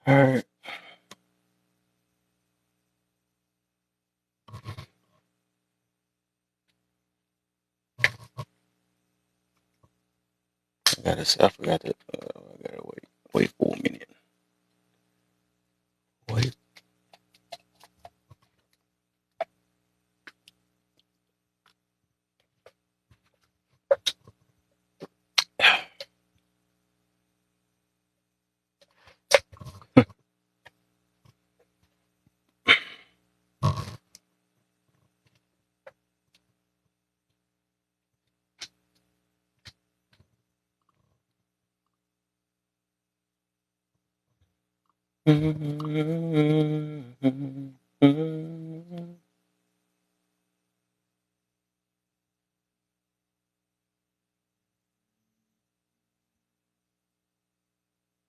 All right. I forgot to. I gotta wait for a minute. Wait.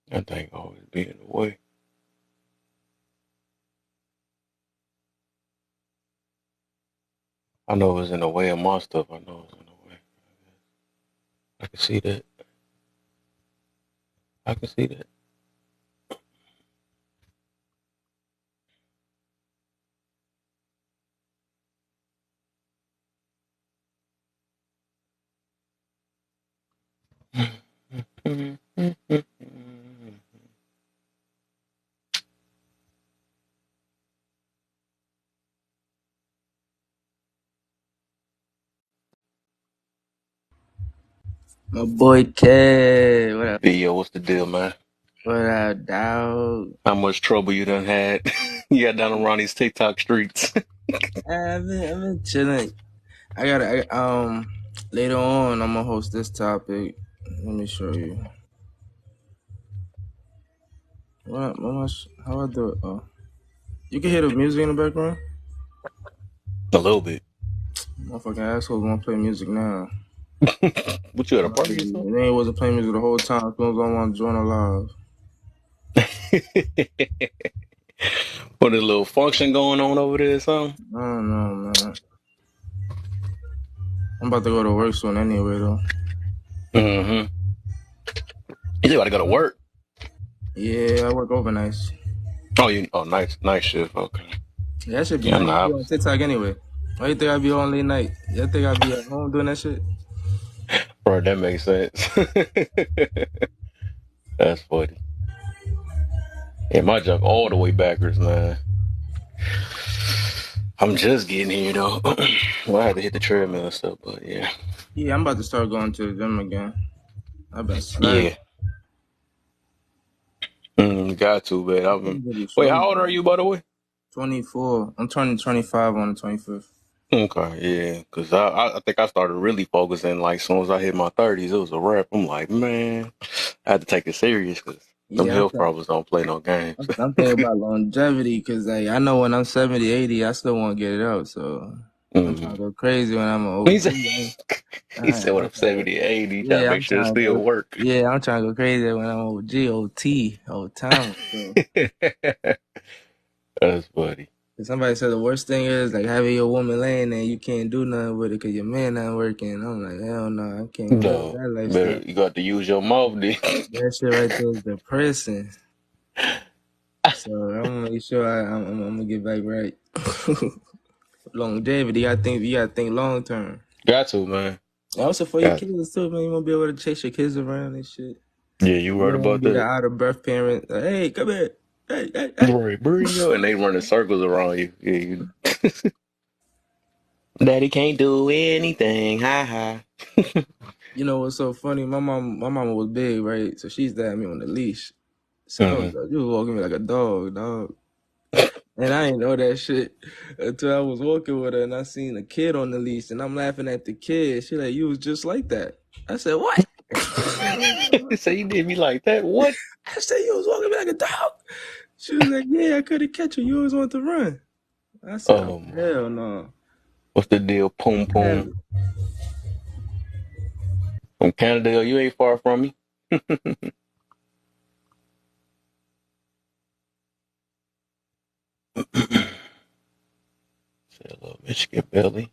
That thing always be in the way. I know it's in the way of my stuff. I know it's in the way. I can see that. I can see that. My boy K, what up? Yo, what's the deal, man? What up, dog? How much trouble you done had? You got down around these TikTok streets. I've been chilling. Later on, I'm gonna host this topic. Let me show you. How I do it? Oh, you can hear the music in the background. A little bit. Motherfucking asshole gonna play music now. What, you at a party or something? And then he wasn't playing music the whole time. As soon as I want to join a live. What, a little function going on over there or something? I don't know, man. I'm about to go to work soon anyway, though. Mm-hmm. You still gotta go to work. Yeah, I work overnights. Oh, nice shift. Okay. Yeah, that should be Yeah, I'm nice. the I be on opposite. TikTok anyway. Why you think I be on late night? You think I be at home doing that shit? Bro, that makes sense. That's funny. Yeah, my junk all the way backwards, man. I'm just getting here though. Well, I had to hit the treadmill and stuff, but yeah. Yeah, I'm about to start going to the gym again. I've been slacking. Yeah. Got to, man. I'm really Wait, showing how old are you. you, by the way? 24. I'm turning 25 on the 25th. Okay, yeah, because I think I started really focusing like as soon as I hit my 30s, it was a wrap. I'm like, man, I had to take it serious because them Yeah, health problems don't play no games. I'm thinking about longevity because like, I know when I'm 70, 80, I still want to get it out. So I'm trying to Mm. go crazy when I'm an He OG. said, he said when I'm 70, 80, you trying to Yeah, make I'm sure it trying to still go. work. Yeah, I'm trying to go crazy when I'm OG, OT, old time. So. That's funny. Somebody said the worst thing is like having your woman laying there, you can't do nothing with it because your man not working. I'm like, hell no, I can't live No, that better lifestyle. you got to use your mouth then. That shit right there is depressing. So I'm gonna make sure I'm gonna get back right. Longevity, you gotta think long term. Got to, man. Also for your Got to. kids too, man. You won't be able to chase your kids around and shit. Yeah, you You right don't want to about be the that. out of breath parent. Like, hey, come here. Hey, hey, hey. Right, Brio, and they running circles around you. Yeah, you. Daddy can't do anything. Ha ha. You know what's so funny? My mama was big, right? So she's had me on the leash. So I was Hmm. like, you was walking me like a dog, dog. And I ain't know that shit until I was walking with her and I seen a kid on the leash and I'm laughing at the kid. She like, you was just like that. I said, what? So you did me like that? What? I said, you was walking me like a dog. She was like, yeah, I couldn't catch you. You always want to run. I said, oh, Oh my. hell no. What's the deal? Poom I have poom. From Canada, you ain't far from me. Say hello, Michigan Billy.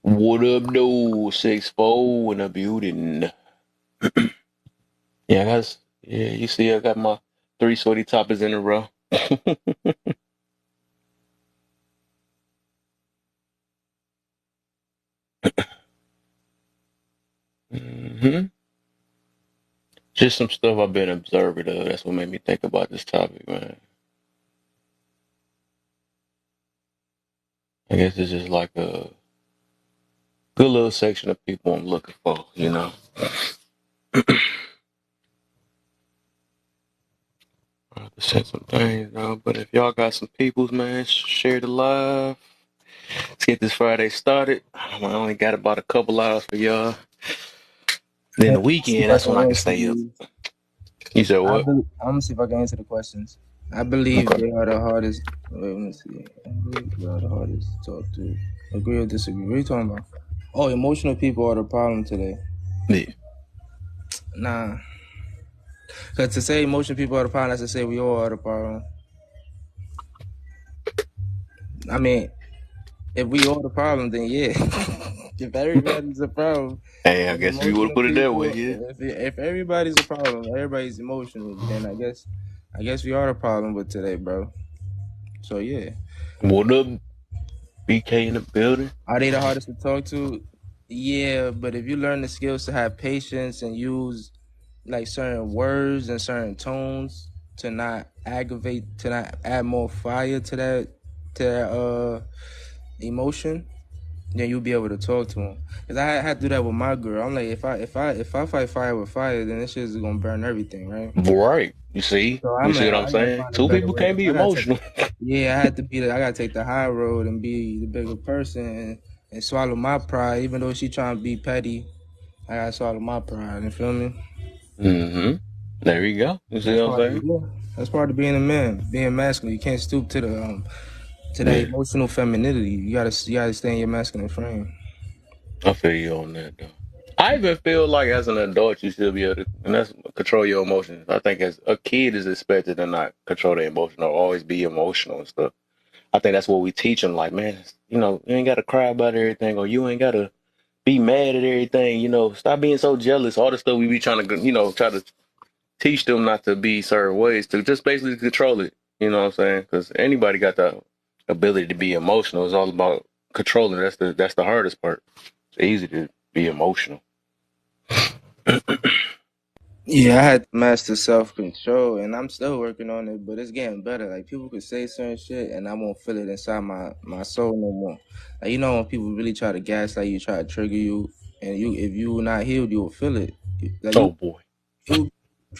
What up, though? 6'4" in the building. Yeah, guys. Yeah, you see, I got my 3 toppers in a row. hmm Just some stuff I've been observing. That's what made me think about this topic, man. I guess it's just like a good little section of people I'm looking for, you know. I have to set some things, though. But if y'all got some peoples, man, share the live. Let's get this Friday started. I only got about a couple hours for y'all. Then Let the me see if weekend, I that's when can I can answer stay up. these. You said what? I'm gonna see if I can answer the questions. I believe Okay. they are the hardest. Wait, let me see. I believe they are the hardest to talk to. Agree or disagree? What are you talking about? Oh, emotional people are the problem today. Yeah. Nah, because to say emotional people are the problem, that's to say we all are the problem. I mean, if we all the problem, then yeah. If everybody's a problem, Hey, I then guess if you would have emotional put it that way, people. yeah. If everybody's a problem, everybody's emotional, then I guess we are the problem with today, bro. So yeah. What up, BK in the building? Are they the hardest to talk to? Yeah, but if you learn the skills to have patience and use like certain words and certain tones to not aggravate, to not add more fire to that emotion, then you'll be able to talk to them. Cause I had to do that with my girl. I'm like, if I fight fire with fire, then this shit is gonna burn everything, right? Right. You see? So You I'm see like, what I'm I gotta saying? find a Two better people way. can't be I gotta take, emotional. yeah, I had to be the, I gotta take the high road and be the bigger person and swallow my pride, even though she trying to be petty. I gotta swallow my pride. You feel me? Mm-hmm. There you go. You see That's what I'm part of saying? yeah. That's part of being a man, being masculine. You can't stoop to that Yeah. emotional femininity. You gotta stay in your masculine frame. I feel you on that, though. I even feel like as an adult, you should be able to, and that's control your emotions. I think as a kid is expected to not control their emotion or always be emotional and stuff. I think that's what we teach them. Like, man, you ain't got to cry about everything, or you ain't got to be mad at everything. Stop being so jealous. All the stuff we be trying to, try to teach them not to be certain ways to just basically control it. You know what I'm saying? Because anybody got the ability to be emotional. It's all about controlling. That's the hardest part. It's easy to be emotional. Yeah, I had to master self control, and I'm still working on it, but it's getting better. Like people could say certain shit, and I won't feel it inside my soul no more. Like when people really try to gaslight you, try to trigger you, and if you not healed, you'll feel it. Like Oh boy.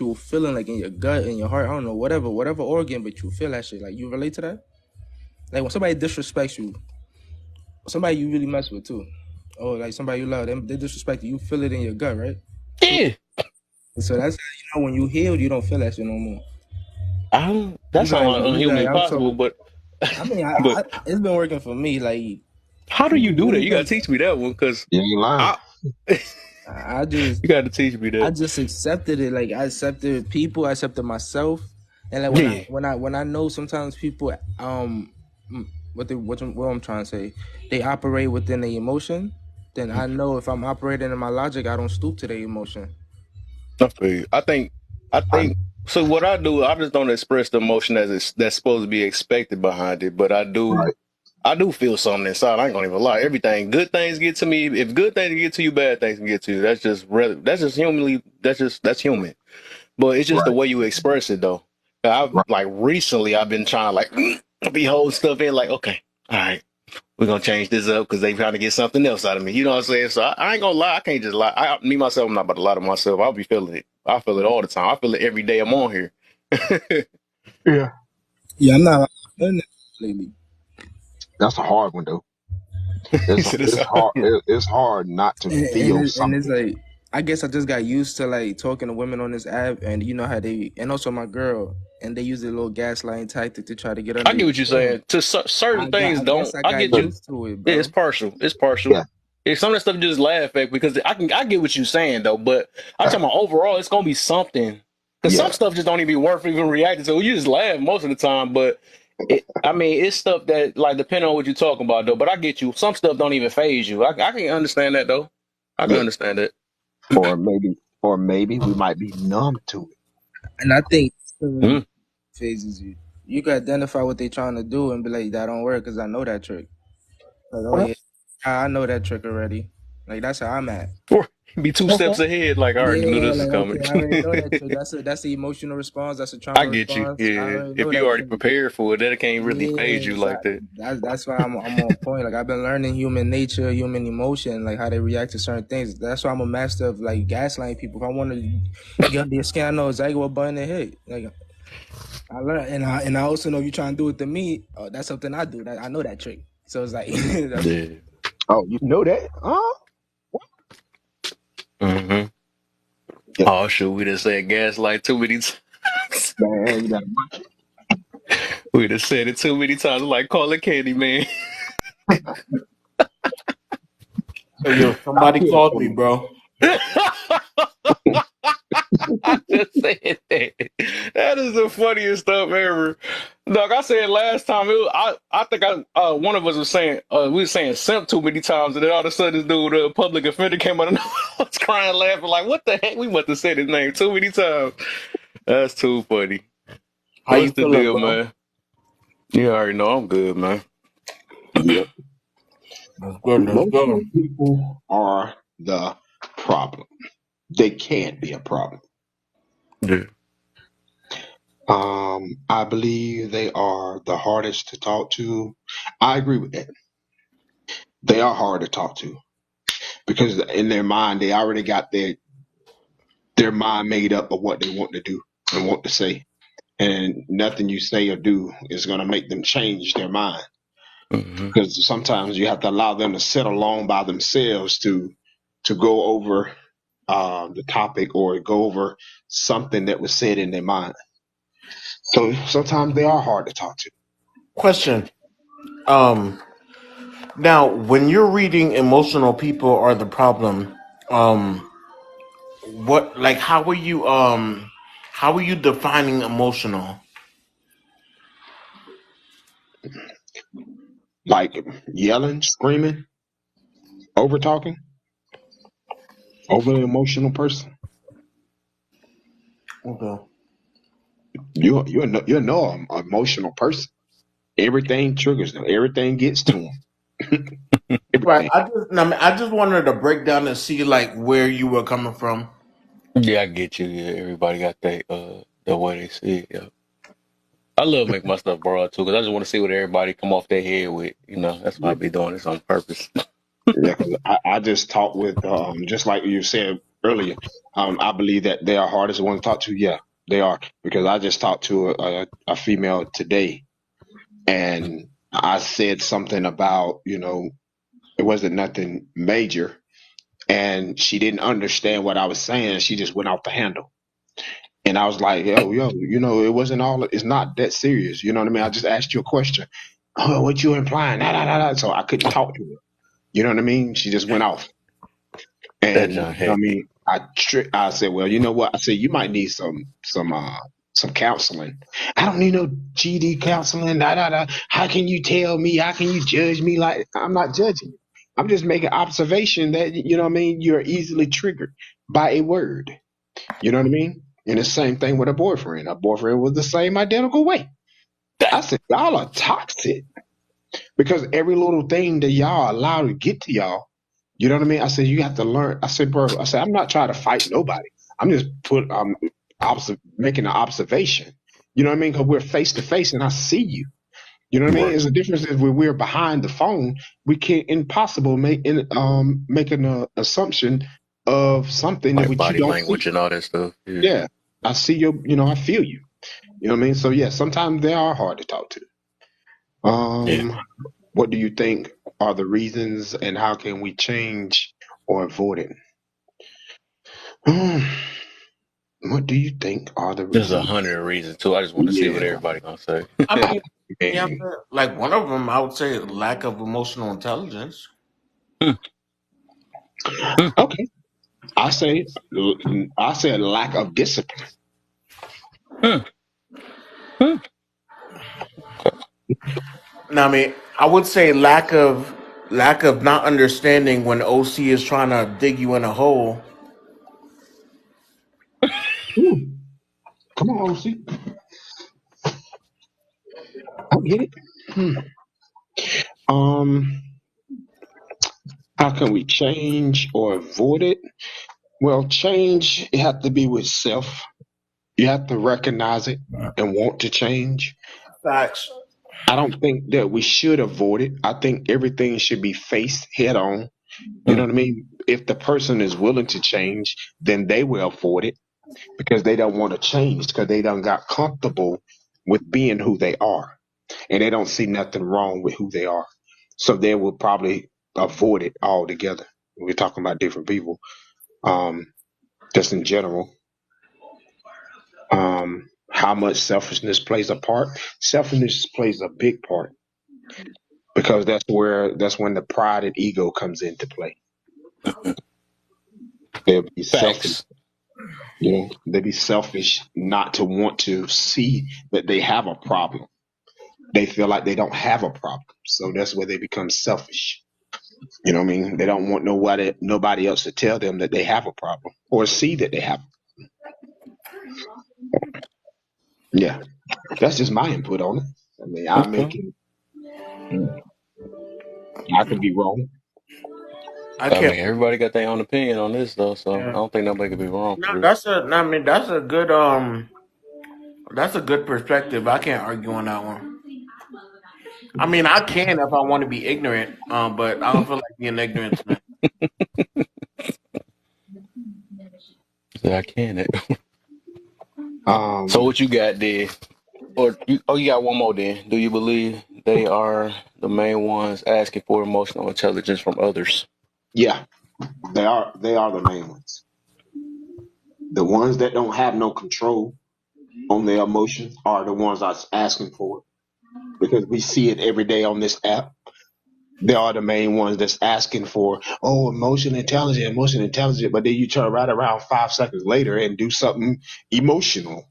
you'll feeling like in your gut, in your heart. I don't know, whatever organ, but you feel that shit. Like you relate to that. Like when somebody disrespects you, somebody you really mess with too, or like somebody you love, they disrespect you. You feel it in your gut, right? Yeah. So that's how when you healed, you don't feel that shit no more. I don't. That You sounds guys, like you unhumanly guys, I'm possible, talking. but I mean, but it's been working for me. Like how do you people do that? really You gotta think teach me that one, because You ain't lying. I. I just, You gotta teach me I that. just accepted it. Like I accepted people, I accepted myself, and like Yeah. when I know sometimes people, what I'm trying to say, they operate within the emotion. Then I know if I'm operating in my logic, I don't stoop to the emotion. I feel you. I I, think so. What I do, I just don't express the emotion that's supposed to be expected behind it, but right, I do feel something inside. I ain't gonna even lie. Everything, good things get to me. If good things get to you, bad things can get to you. That's just humanly. That's human. But it's just the right, way you express it, though. I've right. like recently, I've been trying to be holding stuff in. Like, okay, all right, we're gonna change this up because they trying to get something else out of me. You know what I'm saying? So I ain't gonna lie. I can't just lie. Me myself, I'm not about to lie to myself. I'll be feeling it. I feel it all the time. I feel it every day I'm on here. Yeah. Yeah, I'm not feeling it lately. That's a hard one though. He It's said it's it's a hard. It's hard not to feel And it's something. like I guess I just got used to like talking to women on this app, and you know how they, and also my girl, and they use a little gaslighting tactic to try to get I under get your what you're skin. saying. To certain things, I guess don't. I I got get you. used to it, Yeah, it's bro. partial. It's partial. Yeah, Yeah, some of that stuff you just laugh at because I get what you're saying though. But I'm yeah, talking about overall, it's gonna be something. Because some yeah, stuff just don't even be worth even reacting to. You just laugh most of the time, but I mean, it's stuff that like depending on what you're talking about though. But I get you. Some stuff don't even phase you. I can understand that though. I can Yeah. understand that. Or maybe we might be numb to it. And I think certain Mm, phases you can identify what they're trying to do and be like, that don't work because I know that trick. Like, oh Well, yeah, I know that trick already. Like that's how I'm at. or be two okay. steps ahead. Like I already knew Yeah, this was like coming. okay, I already know that trick. That's the emotional response. That's the I trauma get you. response. I Yeah, already if know you that already trick. prepared for it, that can't really phase Yeah, you so like that. that's why I'm on point. Like I've been learning human nature, human emotion, like how they react to certain things. That's why I'm a master of like gaslighting people. If I want to get under your skin, I know exactly what button to hit. Like I learned, and I also know if you're trying to do it to me. Oh, that's something I do. That I know that trick. So it's like that's Yeah. Oh, you know that? Mm-hmm. Yeah, Oh shoot, we done said gaslight too many times. man. You got We done said it too many times. Like call it candy, man. Hey, yo, somebody called me, bro. I just said that. That is the funniest stuff ever. Doc, I said last time, I think one of us was saying, we were saying simp too many times, and then all of a sudden this dude, public offender, came out and I was crying, laughing, like, what the heck? We must have said his name too many times. That's too funny. How What's you the feeling, deal, bro? man? You already know I'm good, man. yeah. That's good. That's Emotional good. people are the problem. They can't be a problem. Yeah. I believe they are the hardest to talk to. I agree with that. They are hard to talk to because in their mind they already got their mind made up of what they want to do and want to say, and nothing you say or do is going to make them change their mind. Hmm. Because sometimes you have to allow them to sit alone by themselves to go over the topic or go over something that was said in their mind. So sometimes they are hard to talk to. Question. Um, Now, when you're reading emotional people are the problem, um, what like how are you defining emotional? Like yelling, screaming, over talking, overly emotional person. Okay. You're no emotional person. Everything triggers them. Everything gets to them. Right. Everything. I just wanted to break down and see like where you were coming from. Yeah, I get you. Yeah, everybody got the way they see it. Yeah. I love making my stuff broad too, because I just want to see what everybody come off their head with. You know, that's why I be doing this on purpose. Yeah, 'cause I just talked with just like you said earlier. I believe that they are hardest one to talk to. Yeah, they are because I just talked to a female today, and I said something about it wasn't nothing major, and she didn't understand what I was saying. She just went off the handle. And I was like, yo, it wasn't all, it's not that serious. You know what I mean? I just asked you a question. Oh, what you implying? Nah, nah, nah, nah. So I couldn't talk to her. You know what I mean? She just went off. That And, John you know what I hectic. mean? I said, well, you know what? I said, you might need some counseling. I don't need no GD counseling. Da, da, da. How can you tell me? How can you judge me? Like, I'm not judging you. I'm just making observation that, you know what I mean? You're easily triggered by a word. You know what I mean? And the same thing with a boyfriend. Her boyfriend was the same identical way. I said, y'all are toxic because every little thing that y'all allow to get to y'all, you know what I mean? I said, you have to learn. I said, bro, I said, I'm not trying to fight nobody. I'm just making an observation. You know what I mean? Because we're face to face and I see you. You know what I mean? Right. There's a difference is when we're behind the phone, we can't impossible make an assumption of something that Like which you body don't see. language and all that stuff. Yeah. Yeah. I see I feel you. You know what I mean? So yeah, sometimes they are hard to talk to. Yeah. Um, what do you think are the reasons and how can we change or avoid it? What do you think are the There's a reasons? hundred reasons too. I just want to see what Yeah. everybody gonna say. I mean, yeah, Man. like one of them, I would say lack of emotional intelligence. Hmm, hmm, Okay. I say I say lack of discipline. hmm, hmm. Now, I mean, I would say lack of not understanding when OC is trying to dig you in a hole. Ooh, come on, OC. I get it. Hmm. Um, how can we change or avoid it? Well, change it have to be with self. You have to recognize it and want to change. Facts. I don't think that we should avoid it. I think everything should be faced head on. You know Mm. what I mean? If the person is willing to change, then they will avoid it because they don't want to change because they done got comfortable with being who they are and they don't see nothing wrong with who they are. So they will probably avoid it altogether. We're talking about different people. Um, just in general. How much selfishness plays a part? Selfishness plays a big part because that's when the pride and ego comes into play. They'll be selfish, Facts. they'll be selfish not to want to see that they have a problem. They feel like they don't have a problem, so that's where they become selfish. You know what I mean? They don't want nobody else to tell them that they have a problem or see that they have. Yeah, that's just my input on it. I mean, Okay. I could be wrong. I I can't. mean, everybody got their own opinion on this though, so I Yeah. don't think nobody could be wrong No, for real. that's a. No, I mean, that's a good perspective. I can't argue on that one. I mean, I can if I want to be ignorant, but I don't feel like being ignorant tonight. Yeah, I can it. So Um, what you got there? You got one more then. Do you believe they are the main ones asking for emotional intelligence from others? yeah, they are the main ones. The ones that don't have no control on their emotions are the ones that's asking for it because we see it every day on this app. They are the main ones that's asking for, oh, emotional intelligent, but then you turn right around 5 seconds later and do something emotional.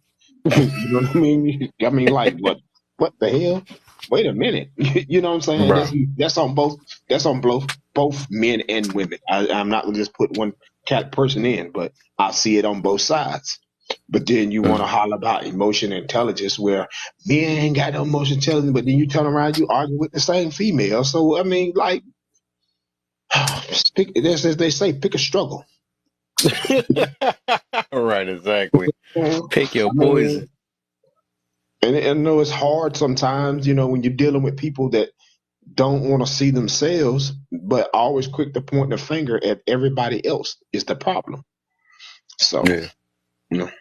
You know what I mean? I mean, like what the hell? Wait a minute. You know what I'm saying? Bro. That's on both. That's on both men and women. I'm not gonna just put one cat person in, but I see it on both sides. But then you want to Mm. holler about emotion intelligence, where men ain't got no emotion intelligence, but then you turn around, you argue with the same female. So I mean, like, as they say, pick a struggle. Right, exactly. I Pick your mean, poison. and I know it's hard sometimes, when you're dealing with people that don't want to see themselves, but always quick to point the finger at everybody else is the problem. So, Yeah. you know,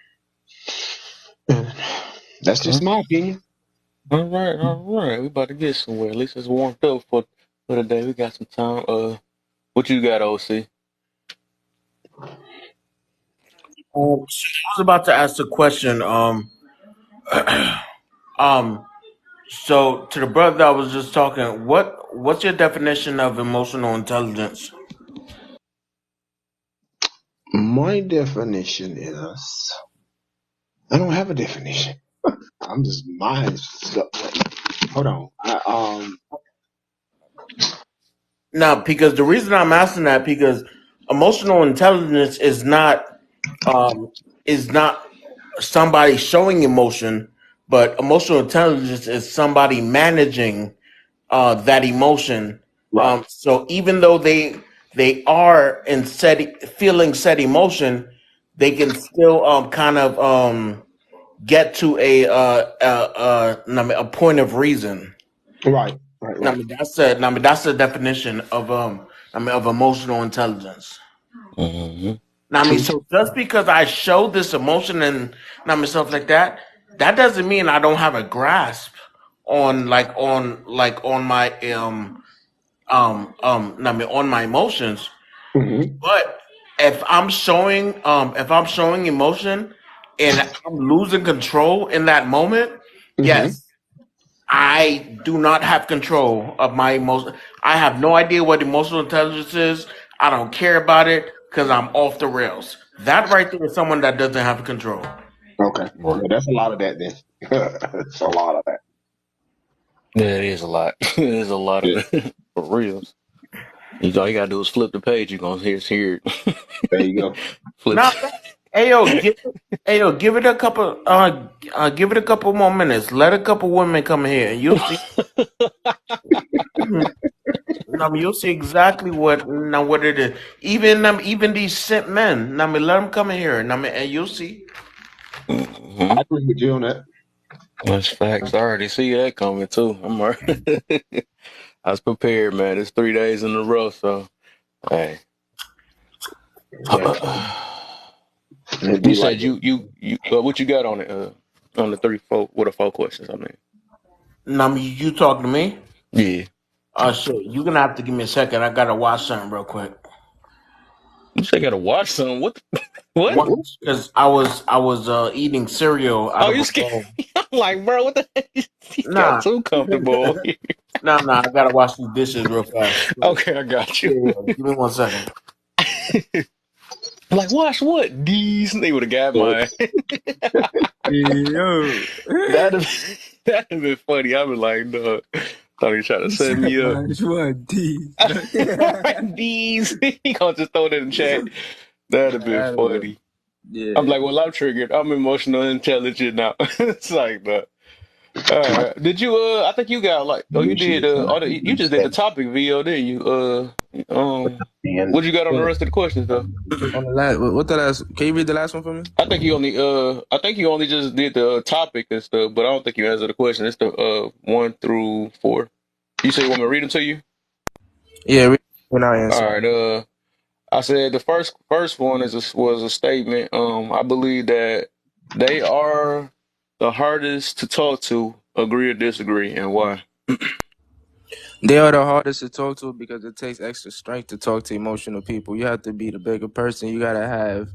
that's just Okay. my opinion. All right, all right. We about to get somewhere. At least it's warmed up for the day. We got some time. What you got, OC? So I was about to ask the question. Um. So to the brother that was just talking, what's your definition of emotional intelligence? My definition is I don't have a definition. I'm just mine. Hold on. Now, because the reason I'm asking that because emotional intelligence um is not somebody showing emotion, but emotional intelligence is somebody managing that emotion. Right, So even though they are in feeling said emotion, they can still kind of get to a point of reason. right, right, I right. mean that's the definition of of emotional intelligence. Mm-hmm. Now, I mean, True. so just because I show this emotion and stuff like that, that doesn't mean I don't have a grasp on my I mean, on my emotions. Hmm. But if I'm showing emotion and I'm losing control in that moment, Hmm. yes, I do not have control of my emotion. I have no idea what emotional intelligence is. I don't care about it because I'm off the rails. That right there is someone that doesn't have control. Okay. Right. Yeah, that's a lot of that then. That's a lot of that. Yeah, it is a lot. It is a lot of Yeah, it for reals. All you gotta do is flip the page. You're gonna hear it. there you go. Flip. Now, give it a couple. Give it a couple more minutes. Let a couple women come here, and you'll see. You'll see exactly what it is. Even these simp men. Let them come in here, and you'll see. I Hmm. agree with you on that. That's facts. I already see that coming too. I'm already. I was prepared, man. It's 3 days in a row, so hey. Yeah, it'd You be like said you what you got on it? On the 3 4 what are 4 questions? I mean, You talk to me. yeah. Shit. You're gonna have to give me a second. I gotta watch something real quick. You say gotta watch some. What? What? What? Because I was eating cereal out Oh, of you a scared? bowl. I'm like, bro, what the heck? You got Nah, too comfortable. nah. I gotta wash these dishes real fast. Okay, I got you. Yeah, give me 1 second. Like, watch what? These they would have got mine. Yo. That'd have that'd been funny. I'd be like, no, thought he was trying to He set said, me up. "Man, one these." These he gonna just throw it in the chat. That'd have been funny. I'm Yeah. like, well, I'm triggered. I'm emotional intelligent now. It's like that. All right. Did you? I think you got like. Oh, you usually did. it's not You just did the topic VO, didn't you? and What you got on the rest of the questions though? On the last, what the last? Can you read the last one for me? I think you only. I think you only just did the topic and stuff, but I don't think you answered the question. It's the 1 through 4. You say you want me to read them to you? Yeah, read when I All answer. right. I said the first one was a statement. I believe that they are the hardest to talk to. Agree or disagree, and why? They are the hardest to talk to because it takes extra strength to talk to emotional people. You have to be the bigger person. You gotta have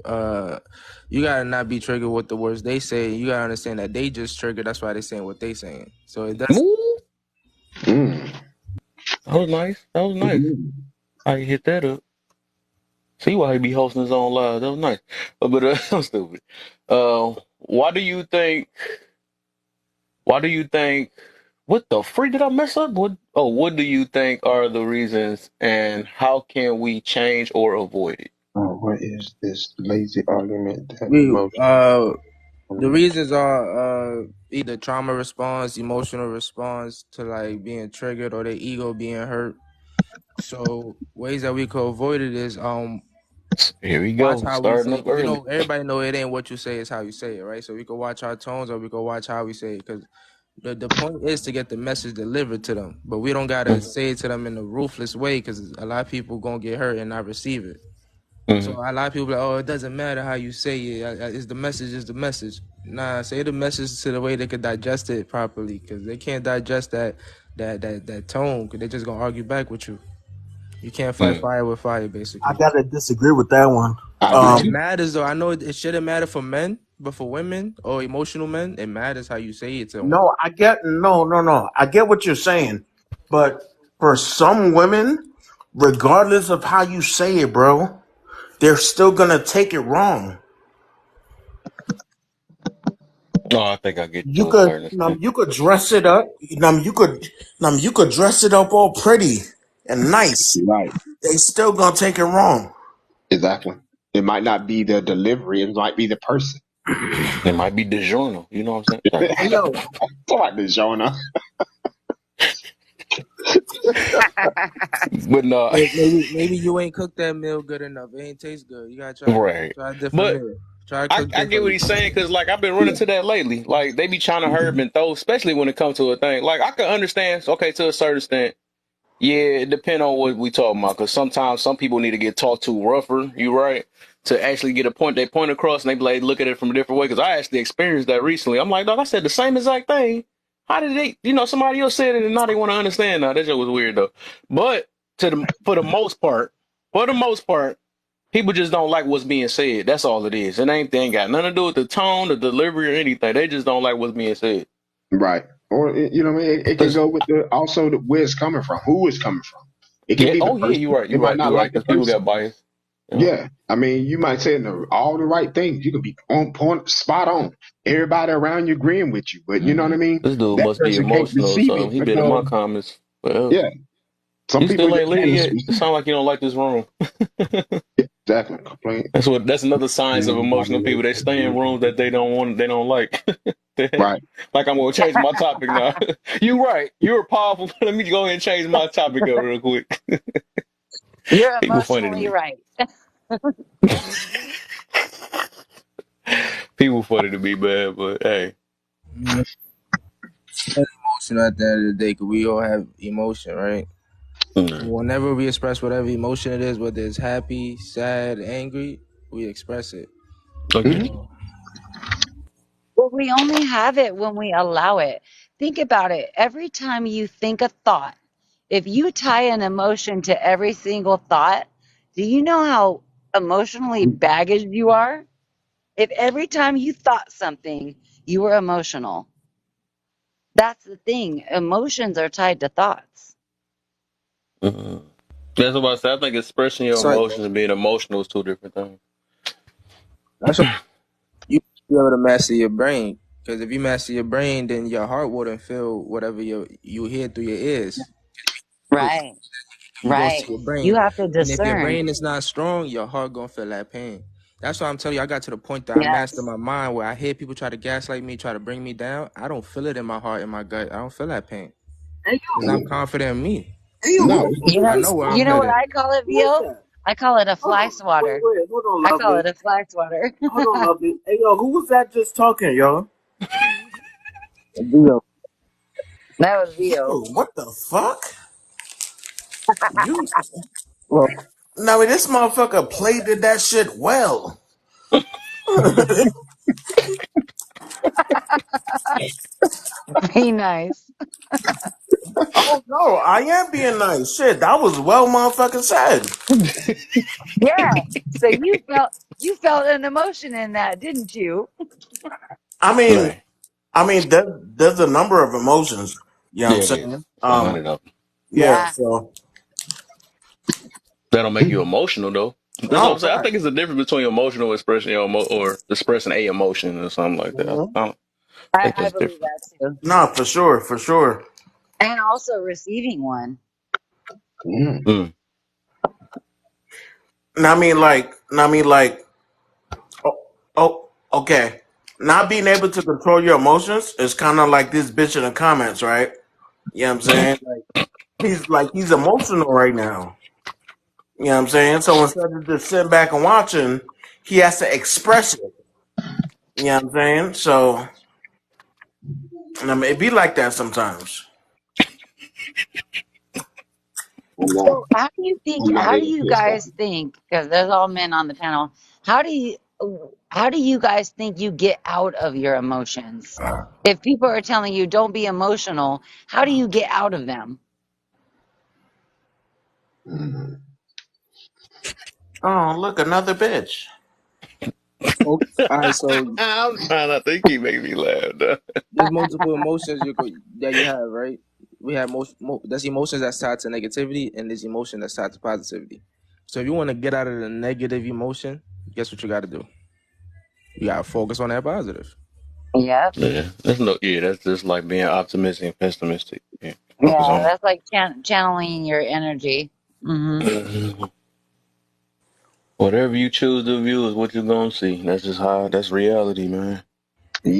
you gotta not be triggered with the words they say. You gotta understand that they just triggered. That's why they saying what they saying. So it does. Ooh, mm, that was nice. That was nice. I hit that up. See why he be hosting his own live. That was nice. I'm stupid. Why do you think? Why do you think? What the freak did I mess up? What? Oh, what do you think are the reasons, and how can we change or avoid it? what is this lazy argument that We emotion? the reasons are either trauma response, emotional response to like being triggered, or their ego being hurt. So ways that we could avoid it is Here we watch go. how we Starting say, up because early. everybody know it ain't what you say, is how you say it, right? So we could watch our tones, or we could watch how we say it, because the point is to get the message delivered to them, but we don't gotta say it to them in a ruthless way, because a lot of people gonna get hurt and not receive it. So Mm-hmm. a lot of people are like, oh, it doesn't matter how you say it. It's the message. Is the message. Nah, say the message to the way they could digest it properly, because they can't digest that tone, because they're just gonna argue back with you. You can't fight Mm. fire with fire, I basically. gotta disagree with that one. I do But it too. matters though. I know it shouldn't matter for men, but for women or emotional men, it matters how you say it to them. No, no. I get what you're saying, but for some women, regardless of how you say it, bro, they're still gonna take it wrong. Oh, I think I get You to a could, certain extent. you could dress it up. You could dress it up all pretty and nice. Right. They still gonna take it wrong. Exactly. It might not be the delivery. It might be the person. It might be DiGiorno. You know what I'm saying? Sorry. Hey yo, Talk about this, Jonah. But no, Maybe you ain't cooked that meal good enough. It ain't taste good. You gotta right. try a different But meal. Try to I, cook I get what differently. he's saying because, like, I've been running to that lately. Like, they be trying to herb and throw, especially when it comes to a thing. Like, I can understand, okay, to a certain extent. Yeah, it depends on what we talking about. Because sometimes some people need to get talked to rougher. You right to actually get they point across, and they be like, look at it from a different way. Because I actually experienced that recently. I'm like, dog, I said the same exact thing. How did they? Somebody else said it, and now they want to understand. Now that just was weird though. But for the most part, people just don't like what's being said. That's all it is. They ain't got nothing to do with the tone, the delivery, or anything. They just don't like what's being said. Right. Or you know what I mean? It can Cause go with where it's coming from, who it's coming from. It could yeah, be the oh yeah, person. you're right, They you're might right, not you're right. like the Because people person. got bias. Yeah. Yeah, I mean, you might say all the right things. You could be on point, spot on. Everybody around you agreeing with you, but you know what I mean. This dude That must be person can't emotional or receive something. it He been in because, my comments forever. yeah, some You people still just ain't can't leave yet? It receive sound like you don't like this room. it. Exactly. Complain. That's another signs of emotional people. They stay in rooms that they don't like. The heck? Right. Like I'm gonna change my topic now. You right. You're powerful. Let me go ahead and change my topic up real quick. You're People funny to emotionally me. right. People funny to me, man, but hey. Yeah, emotion at the end of the day, because we all have emotion, right? Mm. Whenever we express whatever emotion it is, whether it's happy, sad, angry, we express it. Oh You yeah. Hmm. know, But we only have it when we allow it. Think about it. Every time you think a thought, if you tie an emotion to every single thought, do you know how emotionally baggaged you are? If every time you thought something, you were emotional. That's the thing. Emotions are tied to thoughts. Mm. That's what I said. I think expressing your so emotions and being emotional is two different things. that's what you be able to master your brain. Because if you master your brain, then your heart wouldn't feel whatever you hear through your ears. Right. It goes Right. to your You brain, have to and if your discern. brain is not strong, your heart gonna feel that pain. That's why I'm telling you. I got to the point that I mastered Yes. my mind, where I hear people try to gaslight me, try to bring me down. I don't feel it in my heart, in my gut. I don't feel that pain Hey because yo, I'm confident in me. hey yo, No. You know, I know where I'm you know what headed. I call it, who is Veal? that? I call it a Hold fly on, swatter. hold on, I call it lovely. a fly swatter. Hold on, lovely. Hey yo, who was that just talking, yo? Leo. That was Veal. Yo, what the fuck? You, Well, now this motherfucker played that shit well. Be nice. Oh no, I am being nice. Shit, that was well motherfucking said. Yeah. So you felt an emotion in that, didn't you? I mean, Right. there's a number of emotions. You know what Yeah, I'm it is. saying? It's 100 of them. Yeah. Yeah. So That don't make you emotional though. That's what no I'm saying. I fact. think it's a difference between emotional expressing or expressing a emotion or something like that. Mhm. I don't think I that's believe different. that too. No, for sure, for sure. And also receiving one. Mm. Mm. And I mean, like, oh, oh, okay. Not being able to control your emotions is kind of like this bitch in the comments, right? You know what I'm saying? He's emotional right now. You know what I'm saying? So instead of just sitting back and watching, he has to express it. You know what I'm saying? So I mean, it be like that sometimes. I'm not. So I'm not how do able you to stop. guys think, because there's all men on the panel, how do you how do you guys think you get out of your emotions? If people are telling you don't be emotional, how do you get out of them? Mm. Oh, look, another bitch. all right. So I'm trying not to keep making me laugh. Though. there's multiple emotions that you have, right? We have there's emotions that's tied to negativity, and there's emotion that's tied to positivity. So if you want to get out of the negative emotion, guess what you got to do? You got to focus on that positive. Yep. Yeah, that's no. Yeah, that's just like being optimistic and pessimistic. Yeah, focus Yeah, on that's like channeling your energy. Hmm. it. Whatever you choose to view is what you're gonna see. That's just how. That's reality, man.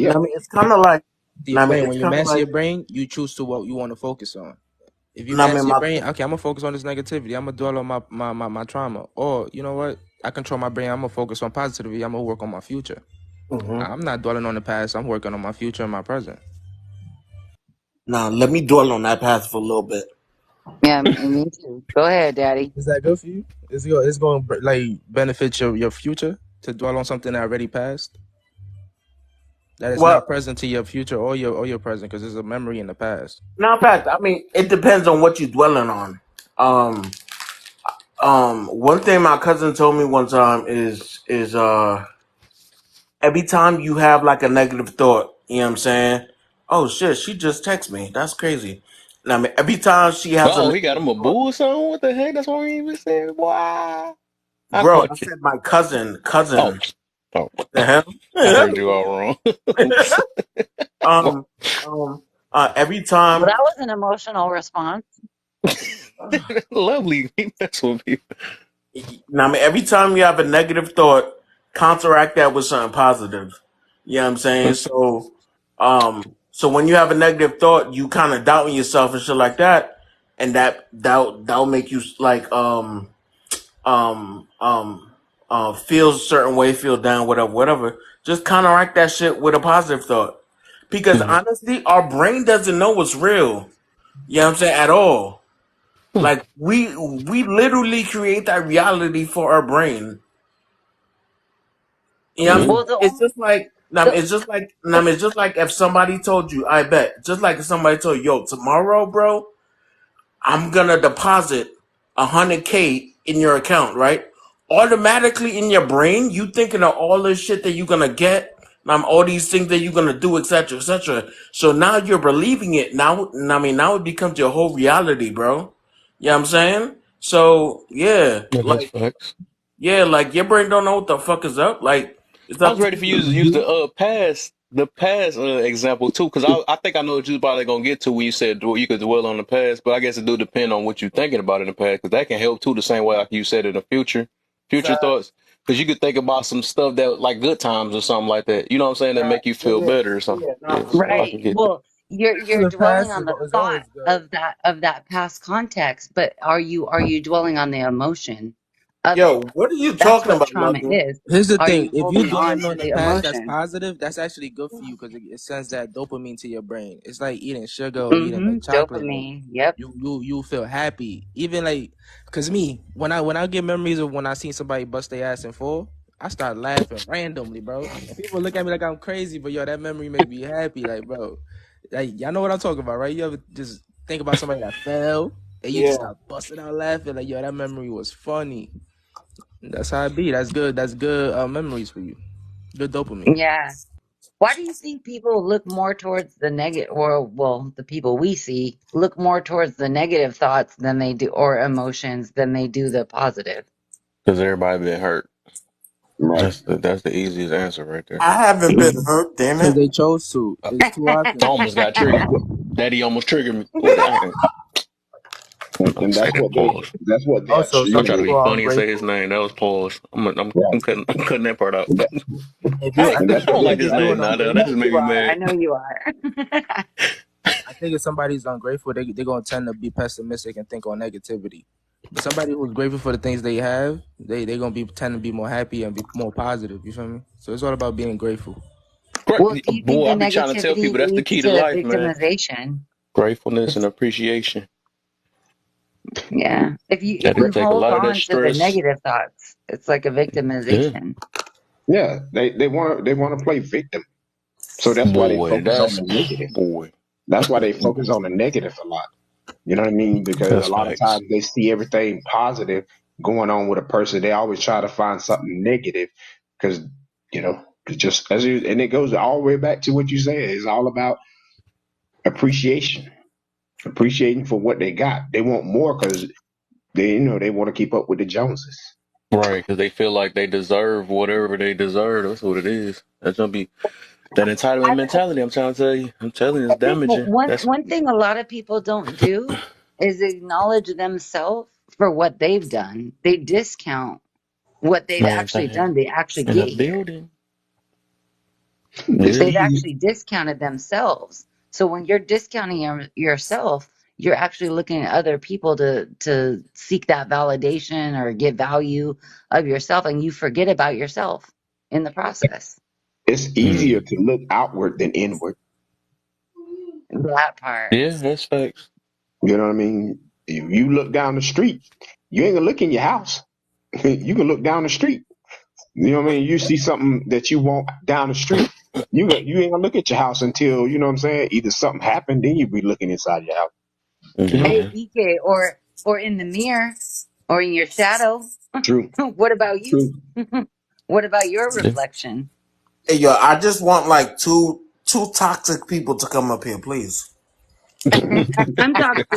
I Yep. mean, it's kind of like, Your I mean, brain. it's When you kind of master like, your brain, you choose to what you want to focus on. If you I mean, master your my, brain, okay, I'm gonna focus on this negativity. I'm gonna dwell on my trauma. Or you know what? I control my brain. I'm gonna focus on positivity. I'm gonna work on my future. hmm I'm not dwelling on the past. I'm working on my future and my present. Now let me dwell on that path for a little bit. Yeah, me too. Go ahead, Daddy. Is that good for you? It's going to like benefit your future to dwell on something that already passed that is Well, not present to your future or your present because it's a memory in the past. now, in fact, I mean, it depends on what you're dwelling on. Um, one thing my cousin told me one time is every time you have like a negative thought, you know what I'm saying? Oh shit, she just texted me. That's crazy. And I mean, every time she has a Oh, he got negative him a thought, boo or something. What the heck? That's why he even said, "Why?" I bro. I like it. said my cousin, Oh, cousin. oh, The hell? I heard you all wrong. Oops. um, um, every Well, time. that was an emotional response. Lovely. That's what people. Now, I mean, every time you have a negative thought, counteract that with something positive. You know what I'm saying? So when you have a negative thought, you kind of doubting yourself and shit like that, and that that'll make you like um um feel a certain way, feel down, whatever, whatever. Just counteract that shit with a positive thought, because Mhm. honestly, our brain doesn't know what's real. You know what I'm saying? At all. Like we literally create that reality for our brain. You know what I'm Yeah. Well, the It's only just like the, it's just like if somebody told you, I bet, just like if somebody told you, yo, tomorrow, bro, I'm gonna deposit 100K in your account, right? Automatically in your brain, you thinking of all this shit that you're gonna get, all these things that you're gonna do, etc., etc. So now you're believing it. Now, I mean, now it becomes your whole reality, bro. You know what I'm saying? So Yeah, that's facts. like your brain don't know what the fuck is up. Like it's I up was to ready for you to use you. the past example too, because I think I know what you was probably gonna get to when you said you could dwell on the past, but I guess it do depend on what you're thinking about in the past, because that can help too, the same way like you said in the future thoughts, because you could think about some stuff that like good times or something like that. You know what I'm saying? That make you feel Yeah, better or something. yeah, nah, Yeah, for so I sure. right. can get that. Well, you're The dwelling past on the is thought always good. of that past context, but are you dwelling on the emotion of it? Yo, what are you That's talking what about, trauma Lucky? is. Here's the Are thing: you if you holding on dwelling to on the the past that's emotion? positive, that's actually good for you because it sends that dopamine to your brain. It's like eating sugar or eating Mm-hmm. like chocolate. Like Dopamine. Yep. you feel happy. Even like, cause me when I get memories of when I seen somebody bust their ass and fall, I start laughing randomly, bro. And people look at me like I'm crazy, but yo, that memory make me happy. Like, bro, like y'all know what I'm talking about, right? You ever just think about somebody that fell and you just Yeah, start busting out laughing, like, yo, that memory was funny. That's how it be. That's good. That's good memories for you. Good dopamine. Yeah. Why do you think people look more towards the negative, or well, the people we see look more towards the negative thoughts than they do, or emotions than they do the positive? Because everybody been hurt. Right. That's the easiest answer right there. I haven't been hurt. Damn Because it. they chose to. I It's too often. almost got triggered. That's what, Daddy almost triggered me. Oh, dang. I'm and say that pause. that's what they're Also, I'm some trying to choosing. be people are funny and say his ungrateful. name. That was pause. I'm Right. cutting I'm cutting that part out. And, that, If you, Hey, I and think that's I what don't I they're like think his if you name an choosing. now. That I just ungrateful, know made me you are. I mad. know you are. I think if somebody's ungrateful, they're gonna tend to be pessimistic and think on negativity. But somebody who's grateful for the things they have, they gonna be tend to be more happy and be more positive. You feel me? So it's all about being grateful. Well, Great do you think boy, the I be trying to tell negativity people that's the leads key to to life, man. victimization? Gratefulness and appreciation. Yeah. If That'll you But take a hold lot of that on to the stress. negative thoughts, it's like a Yeah. victimization. yeah, they want to play victim. So that's why they Boy, focus on that's the negative. boy. That's why they focus on the negative a lot. You know what I mean? Because a That's lot of facts. times they see everything positive going on with a person. They always try to find something negative because, it's just and it goes all the way back to what you said. It's all about appreciation, appreciating for what they got. They want more because they want to keep up with the Joneses. Right, because they feel like they deserve whatever they deserve. That's what it is. That's gonna be that entitlement mentality. I'm trying to tell you. I'm telling you, it's I think damaging. That's one thing a lot of people don't do is acknowledge themselves for what they've done. They discount what they've main actually done thing to actually in a get here. building. It's Yeah. They've easy. actually discounted themselves. So when you're discounting yourself, you're actually looking at other people to seek that validation or get value of yourself, and you forget about yourself in the process. It's easier Mm. to look outward than inward. That part. Yeah, that's facts. You know what I mean? If you look down the street, you ain't gonna look in your house. You can look down the street. You know what I mean? You see something that you want down the street. You ain't gonna look at your house until you know what I'm saying. Either something happened, then you be looking inside your house. You know? Hey, Yeah. BK, or in the mirror or in your shadow. True. What about you? True. What about your Yeah. reflection? Hey, yo, I just want like two toxic people to come up here, please. I'm toxic.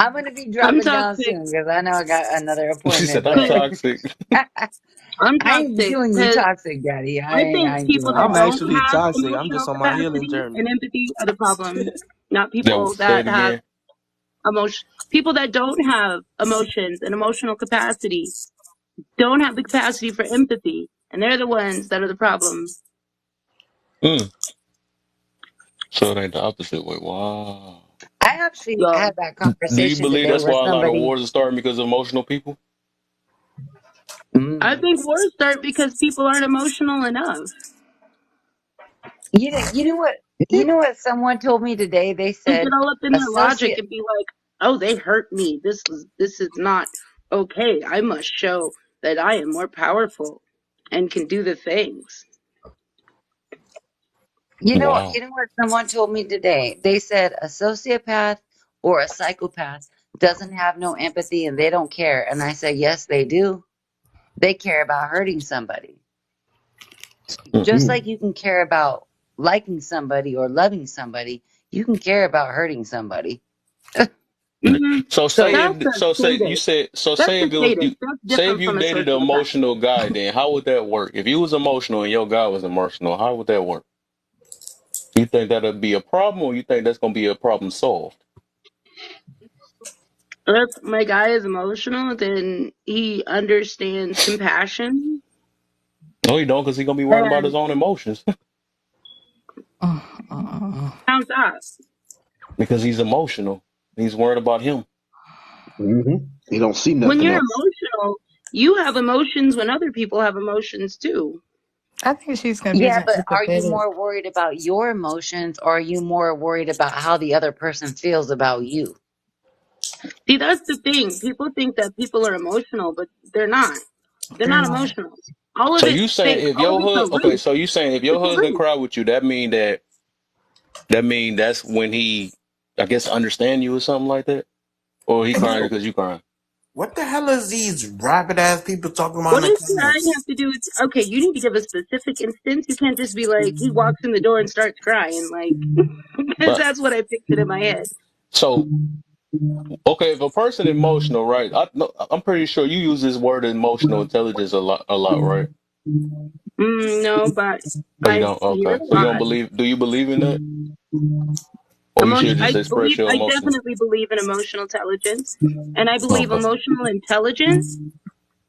I'm gonna be I'm dropping down toxic. soon because I know I got another She said, appointment. "I'm 'Cause But toxic." I'm I ain't toxic doing you because toxic, Daddy. I think I ain't people doing that I'm that. don't actually have toxic. I'm emotional just on my healing capacity journey. and empathy are the problem, not That people say that it have again. emotion. People that don't have emotions and emotional capacity don't have the capacity for empathy, and they're the ones that are the problem. Mm. So it ain't the opposite way. Wow. I actually Yo, had that Do you conversation believe today that's with why a lot of somebody. wars are starting because of emotional people? I Mm. think wars start because people aren't emotional enough. You know what someone told me today? They They get said all up in their logic associate. and be like, "Oh, they hurt me. This is not okay. I must show that I am more powerful and can do the things." Wow. You know what someone told me today? They said a sociopath or a psychopath doesn't have no empathy and they don't care. And I said, yes, they do. They care about hurting somebody. Mm. Just like you can care about liking somebody or loving somebody, you can care about hurting somebody. Hmm. So So say That's if a so say you sadist. said so That's say a if it was sadist. you That's say if different you from a dated an sociopath. emotional guy, then how would that work? If you was emotional and your guy was emotional, how would that work? You think that'll be a problem, or you think that's gonna be a problem solved? If my guy is emotional, then he understands compassion. No, you don't, because he's gonna be worried about his And own emotions how's that? because he's emotional. He's worried about him. Mm-hmm. You don't see When nothing you're else. emotional, you have emotions when other people have emotions too. I think she's yeah, confusing but are you empathetic. more worried about your emotions or are you more worried about how the other person feels about you? See, that's the thing. People think that people are emotional, but they're not. They're They're not not. emotional. All of So it's you saying fake. if All of your it's a okay, ruse. so you saying if your It's a husband ruse. cry with you, that mean that's when he, I guess, understand you or something like that, or he crying No. because you crying. What the hell is these rabid ass people talking about What in the does crying comments? have to do with? Okay, you need to give a specific instance. You can't just be like he walks in the door and starts crying, like because But that's what I pictured in my head. so okay, if a person emotional, right? No, I'm pretty sure you use this word emotional intelligence a lot, right? No, but Oh, you I don't? hear Okay, it a so you don't lot. believe? Do you believe in that, or you should I just express believe. your I emotions? definitely believe in emotional intelligence, and I believe Okay, emotional intelligence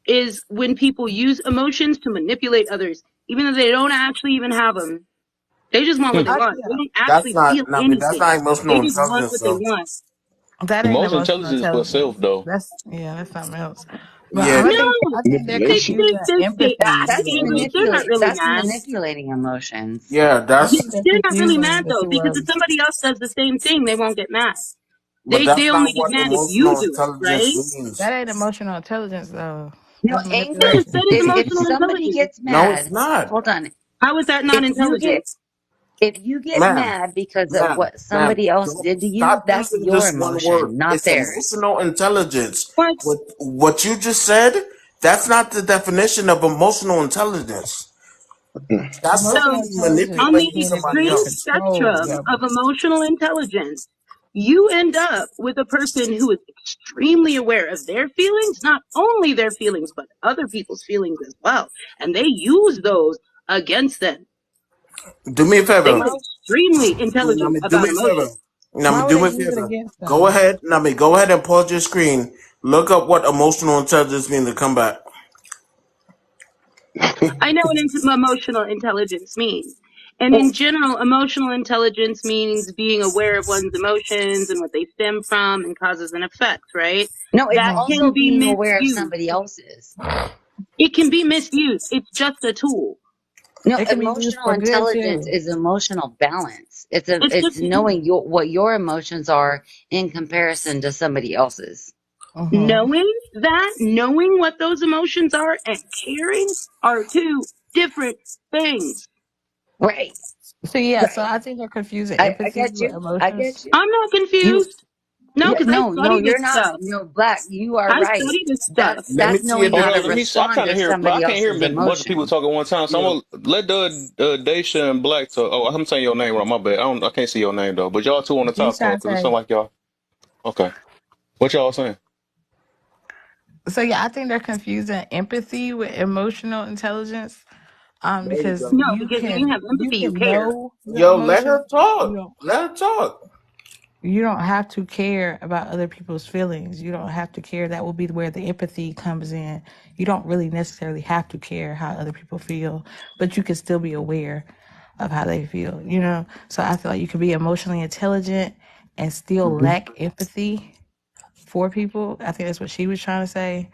is when people use emotions to manipulate others, even though they don't actually even have them. They just want what hmm. they want. They Yeah, don't That's actually not. feel I mean, that's anything. not They emotional just want intelligence, what they though. want. that ain't Emotional emotional intelligence for intelligence. self, though. That's something else. But Yeah, No, I think they're Manipulation. confusing empathy That's with they're not emotion. really that's mad. manipulating emotions. yeah. I That's think they're They're not really confusing mad the though, two because if words. somebody else does the same thing, they won't get mad. but They that's not only get what mad if you emotional do it, intelligence right? means. That ain't emotional intelligence though. No, That's Yes, manipulation. that is if emotional somebody intelligence. gets No, it's mad, not, hold on. How is that not If you get intelligence? if you get ma'am. mad because of Ma'am, what ma'am, somebody else don't did to you, stop that's using your this one word. emotion, not It's theirs. emotional intelligence. What? What you just said, that's not the definition of emotional intelligence. That's So Emotional simply intelligence on the is manipulating being able to somebody extreme else. control spectrum the of emotional intelligence, you end up with a person who is extremely aware of their feelings, not only their feelings, but other people's feelings as well. And they use those against them. Do me a They favor. are extremely intelligent Nami, do about me a favor. emotion. why Nami, would do they me a use it favor. against Go them? ahead, Nami. Go ahead and pause your screen. Look up what emotional intelligence means to come back. I know what emotional intelligence means. And in general, emotional intelligence means being aware of one's emotions and what they stem from and causes and effects, right? No, it's That Hmm. can also be being aware of misused. somebody else's. It can be misused. It's just a tool. No, It can be used emotional for good intelligence too. is emotional balance. It's It's just a tool. knowing what your emotions are in comparison to somebody else's. Hmm. Knowing what those emotions are and caring are two different things. Right, So yeah, so right. I think they're confusing I empathy get with you. I get emotions. you. I'm not You confused. No, yeah, because I no, study you're this not. stuff. No, Black, you are I right. study this stuff. Let me That's see if knowing you how Hold on, to have let it. me. I respond kind to of hear, but I somebody can't hear else's a bunch of people emotion. talking at one time. So Yeah. I'm gonna let the Daisha and Black talk. Oh, I'm saying your name wrong. My bad. I can't see your name though. But y'all two want to talk, cause it Deshante. sound like y'all. Okay. What y'all saying? So yeah, I think they're confusing empathy with emotional intelligence. There you Because go. No, because when you have you empathy, you can care. know your Yo, let emotions. her talk. Let her talk. You don't have to care about other people's feelings. You don't have to care. That will be where the empathy comes in. You don't really necessarily have to care how other people feel, but you can still be aware of how they feel, you know? So I feel like you can be emotionally intelligent and still lack empathy for people. I think that's what she was trying to say.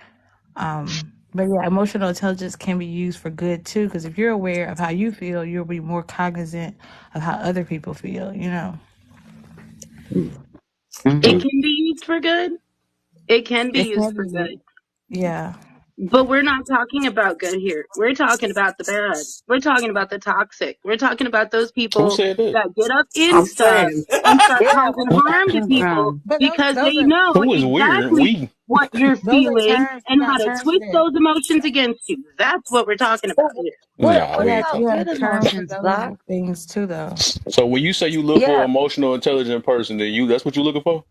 But yeah, emotional intelligence can be used for good too, because if you're aware of how you feel, you'll be more cognizant of how other people feel, you know? It Hmm. can be used for good. It can be It used can for be good. used. Yeah. But we're not talking about good here. We're talking about the bad. We're talking about the toxic. We're talking about those Who people said that? that get up in I'm stuff saying. and start Yeah, causing where's that harm to come people from? But because those they are know Who is weird? exactly We. what you're those are feeling terms. and You how got to terms for twist that. those emotions against you. That's what we're talking about Well, here. Nah, what we ain't about You talking. have good a term for emotions, those Doc? things too, though. So when you say you look for Yeah. an emotional, intelligent person, then that's what you looking for?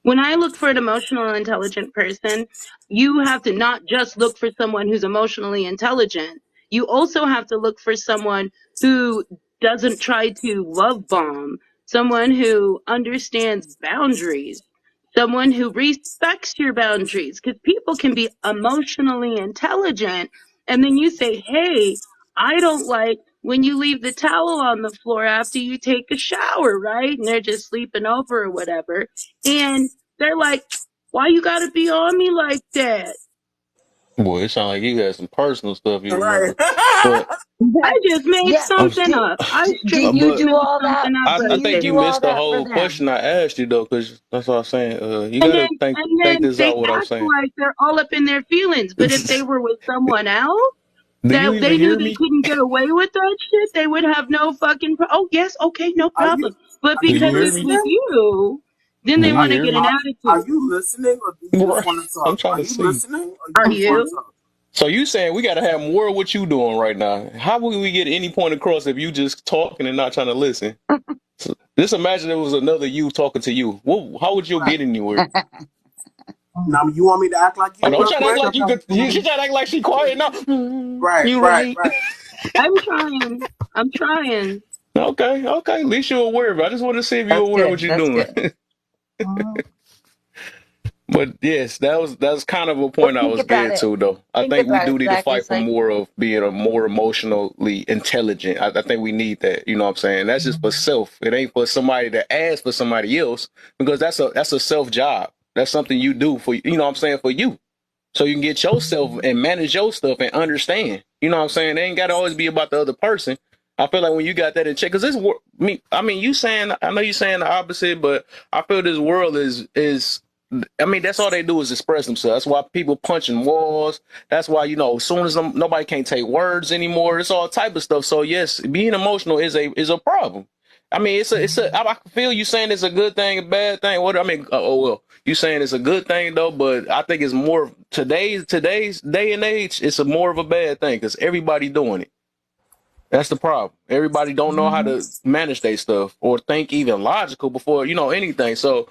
When I look for an emotional intelligent person, you have to not just look for someone who's emotionally intelligent. You also have to look for someone who doesn't try to love bomb, someone who understands boundaries, someone who respects your boundaries. Because people can be emotionally intelligent, and then you say, hey, I don't like when you leave the towel on the floor after you take a shower, right? And they're just sleeping over or whatever. And they're like, why you gotta be on me like that? Boy, it sounds like you had some personal stuff you Right. remember. But I just made Yeah. I'm, something Did up. I straight did you just but do made all that? something up Did I right you think there. you do all missed the that for whole them? question I asked you though, because that's what I'm saying. You And got then to think and think then this they out. What I'm act saying. like they're all up in their feelings. But if they were with someone else Do you that even they knew hear they me? couldn't get away with that shit, they would have no fucking oh yes, okay, no Are you problem. But are Do you you because hear it's me? with listening? you, then Do they you want to hear get an me? Are attitude. you listening or do you just Right. want to I'm talk? trying Are to you see. listening or Are you just want to you? talk? So you saying we got to have more of what you doing right now? How would we get any point across if you just talking and not trying to listen? So, just imagine it was another you talking to you. How would you Right. get anywhere? Now you want me to act like I you don't real try to act quick? like you could. She try to act like she quiet now. Right, You right, right. right. I'm trying. I'm trying. Okay, okay. At least you're aware of it. I just want to see if you're That's aware of good. what you're That's doing. good. Mhm. But yes, that's kind of a Well, point I think was about getting it. to though. I Think think we about do it, need to Zach. fight It's for like, more of being a more emotionally intelligent. I think we need that. You know what I'm saying? That's just for self. It ain't for somebody to ask for somebody else because that's a self job. That's something you do for you know what I'm saying for you. So you can get yourself and manage your stuff and understand. You know what I'm saying? It ain't got to always be about the other person. I feel like when you got that in check, because this me, I mean, you saying, I know you saying the opposite, but I feel this world is. I mean, that's all they do is express themselves. That's why people punching walls. That's why as soon as nobody can't take words anymore, it's all type of stuff. So yes, being emotional is a problem. I mean, it's a. I feel you saying it's a good thing, a bad thing. What I mean, oh well, you saying it's a good thing though, but I think it's more today's day and age. It's a more of a bad thing because everybody doing it. That's the problem. Everybody don't know how to manage their stuff or think even logical before anything. So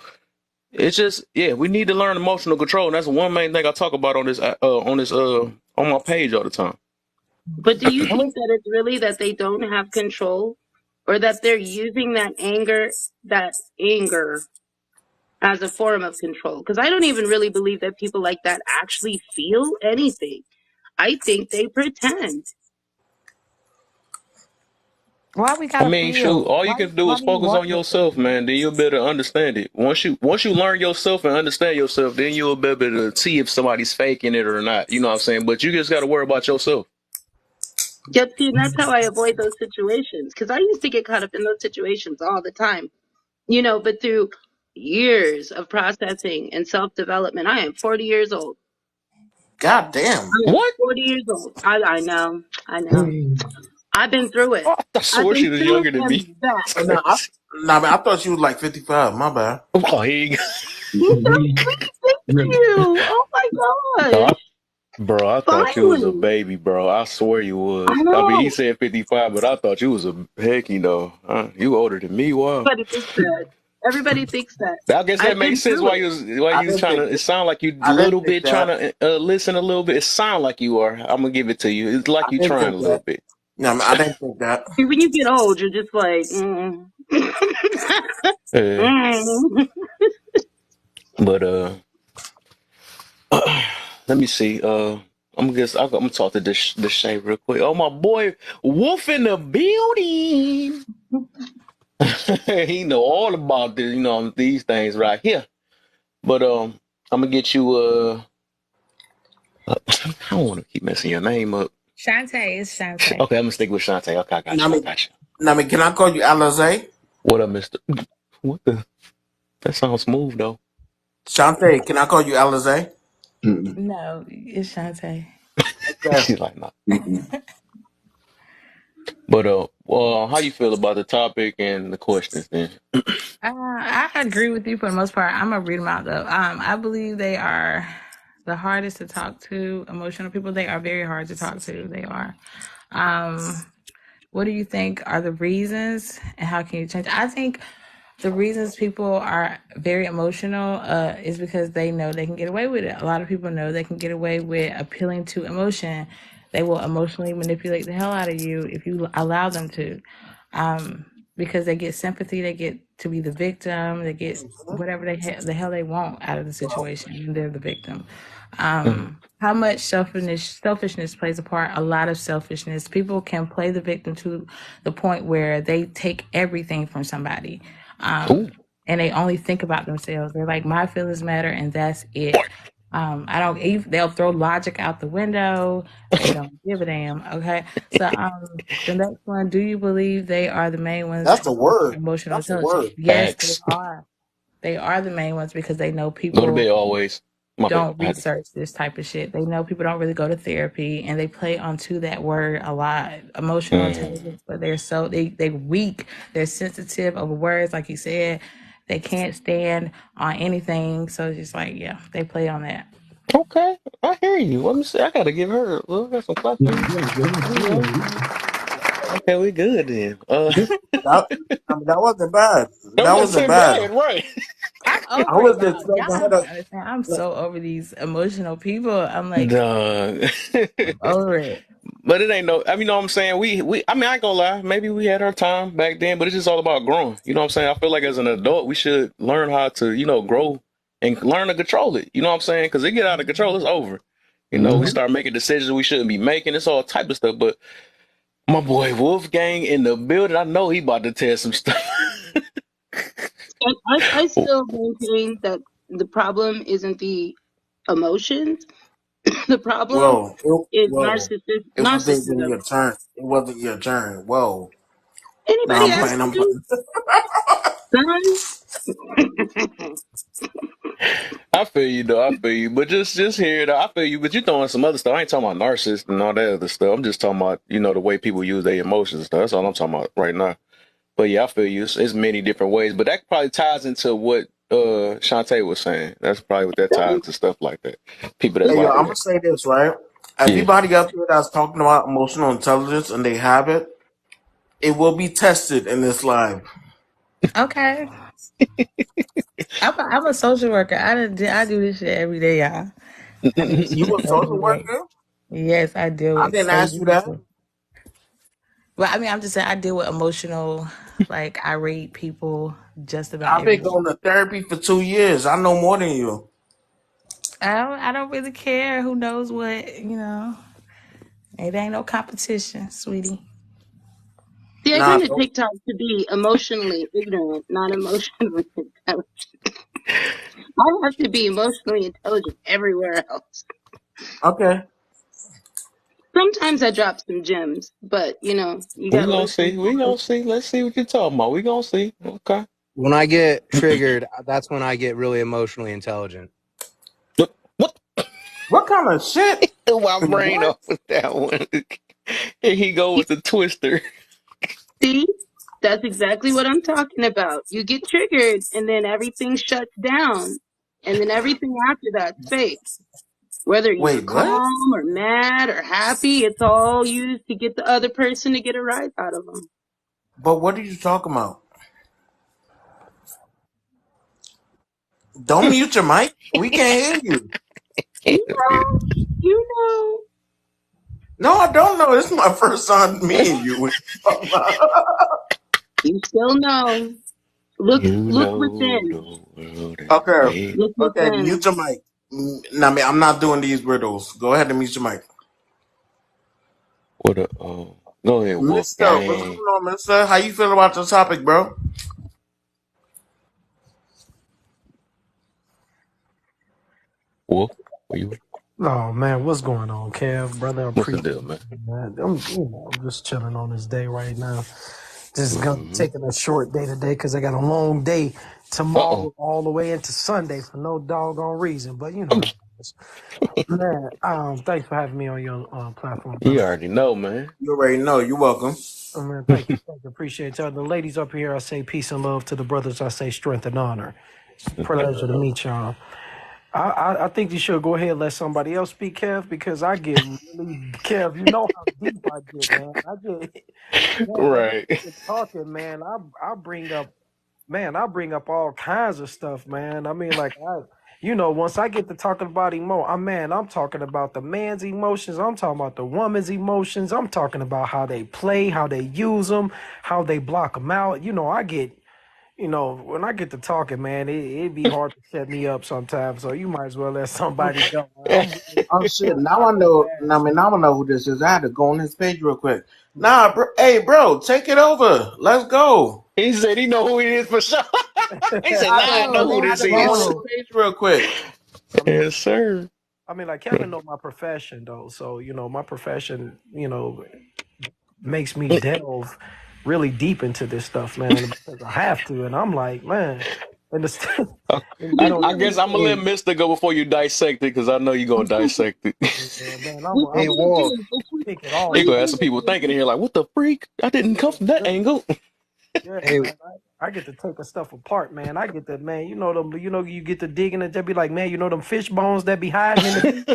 it's just we need to learn emotional control. And that's one main thing I talk about on my page all the time. But do you and we think that it's really that they don't have control or that they're using that anger as a form of control? Because I don't even really believe that people like that actually feel anything. I think they pretend. Why we I gotta mean, shoot, feel? all you can do Why is do you focus want on to yourself, feel? man. Then you'll be able to understand it. Once you learn yourself and understand yourself, then you'll be able to see if somebody's faking it or not. You know what I'm saying? But you just got to worry about yourself. Yep, see, and that's how I avoid those situations. Because I used to get caught up in those situations all the time. But through years of processing and self development, I am 40 years old. God damn. I am What? 40 years old. I know. I know. I've been through it. Oh, I I've swear been she was through it younger than me. and back. That's Oh, no, I, crazy. no, man, I thought she was like 55. My bad. Oh, here you go. You so sweet. Thank you. Oh my No, gosh. bro, I thought you was a Finally. baby, bro. I swear you I was. I mean, he know. said 55, but I thought you was a heck, you older than me. Wow. But it is good. Everybody thinks that. I guess that I've makes been sense through why it. you I was didn't trying think to. It that. sound like you I didn't little think bit trying that. to listen a little bit. It sound like you are. I'm gonna give it to you. It's I like you didn't trying think a little that. bit. No, I didn't think that. See, when you get old, you're just like, Uh, mm. but let me see. I'm gonna talk to this Shay real quick. Oh, my boy, Wolf in the building. He know all about this. You know these things right here. But I'm gonna get you. I don't want to keep messing your name up. Shantae is Shantae. Okay, I'm gonna stick with Shantae. Okay, I got you. I Nami, got you. Nami, can I call you Alizé? What up, Mister? What the? That sounds smooth though. Shante, can I call you Alizé? Mm-mm. No, it's Shantae. Okay. She's like, nah. Mm-mm. But how you feel about the topic and the questions then? I agree with you for the most part. I'm gonna read them out though. I believe they are the hardest to talk to. Emotional people, they are very hard to talk to. They are. Um, what do you think are the reasons, and how can you change? I think the reasons people are very emotional is because they know they can get away with it. A lot of people know they can get away with appealing to emotion. They will emotionally manipulate the hell out of you if you allow them to, because they get sympathy, they get to be the victim, they get whatever the hell they want out of the situation, and they're the victim. Mm. How much selfishness plays a part? A lot of selfishness. People can play the victim to the point where they take everything from somebody, Ooh. and they only think about themselves. They're like, my feelings matter, and that's it. I don't. They'll throw logic out the window. They don't give a damn. Okay. So, the next one. Do you believe they are the main ones That's a for word. emotional That's a intelligence? word. Yes, they Facts. are. They are the main ones because they know Go to people bed always. My bad. don't I had to. research this type of shit. They know people don't really go to therapy, and they play onto that word a lot. Emotional Mm. intelligence, but they weak. They're sensitive over words, like you said. They can't stand on anything. So it's just like, yeah, they play on that. Okay, I hear you. Let me see. I gotta give her. Well, I got some claps for Yeah, you. yeah, yeah, There you go. yeah. Okay, we good then. That, that wasn't bad. That That wasn't wasn't bad. bad, right? I'm I over it, wasn't y'all. expecting Y'all her have to to. understand. I'm so over these emotional people. I'm like, Duh. I'm over it. But it ain't no. I mean, you know what I'm saying? We. I mean, I ain't gonna lie. Maybe we had our time back then, but it's just all about growing. You know what I'm saying? I feel like as an adult, we should learn how to, grow and learn to control it. You know what I'm saying? Because it get out of control, it's over. We Mm-hmm. start making decisions we shouldn't be making. It's all type of stuff. But my boy Wolfgang in the building, I know he about to tell some stuff. And I still maintain that the problem isn't the emotions. The problem Whoa. is Whoa. It wasn't even narcissism. your turn. It wasn't your turn. Whoa. Now Anybody I'm ask playing. I'm you, playing. son? I feel you though. I feel you, but just here though. I feel you, but you throwing some other stuff. I ain't talking about narcissists and all that other stuff. I'm just talking about the way people use their emotions and stuff. That's all I'm talking about right now. But yeah, I feel you. It's many different ways, but that probably ties into what Shantae was saying. That's probably what that ties into stuff like that. People that's Hey, yo, like I'm gonna that. say this right. Yeah. Everybody out there that's talking about emotional intelligence and they have it, it will be tested in this life. Okay. I'm a social worker. I do this shit every day, y'all. I do this You shit a every social day. worker? Yes, I deal I with didn't ask crazy you that. people. Well, I mean, I'm just saying I deal with emotional, like irate people just about I've every been day. going to therapy for 2 years. I know more than you. I don't really care who knows what. It ain't no competition, sweetie. See, I Nah, come to TikTok to be emotionally ignorant, not emotionally intelligent. I have to be emotionally intelligent everywhere else. okay. Sometimes I drop some gems, but you We gotta gonna listen see. We for gonna 'em. see. Let's see what you're talking about. We gonna see. Okay. When I get triggered, that's when I get really emotionally intelligent. What? What kind of shit? Threw my brain What? off with that one. Here he go with the twister. See, that's exactly what I'm talking about. You get triggered, and then everything shuts down, and then everything after that's fake. Whether you're Wait, what? calm or mad or happy, it's all used to get the other person to get a rise out of them. But what are you talking about? Don't mute your mic. We can't hear you. You know, you know. No, I don't know. This is my first time meeting you. What you talking about? You still know. You Look know within. the world is Okay. made. Look Okay, within. mute your mic. No, I mean, I'm not doing these riddles. Go ahead and mute your mic. What a go ahead, Wolf Mister, what's Gang. going on, mister? How you feel about the topic, bro? Wolf, where you at? Oh man, what's going on, Kev, brother? I What's the appreciate deal, man? you, man. I'm just chilling on this day right now. Just gonna Mm-hmm. taking a short day today because I got a long day Uh-oh. tomorrow, all the way into Sunday for no doggone reason. But you know how it is, man. Thanks for having me on your platform, You brother. already know, man. You already know. You're welcome. Man, thank you, appreciate y'all. The ladies up here, I say peace and love. To the brothers, I say strength and honor. It's a pleasure to meet y'all. I think you should go ahead and let somebody else speak, Kev, because I get really Kev. You know how deep I get, man. I get man when I Right. get talking, man. I bring up I bring up all kinds of stuff, man. I mean, like once I get to talking about I'm talking about the man's emotions. I'm talking about the woman's emotions. I'm talking about how they play, how they use them, how they block them out. I get when I get to talking, man, it'd be hard to set me up sometimes. So you might as well let somebody go. Oh shit! I Now I go know. fast. I mean, now I know who this is. I had to go on his page real quick. Nah, bro. Hey, bro, take it over. Let's go. He said he know who he is for sure. He said, "Nah, I I know said, who man, Bro, I had this to go on is." his bro. page real quick. I mean, Yes, sir. like Kevin know my profession though, so my profession, makes me delve really deep into this stuff, man, because I have to, and I'm like, man, and the and, I guess I'm gonna let Hey, Mister go before you dissect it because I know you're gonna dissect it. man, hey, I'm Wolf. pick it all You gonna apart. have some people thinking in here like, "What the freak? I didn't come from that angle." Yeah, Hey, man. I get to take a stuff apart, man. I get to, man, you get to digging and just be like, man, them fish bones that be hiding in the teeth.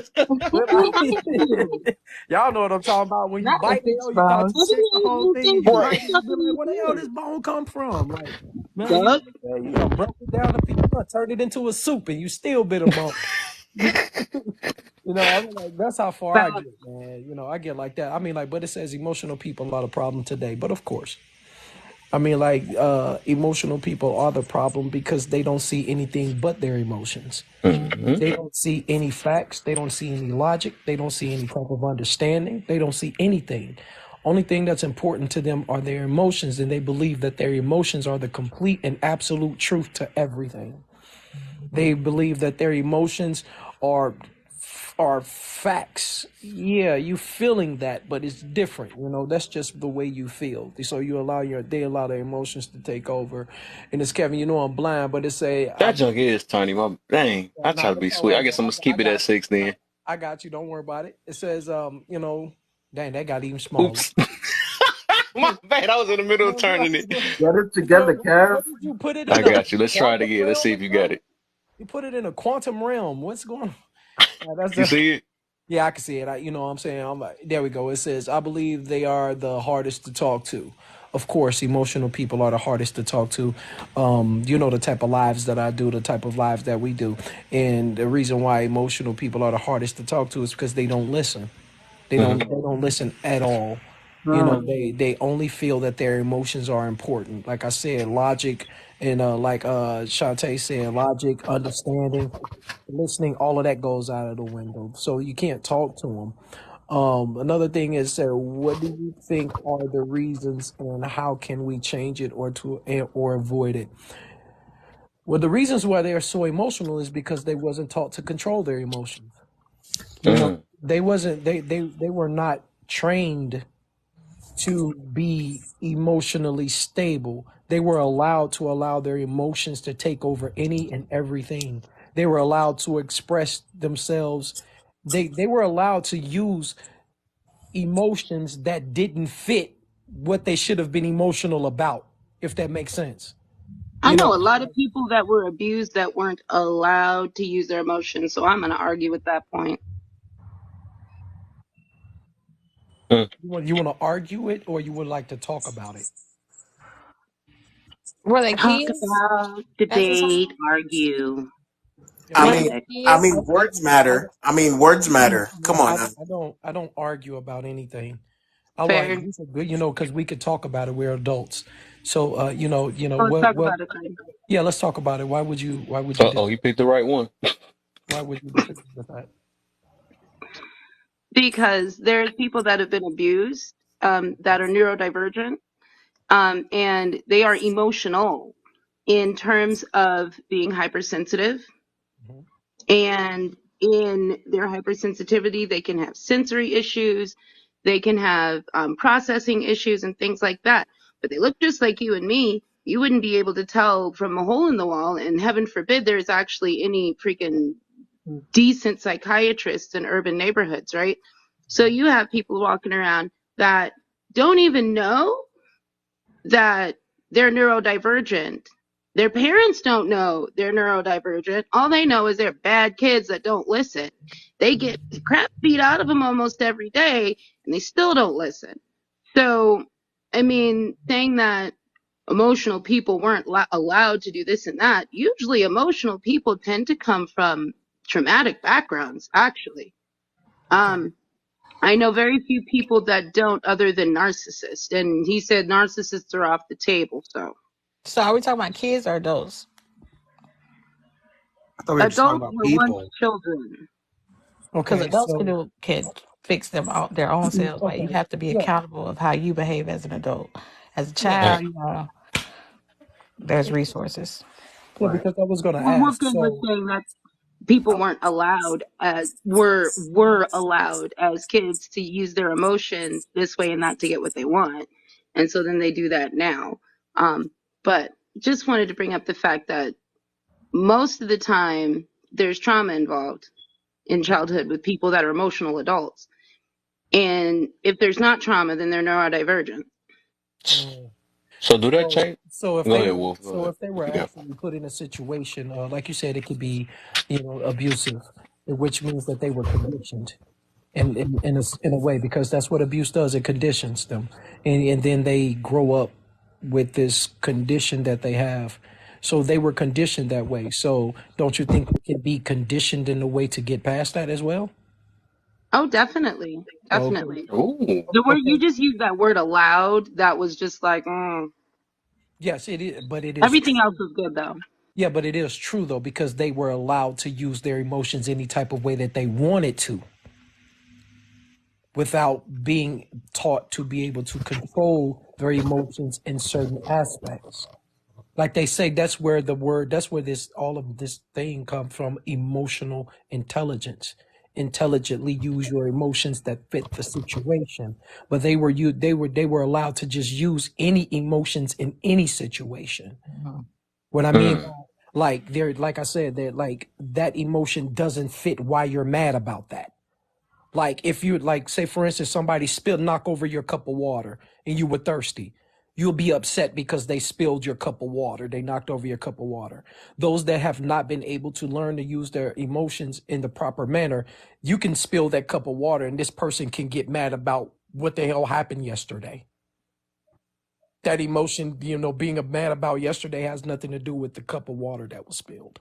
Y'all know what I'm talking about. When you Not the bite it, fish though, you thought you balls. checked the whole thing and you Right. bite it, you be like, where the hell this bone come from? Like, man, Yup. you done broke it down to pieces, turned it into a soup, and you still bit a bone. I mean, like, that's how far I get, man. I get like that. I mean, like, but it says emotional people are the problem today. But of course. I mean, like, emotional people are the problem because they don't see anything but their emotions. Hmm. They don't see any facts. They don't see any logic. They don't see any type of understanding. They don't see anything. Only thing that's important to them are their emotions, and they believe that their emotions are the complete and absolute truth to everything. They believe that their emotions are are facts. Yeah, you feeling that, but it's different. That's just the way you feel. So they allow their emotions to take over. And it's Kevin. I'm blind, but it's a That junk is tiny. My dang. I nah, try to it's be all sweet. I right, guess man. I'm gonna keep it at 6 then. I got you. Don't worry about it. It says dang, that got even smaller. Oops. My bad. I was in the middle of turning it. Get it So together, Kev. what did you put it I in a got you. Let's try it quantum again. Let's realm see or if you got something? it. You put it in a quantum realm. What's going on? You see it? Yeah, I can see it. You know what I'm saying? I'm like, there we go. It says, I believe they are the hardest to talk to. Of course, emotional people are the hardest to talk to. The type of lives that I do, the type of lives that we do. And the reason why emotional people are the hardest to talk to is because they don't listen. Hmm. They don't listen at all. They only feel that their emotions are important. Like I said, logic and like Shantae said, logic, understanding, listening, all of that goes out of the window. So you can't talk to them. Another thing is, what do you think are the reasons, and how can we change it or avoid it? Well, the reasons why they are so emotional is because they wasn't taught to control their emotions. Mm. They wasn't they were not trained to be emotionally stable. They were allowed to allow their emotions to take over any and everything. They were allowed to express themselves. They were allowed to use emotions that didn't fit what they should have been emotional about, if that makes sense. I You know a know, lot of people that were abused that weren't allowed to use their emotions, so I'm going to argue with that point. Mm. you want to argue it, or you would like to talk about it? Were they Talk kids about, at the time? debate, argue. Yeah, I but What mean, the I kid? mean, words matter. I mean, words matter. Come yeah, on now. I don't argue about anything. I like Fair. these are good, because we could talk about it. We're adults, so Oh, let's talk what? about it then. Yeah, let's talk about it. Why would you You picked the right one. why would you disagree with that? Because there's people that have been abused, that are neurodivergent, and they are emotional in terms of being hypersensitive. Mhm. And in their hypersensitivity, they can have sensory issues, they can have processing issues and things like that. But they look just like you and me. You wouldn't be able to tell from a hole in the wall, and heaven forbid there's actually any freaking decent psychiatrists in urban neighborhoods, right? So you have people walking around that don't even know that they're neurodivergent. Their parents don't know they're neurodivergent. All they know is they're bad kids that don't listen. They get the crap beat out of them almost every day, and they still don't listen. So, I mean, saying that emotional people weren't allowed to do this and that, usually emotional people tend to come from traumatic backgrounds, actually. Okay. I know very few people that don't, other than narcissists. And he said narcissists are off the table. So So are we talking about kids or adults? I thought we were just talking adults about were once people. children. Because Okay. adults So can fix their own selves. Like you okay. have to be Yeah. accountable of how you behave as an adult. As a Yeah. Hey, child, there's resources. Yeah. Right. Because I was going to Well, ask. Wolfgang was So saying that people weren't allowed, were allowed as kids to use their emotions this way and not to get what they want, and so then they do that now. But just wanted to bring up the fact that most of the time there's trauma involved in childhood with people that are emotional adults. And if there's not trauma, then they're neurodivergent. mm, so do that so change? so if Go they ahead, were Wolf. Go ahead. so if they were If you got. actually put in a situation, like you said, it could be, abusive, which means that they were conditioned. In a way, because that's what abuse does. It conditions them, and then they grow up with this condition that they have. So they were conditioned that way. So don't you think we can be conditioned in a way to get past that as well? Oh, definitely. Okay. Definitely. Ooh. The word you Okay. just used, that word allowed, that was just like, Yes, it is, but it is everything else true. was good though. Yeah, but it is true though, because they were allowed to use their emotions any type of way that they wanted to, without being taught to be able to control their emotions in certain aspects. Like they say, that's where this all of this thing come from: emotional intelligence. Intelligently use your emotions that fit the situation. But they were allowed to just use any emotions in any situation. Mhm. What I mean by, Mm. like I said, that like that emotion doesn't fit why you're mad about that. Like if you, like, say for instance, somebody knock over your cup of water and you were thirsty, you'll be upset because they spilled your cup of water. They knocked over your cup of water. Those that have not been able to learn to use their emotions in the proper manner, you can spill that cup of water and this person can get mad about what the hell happened yesterday. That emotion, being mad about yesterday has nothing to do with the cup of water that was spilled.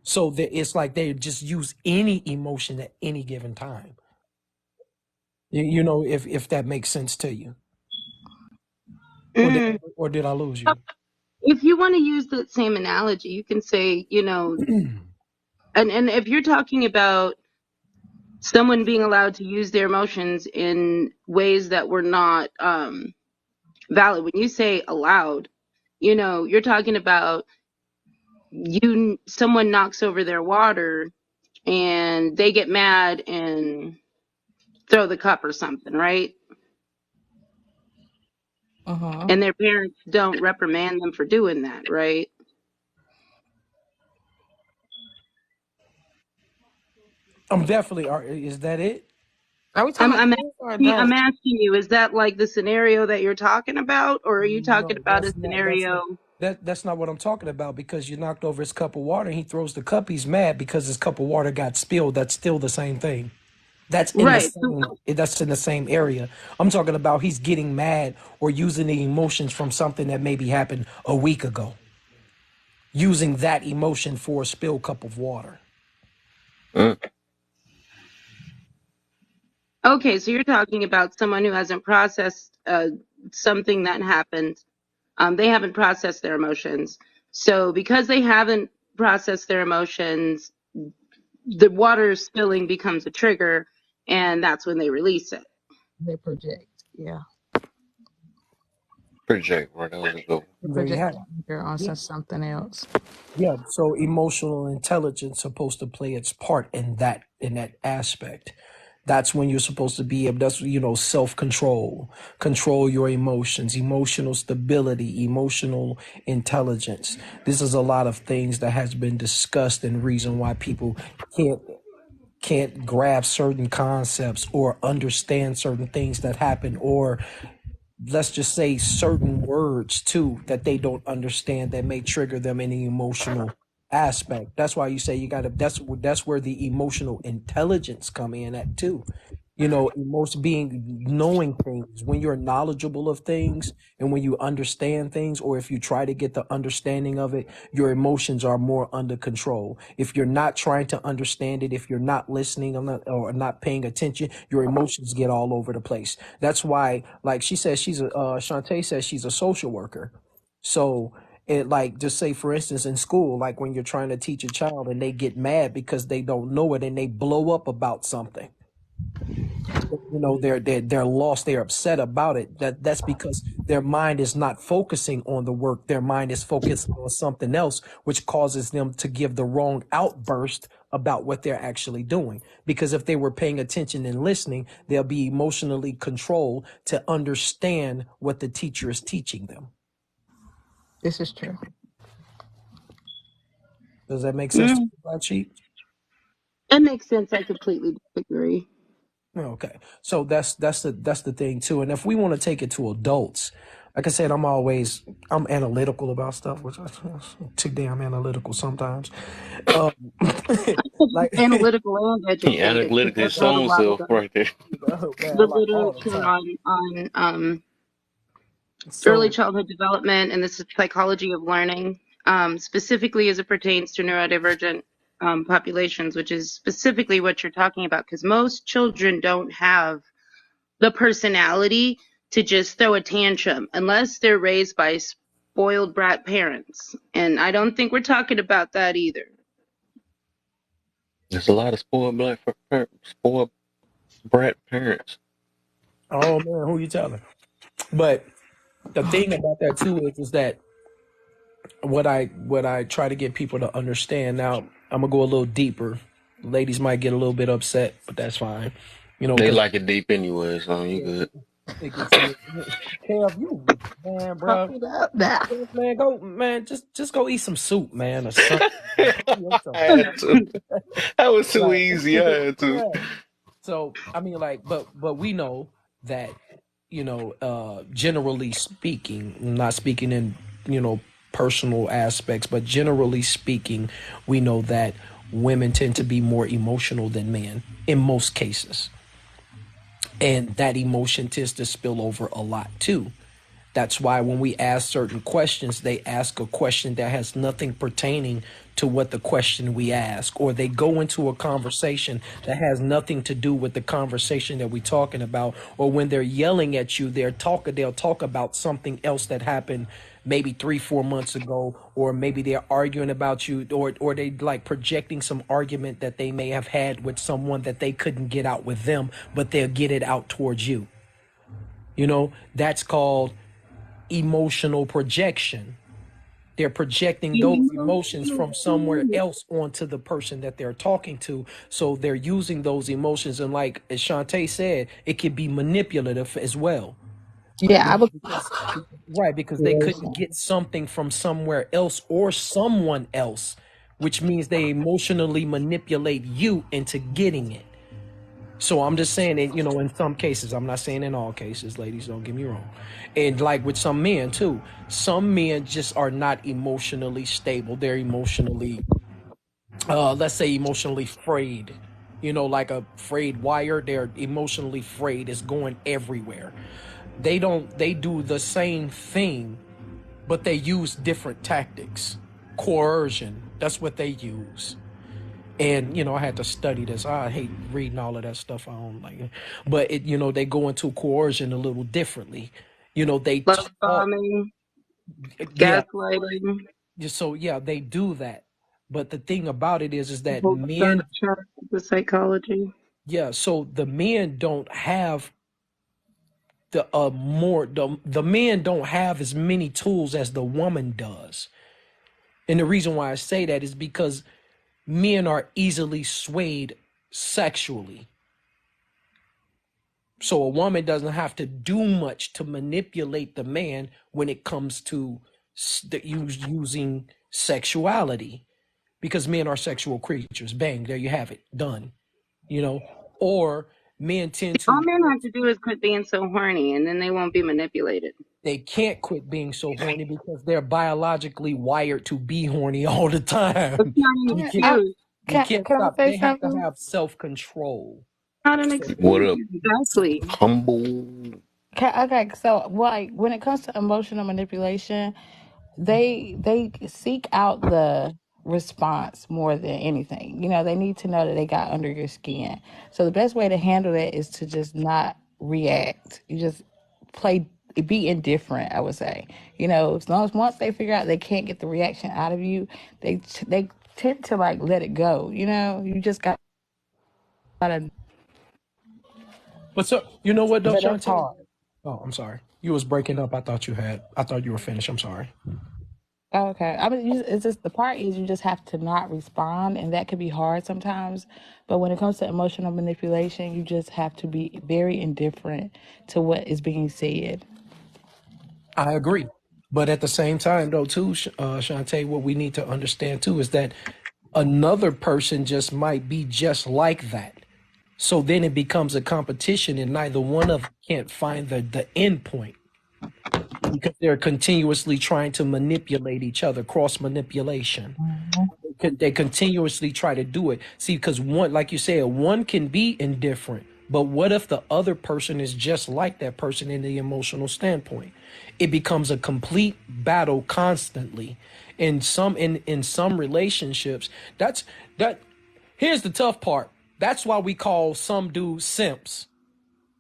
So it's like they just use any emotion at any given time. If that makes sense to you, or did Mm. or did I lose you? If you want to use that same analogy, you can say, and if you're talking about someone being allowed to use their emotions in ways that were not valid, when you say allowed, you're talking about someone knocks over their water and they get mad and throw the cup or something, right? Mhm. And their parents don't reprimand them for doing that, right? I'm definitely. Is that it? Are we talking I'm about I'm kids or asking, I'm adults? asking you, is that like the scenario that you're talking about, or are you talking No, about a scenario? that's not what I'm talking about. Because you knocked over his cup of water, and he throws the cup. He's mad because his cup of water got spilled. That's still the same thing. That's in the Right. So, same. That's in the same area. I'm talking about he's getting mad or using the emotions from something that maybe happened a week ago. using that emotion for a spilled cup of water. Mm. Okay, so you're talking about someone who hasn't processed something that happened. They haven't processed their emotions. So because they haven't processed their emotions, the water spilling becomes a trigger, and that's when they release it. They project. Yeah. Project, bro. That was a good one. They There you project have it. anger onto something else. Yeah, so emotional intelligence supposed to play its part in that aspect. That's when you're supposed to be able, that's, self-control, control your emotions, emotional stability, emotional intelligence. This is a lot of things that has been discussed and reason why people can't grasp certain concepts or understand certain things that happen, or let's just say certain words too that they don't understand that may trigger them in the emotional aspect. That's why you say you got to, that's where the emotional intelligence come in at too. Emotion, being, knowing things, when you're knowledgeable of things and when you understand things, or if you try to get the understanding of it, your emotions are more under control. If you're not trying to understand it, if you're not listening or not paying attention, your emotions get all over the place. That's why, like she says, Shantae says she's a social worker. So it, like, just say for instance in school, like when you're trying to teach a child and they get mad because they don't know it and they blow up about something, they're lost, they're upset about it, that's because their mind is not focusing on the work, their mind is focused on something else, which causes them to give the wrong outburst about what they're actually doing. Because if they were paying attention and listening, they'll be emotionally controlled to understand what the teacher is teaching them. This is true. Does that make sense to Mm, you, Black Sheep? that makes sense. I completely disagree. Okay, so that's the thing too. And if we want to take it to adults, like I said, I'm analytical about stuff, which I'm too damn analytical sometimes. Um, like, Analytical and He educated, because analytically I've read a shown lot of himself right there. man, I the like all the literature time. on early So childhood development and the psychology of learning, specifically as it pertains to neurodivergent populations, which is specifically what you're talking about, because most children don't have the personality to just throw a tantrum unless they're raised by spoiled brat parents. And I don't think we're talking about that either. There's a lot of spoiled brat parents. oh man, who you telling? But the thing about that too is that what I try to get people to understand. Now I'm gonna go a little deeper. Ladies might get a little bit upset, but that's fine. They Because like it deep anyway, so you good. they can see it. Kev, you man, bro. Hold up now. Man, go, man. Just go eat some soup, man, or something. I Eat some had to. That was too right. easy. I had to. Yeah. So I mean, like, but we know that generally speaking, not speaking in personal aspects, but generally speaking, we know that women tend to be more emotional than men in most cases, and that emotion tends to spill over a lot too. That's why when we ask certain questions, they ask a question that has nothing pertaining to what the question we ask, or they go into a conversation that has nothing to do with the conversation that we're talking about. Or when they're yelling at you, they'll talk about something else that happened maybe 3-4 months ago, or maybe they're arguing about you, or they like projecting some argument that they may have had with someone that they couldn't get out with them, but they'll get it out towards you. That's called emotional projection. They're projecting those emotions from somewhere else onto the person that they're talking to. So they're using those emotions. And like as Shantae said, it can be manipulative as well. Yeah, I would. Because, right, because they couldn't get something from somewhere else or someone else, which means they emotionally manipulate you into getting it. So I'm just saying that, in some cases, I'm not saying in all cases, ladies, don't get me wrong. And like with some men too, some men just are not emotionally stable. They're emotionally, let's say emotionally frayed, like a frayed wire. They're emotionally frayed. It's going everywhere. They do the same thing, but they use different tactics. coercion. That's what they use. And I had to study this. I hate reading all of that stuff. I don't like it, but they go into coercion a little differently. They Love talk. bombing, Yeah. gaslighting, So yeah, they do that. But the thing about it is the that whole men, structure of the psychology. yeah. So the men don't have the men don't have as many tools as the woman does. And the reason why I say that is because men are easily swayed sexually. So a woman doesn't have to do much to manipulate the man when it comes to using sexuality, because men are sexual creatures. Bang, there you have it, done. You know, or men tend All to, men have to do is quit being so horny, and then they won't be manipulated. they can't quit being so horny because they're biologically wired to be horny all the It's time. not an You Yeah, can't I, excuse. you can't can I stop. say They have to something? have self-control. Not an So What excuse. up, Exactly. humble? Okay, so like when it comes to emotional manipulation, they seek out the response more than anything. They need to know that they got under your skin. So the best way to handle that is to just not react. You just play be indifferent, I would say. As long as once they figure out they can't get the reaction out of you, they tend to like let it go. You just gotta, but so you know what though, but that's Shantae? hard. Oh, I'm sorry. You was breaking up. I thought you were finished. I'm sorry. Okay. I mean, it's just the part is you just have to not respond, and that can be hard sometimes. But when it comes to emotional manipulation, you just have to be very indifferent to what is being said. I agree. But at the same time, though, too, Shantae, what we need to understand too is that another person just might be just like that. So then it becomes a competition, and neither one of them can't find the end point because they're continuously trying to manipulate each other, cross manipulation. Mhm. They continuously try to do it. See, because one, like you said, one can be indifferent, but what if the other person is just like that person in the emotional standpoint? It becomes a complete battle constantly. In some relationships, that's that. Here's the tough part. That's why we call some dudes simps,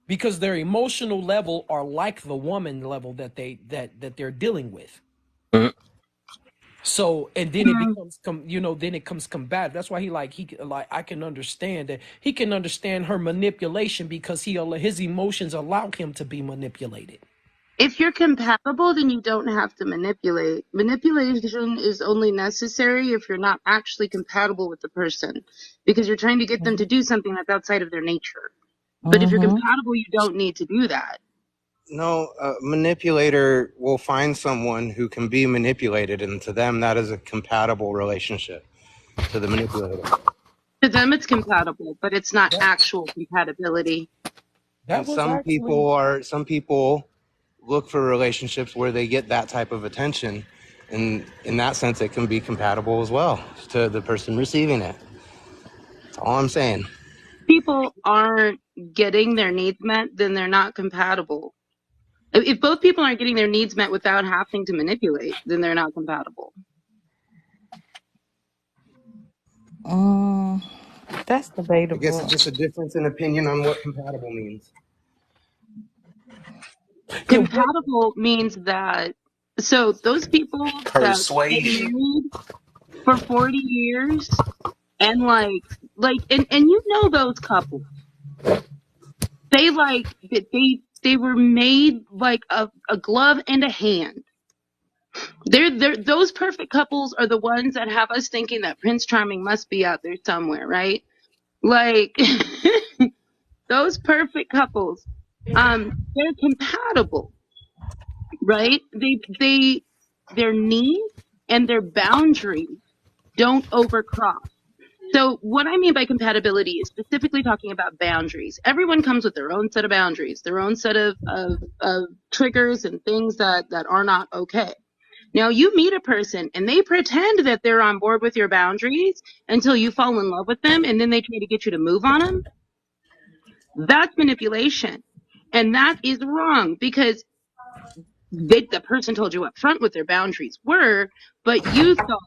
because their emotional level are like the woman level that they're dealing with. Mhm. So, and then it Mm. becomes then it comes combative. That's why I can understand that he can understand her manipulation because his emotions allow him to be manipulated. If you're compatible, then you don't have to manipulate. Manipulation is only necessary if you're not actually compatible with the person, because you're trying to get them to do something that's outside of their nature. But if you're Mhm. compatible, you don't need to do that. No, a manipulator will find someone who can be manipulated, and to them, that is a compatible relationship to the manipulator. To them, it's compatible, but it's not actual compatibility. That And was some actually people are, some people look for relationships where they get that type of attention. And in that sense, it can be compatible as well to the person receiving it. That's all I'm saying. People aren't getting their needs met, then they're not compatible. If both people aren't getting their needs met without having to manipulate, then they're not compatible. Mm, that's I guess it's debatable. just a difference in opinion on what compatible means. yeah. What Compatible means that, so those people that stay Persuasion. married for 40 years and and you know those couples, they were made like a glove and a hand. They're those perfect couples are the ones that have us thinking that Prince Charming must be out there somewhere, right? Like those perfect couples, they're compatible, right? Their needs and their boundaries don't overcross. So what I mean by compatibility is specifically talking about boundaries. Everyone comes with their own set of boundaries, their own set of triggers and things that are not okay. Now you meet a person and they pretend that they're on board with your boundaries until you fall in love with them and then they try to get you to move on them. That's manipulation. And that is wrong because the person told you up front what their boundaries were, but you thought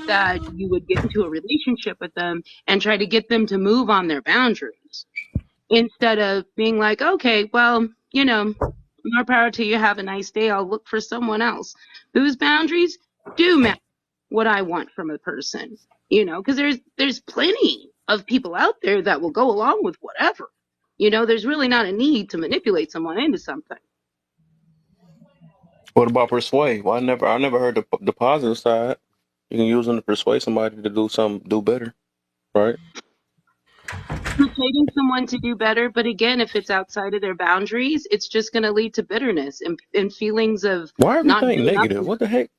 that you would get into a relationship with them and try to get them to move on their boundaries instead of being like, okay, well, more power to you. Have a nice day. I'll look for someone else whose boundaries do match what I want from a person. Because there's plenty of people out there that will go along with whatever. There's really not a need to manipulate someone into something. What about persuade? Well, I never heard the positive side. You can use them to persuade somebody to do better, right? Persuading someone to do better, but again, if it's outside of their boundaries, it's just going to lead to bitterness and feelings of Why not everything good enough. negative? What the heck?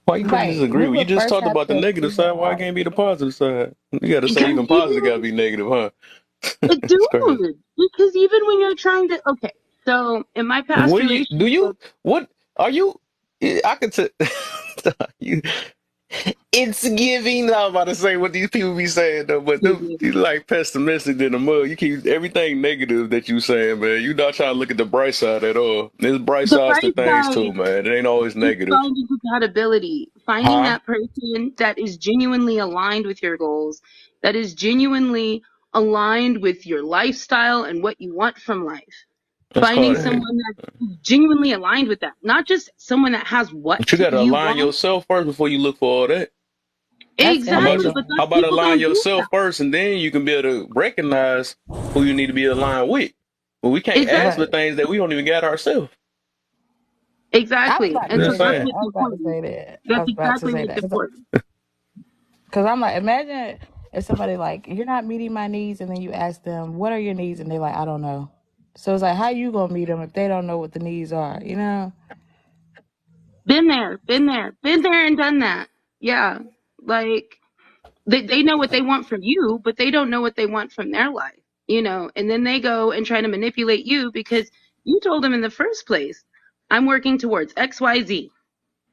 Why you can't just Right. agree? We Well, you would just first talked have about the to negative figure side. Why it out. can't be the positive side? You got to say Because even positive got to even be negative, huh? dude, It's crazy. because even when you're trying to, okay, so in my past What do relationship, you what are you? I could t- you. It's giving. I'm about to say what these people be saying though, but you like pessimistic than the mud. You keep everything negative that you saying, man. You not trying to look at the bright side at all. There's bright the sides to bright things too, side man. It ain't always is negative, finding compatibility, finding huh? that person that is genuinely aligned with your goals, that is genuinely aligned with your lifestyle and what you want from life. That's Finding called it. someone that's genuinely aligned with that, not just someone that has what But you got to you align want. yourself first before you look for all that. That's Exactly, but individual. How those about people align don't do yourself that. first, and then you can be able to recognize who you need to be aligned with. But we can't ask for Exactly, Right. things that we don't even got ourselves. I was exactly, about to and so Just say that's that. saying. I what's was about to important. say that. I That's was about to exactly say what's that. important. Because I'm like, imagine if somebody like, you're not meeting my needs, and then you ask them, what are your needs? And they're like, I don't know. So it's like, how you going to meet them if they don't know what the needs are, you know? Been there and done that. Yeah, like they know what they want from you, but they don't know what they want from their life, and then they go and try to manipulate you because you told them in the first place, I'm working towards XYZ,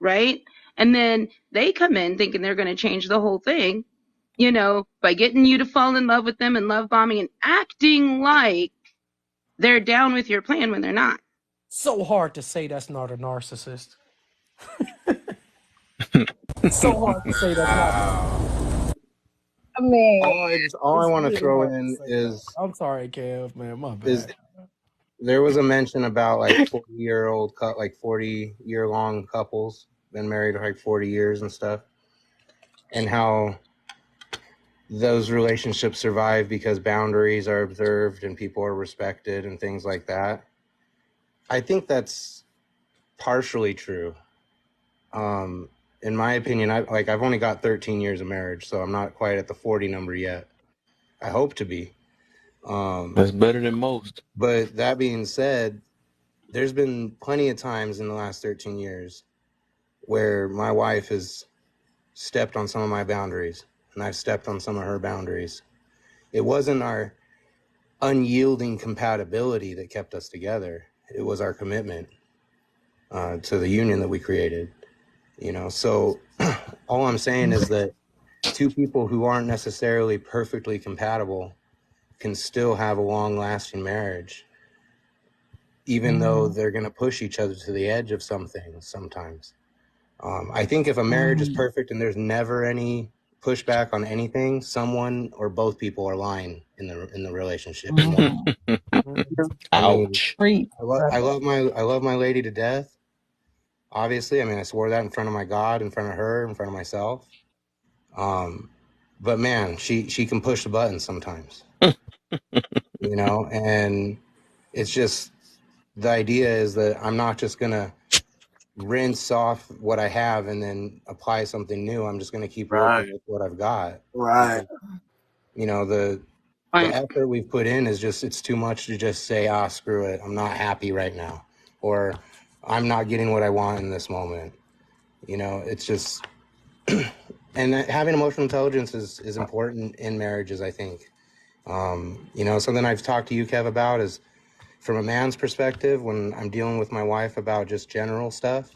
right? And then they come in thinking they're going to change the whole thing, by getting you to fall in love with them and love bombing and acting like they're down with your plan when they're not. So hard to say that's not a narcissist. So hard to say that's not. I mean, All I It's want to really throw hard to in say that. I'm sorry, Kev, man. My is bad. there was a mention about like 40-year-old like 40-year long couples been married like 40 years and stuff, and how those relationships survive because boundaries are observed and people are respected and things like that. I think that's partially true. In my opinion, I've only got 13 years of marriage, so I'm not quite at the 40 number yet. I hope to be. That's better than most. But that being said, there's been plenty of times in the last 13 years where my wife has stepped on some of my boundaries and I've stepped on some of her boundaries. It wasn't our unyielding compatibility that kept us together. It was our commitment to the union that we created. So all I'm saying is that two people who aren't necessarily perfectly compatible can still have a long lasting marriage, even though they're going to push each other to the edge of some things sometimes. I think if a marriage is perfect and there's never any pushback on anything, someone or both people are lying in the relationship and won't. I mean, Ouch. Preach, brother. I love my lady to death. Obviously, I mean, I swore that in front of my God, in front of her, in front of myself. But man, she can push the buttons sometimes, and it's just the idea is that I'm not just gonna rinse off what I have and then apply something new. I'm just gonna keep Right. working with what I've got Right. because the Right. effort we've put in is just it's too much to just say screw it, I'm not happy right now, or I'm not getting what I want in this moment. It's just and having emotional intelligence is important in marriages, I think. Something I've talked to you, Kev, about is from a man's perspective, when I'm dealing with my wife about just general stuff,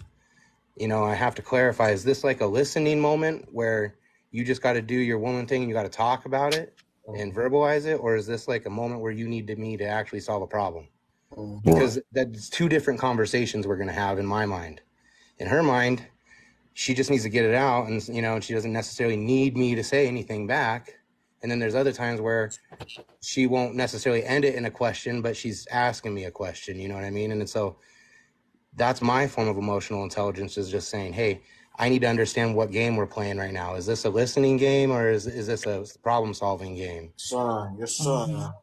I have to clarify, is this like a listening moment where you just got to do your woman thing and you got to talk about it and verbalize it? Or is this like a moment where you need me to actually solve a problem? Right. because that's two different conversations we're going to have in my mind. In her mind, she just needs to get it out, and she doesn't necessarily need me to say anything back. And then there's other times where she won't necessarily end it in a question, but she's asking me a question. You know what I mean? And so that's my form of emotional intelligence, is just saying, hey, I need to understand what game we're playing right now. Is this a listening game, or is this a problem solving game? Son, yes, Mhm. son.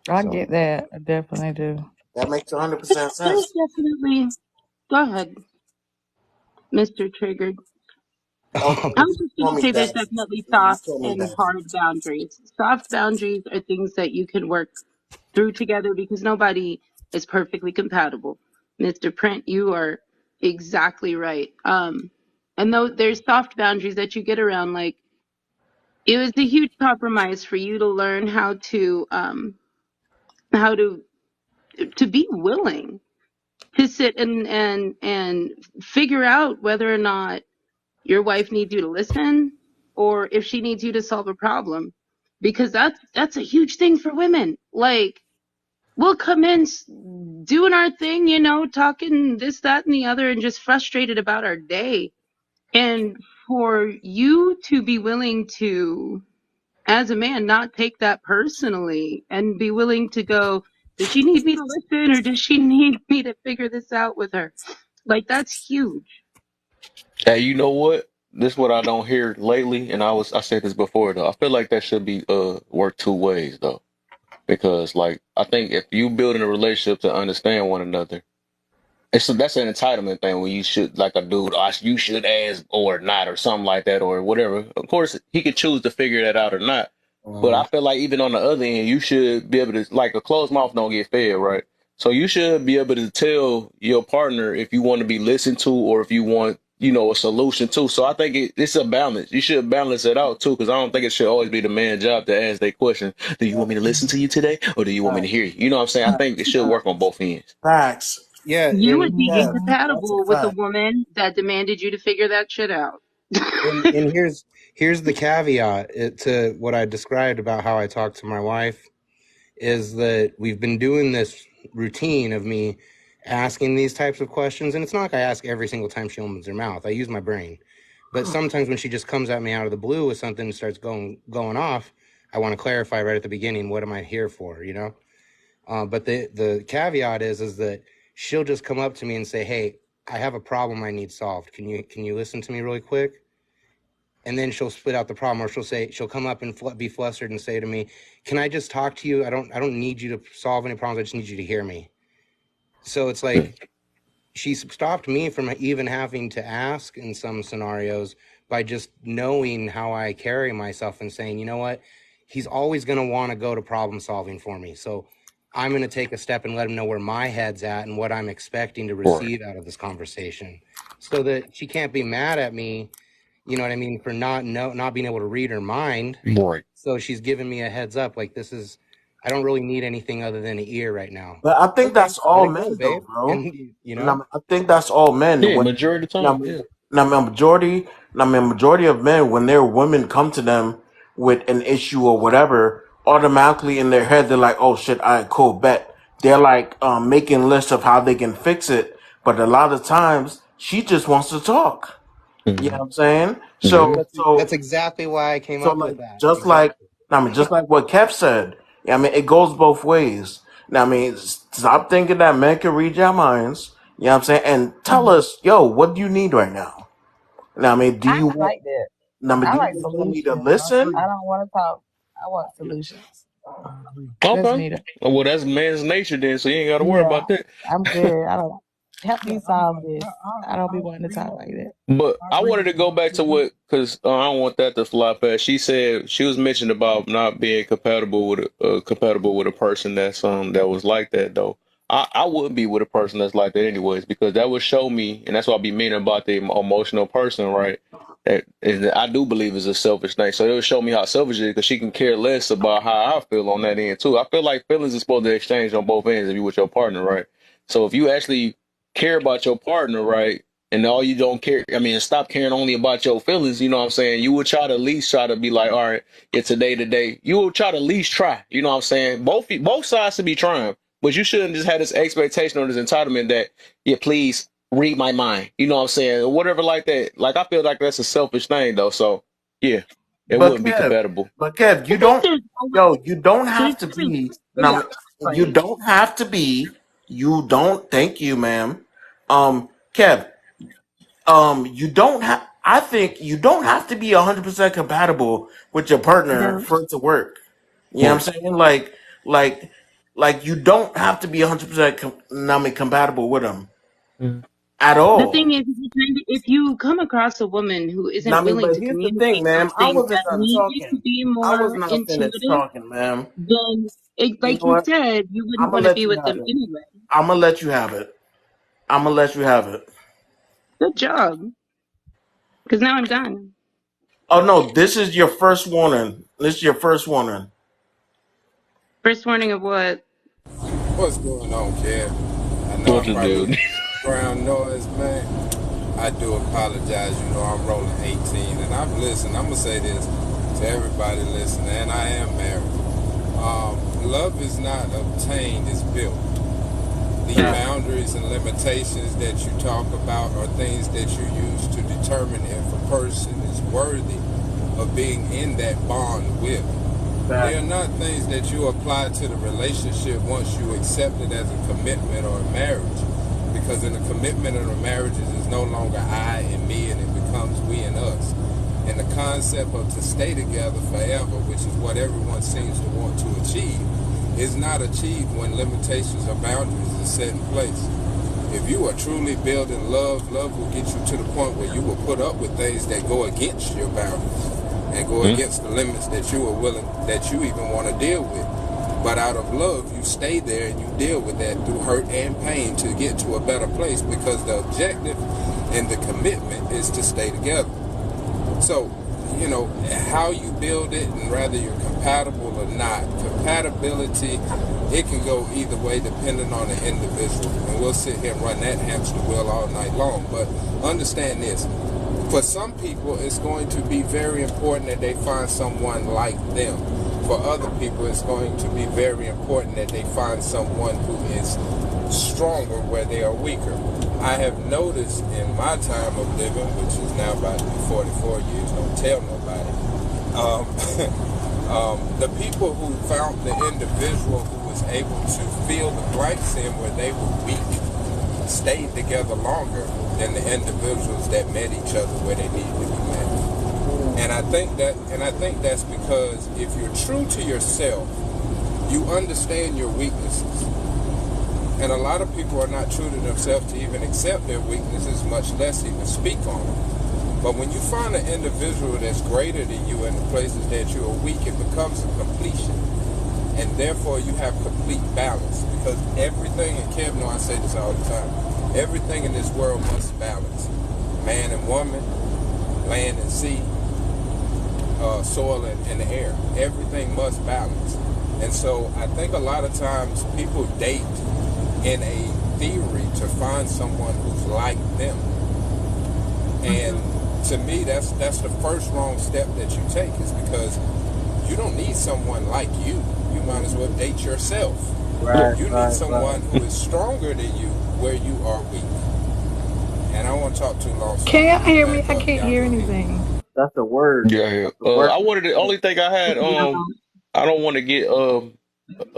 I So get that. I definitely do. That makes 100% There's sense. definitely, go ahead, Mr. Triggered. Oh, I you was just going told to me say there's that. definitely You soft told me and that. hard boundaries. Soft boundaries are things that you can work through together because nobody is perfectly compatible. Mr. Print, you are exactly right. And though there's soft boundaries that you get around, like it was a huge compromise for you to learn how to be willing to sit and figure out whether or not your wife needs you to listen or if she needs you to solve a problem, because that's a huge thing for women. Like we'll come in doing our thing, talking this, that, and the other, and just frustrated about our day. And for you to be willing to, as a man, not take that personally and be willing to go, does she need me to listen or does she need me to figure this out with her? Like, that's huge. Hey, you know what? This is what I don't hear lately, and I said this before though. I feel like that should be work two ways though, because like I think if you building a relationship to understand one another, that's an entitlement thing when you should like a dude, you should ask or not or something like that or whatever. Of course, he could choose to figure that out or not. But I feel like even on the other end, you should be able to like a closed mouth don't get fed, right? So you should be able to tell your partner if you want to be listened to or if you want, a solution too. So I think it's a balance. You should balance it out too, because I don't think it should always be the man's job to ask that question. Do you want me to listen to you today or do you want me to hear you? You know what I'm saying? I think it should work on both ends. Facts. Yeah, You and would be Yeah, Mhm. that's a incompatible with a fact. woman that demanded you to figure that shit out. and here's the caveat to what I described about how I talk to my wife, is that we've been doing this routine of me asking these types of questions, and it's not like I ask every single time she opens her mouth. I use my brain, but sometimes when she just comes at me out of the blue with something and starts going off, I want to clarify right at the beginning, what am I here for, but the caveat is that she'll just come up to me and say, hey, I have a problem I need solved. Can you listen to me really quick? And then she'll spit out the problem, or she'll come up and be flustered and say to me, can I just talk to you? I don't need you to solve any problems. I just need you to hear me. So it's like she's stopped me from even having to ask in some scenarios by just knowing how I carry myself and saying, you know what, he's always going to want to go to problem solving for me. So I'm going to take a step and let him know where my head's at and what I'm expecting to Right. receive out of this conversation, so that she can't be mad at me, you know what I mean, for not being able to read her mind. Right. So she's giving me a heads up, like, I don't really need anything other than an ear right now. But I think Okay, that's let all it go, men, though, babe. bro. And Now, I think that's all men. Yeah, When majority of the now, time. Yeah. now, majority of men, when their women come to them with an issue or whatever, automatically in their head they're like, "Oh shit, all right, cool, bet." They're like making lists of how they can fix it, but a lot of times she just wants to talk. You know Hmm. what I'm saying? Yeah. that's exactly why I came So up like with that. just like Exactly. just like what Kev said. I mean, it goes both ways. Now, I mean, stop thinking that men can read your minds. You know what I'm saying? And tell us, yo, what do you need right now? Now, I mean, do I you want? like that. Now, I mean, I do you like just want me to solutions. listen? I don't want to talk. I want solutions. Just Okay. need it. Well, that's man's nature then, so you ain't got to worry Yeah, about that. I'm good. I don't help me solve this. I don't be wanting to talk like that. But I wanted to go back to what, because I don't want that to fly past. She said she was mentioning about not being compatible with a person that was like that though. I wouldn't be with a person that's like that anyways, because that would show me, and that's what I be meaning about the emotional person, right? That I do believe is a selfish thing. So it would show me how selfish it is, because she can care less about how I feel on that end too. I feel like feelings is supposed to exchange on both ends if you with your partner, right? So if you actually care about your partner, right? And all you don't care, I mean, stop caring only about your feelings, you know what I'm saying? You would try to at least try to be like, all right, it's a day to day. You will try to at least try, you know what I'm saying? Both sides should be trying. But you shouldn't just have this expectation or this entitlement that, yeah, please read my mind. You know what I'm saying? Or whatever like that. Like I feel like that's a selfish thing though. So yeah, it But wouldn't be Kev, compatible. but Kev, I think there's always you don't there's have to different be. chaos, Now, you right? don't have to be. You don't. Thank you, ma'am. Kev, you don't have. I think you don't have to be 100% compatible with your partner No. for it to work. You know Hmm. what I'm saying? Like, like you don't have to be 100% compatible with them Mhm. at The all. thing is, if you come across a woman who isn't Nami, willing but to here's the thing, communicate ma'am. I something wasn't that done needed to talking. be I was more not finished intuitive, talking, ma'am. then You like know you what? said, you I'm wouldn't gonna want to let be you with have them it. anyway. I'm gonna let you have it. I'm gonna let you have it. Good job, because now I'm done. Oh no, this is your first warning. This is your first warning. First warning of what? What's going on, Kev? I know What I to probably do? make background noise, man. I do apologize. You know, I'm rolling 18, and I'm listening. I'm gonna say this to everybody listening, and I am married. Love is not obtained; it's built. The Mm. boundaries and limitations that you talk about are things that you use to determine if a person is worthy of being in that bond with. They are not things that you apply to the relationship once you accept it as a commitment or a marriage. Because in a commitment or a marriage, it is no longer I and me, and it becomes we and us. And the concept of to stay together forever, which is what everyone seems to want to achieve, is not achieved when limitations or boundaries are set in place. If you are truly building love, love will get you to the point where you will put up with things that go against your boundaries and go Mm. against the limits that you are willing, that you even want to deal with. But out of love, you stay there and you deal with that through hurt and pain to get to a better place, because the objective and the commitment is to stay together. So, you know, how you build it and whether you're compatible or not, compatibility, it can go either way depending on the individual. And we'll sit here and run that hamster wheel all night long. But understand this. For some people, it's going to be very important that they find someone like them. For other people, it's going to be very important that they find someone who is stronger where they are weaker. I have noticed in my time of living, which is now about to be 44 years, don't tell nobody, um, the people who found the individual who was able to fill the blanks in where they were weak stayed together longer than the individuals that met each other where they needed to be met. And I think that's because if you're true to yourself, you understand your weaknesses. And a lot of people are not true to themselves to even accept their weaknesses, much less even speak on them. But when you find an individual that's greater than you in the places that you are weak, it becomes a completion. And therefore you have complete balance. Because everything, and Kev know I say this all the time, everything in this world must balance. Man and woman, land and sea, soil and the air. Everything must balance. And so I think a lot of times people date in a theory to find someone who's like them. And to me, that's the first wrong step that you take, is because you don't need someone like you. You might as well date yourself. Right, You need right, right. someone who is stronger than you where you are weak. And I won't talk too long, so I'm Can gonna y'all give it hear me? back I up. can't Y'all hear go ahead. anything. That's a word. Yeah, yeah. That's a word. I wanted the only thing I had. I don't want to get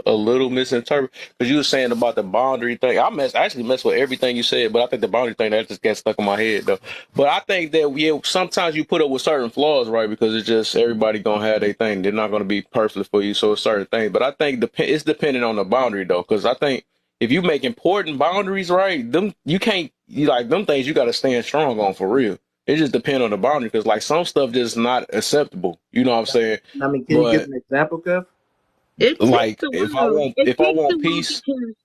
a little misinterpreted because you were saying about the boundary thing. I actually mess with everything you said, but I think the boundary thing that just gets stuck in my head though. But I think that yeah, sometimes you put up with certain flaws, right? Because it's just everybody gonna have their thing. They're not gonna be perfect for you, so it's certain things. But I think it's dependent on the boundary though, because I think if you make important boundaries, right, them you can't you like them things you got to stand strong on for real. It just depends on the boundary because like some stuff just not acceptable. You know what I'm saying? I mean, can you give But an example, Kev? It takes like a while. It if I takes a want while peace. because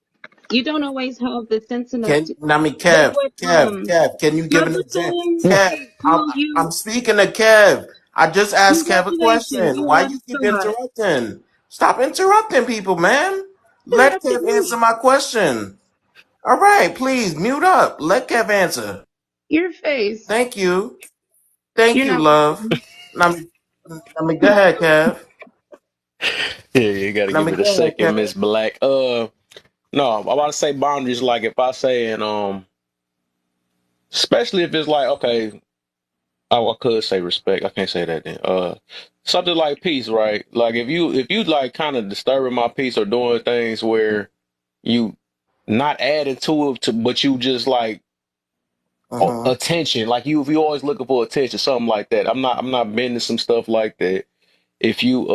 you don't always have the sense enough Can to. I mean, But Kev, what Kev, can you give an example? Jefferson? Kev, Will you? I'm speaking to Kev. I just asked Kev a Congratulations, question. you Why won you keep so much. interrupting? Stop interrupting people, man. Let Interrupted Kev answer me. my question. All right, please mute up. Let Kev answer. Your face. Thank you. Thank You're you, not love. welcome. Go ahead, Kev. Yeah, you got to Let give me it a go ahead, second, Kev. Miss Black. No, I'm about to say boundaries. Like if I say, and especially if it's like, okay, I could say respect. I can't say that then. Something like peace, right? Like if you like kind of disturbing my peace or doing things where you not adding to it, but you just like Uh-huh. attention. Like if you always looking for attention, something like that. I'm not bending some stuff like that. If you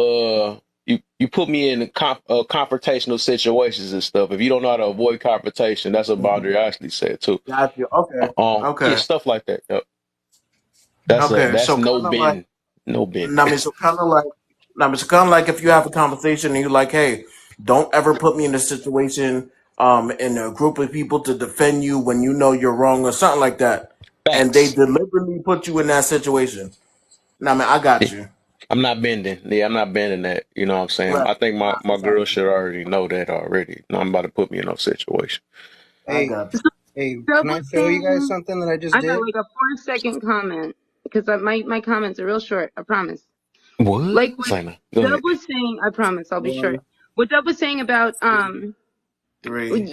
put me in confrontational situations and stuff. If you don't know how to avoid confrontation, that's a Mhm. boundary I actually said too. Got you. Okay. Yeah, Okay. stuff like that. Yep. That's Okay. that's So no kind of like, bend, no bend. I mean, so kind of like, I mean, so kind of like if you have a conversation and you're like, hey, don't ever put me in a situation, in a group of people to defend you when you know you're wrong or something like that, and they Facts. deliberately put you in that situation. No, I mean, I Yeah, got you. I'm not bending. Yeah, I'm not bending that. You know what I'm saying? Right. I think my, Nah, my girl exactly. should already know that already. No, I'm about to put me in no situation. I Hey, got you. hey, can Double I show you guys saying, something that I just I got did? like a 4-second comment because my comments are real short. I promise. Like What? what Saying go Dub ahead. was saying, I promise I'll be short. One, What Dub was saying about two, three,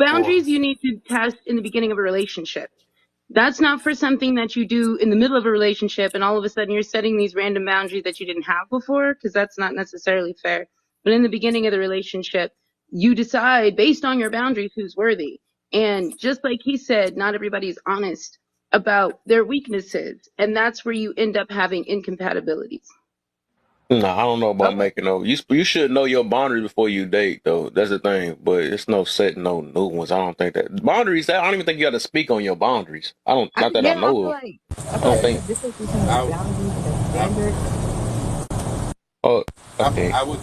four. boundaries you need to test in the beginning of a relationship. That's not for something that you do in the middle of a relationship and all of a sudden you're setting these random boundaries that you didn't have before, because that's not necessarily fair. But in the beginning of the relationship, you decide based on your boundaries who's worthy. And just like he said, not everybody's honest about their weaknesses. And that's where you end up having incompatibilities. No, I don't know about Okay. making no. You should know your boundaries before you date, though. That's the thing. But it's no setting no new ones. I don't think that boundaries. I don't even think you got to speak on your boundaries. I don't. Not that I Yeah, know of. I feel I don't like Hey, it's a think. difference between I, boundaries and I, standards. Oh, okay. I would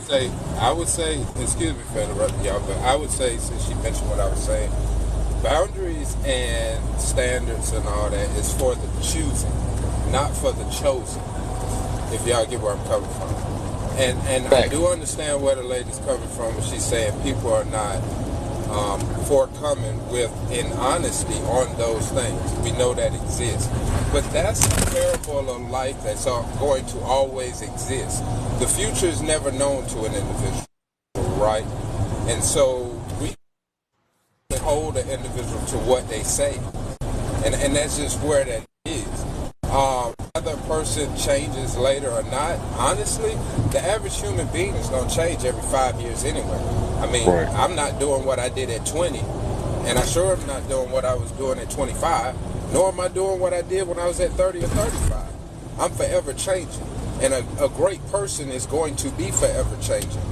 say, excuse me for interrupting y'all, but I would say, since she mentioned what I was saying, boundaries and standards and all that is for the choosing, not for the chosen. If y'all get where I'm coming from, and I Facts. do understand where the lady's coming from, and she's saying people are not forthcoming with in honesty on those things. We know that exists, but that's a parable of life that's going to always exist. The future is never known to an individual, right? And so we hold an individual to what they say, and that's just where that is. Whether a person changes later or not, honestly, the average human being is going to change every 5 years anyway. I mean, Right. I'm not doing what I did at 20, and I sure am not doing what I was doing at 25, nor am I doing what I did when I was at 30 or 35. I'm forever changing, and a great person is going to be forever changing.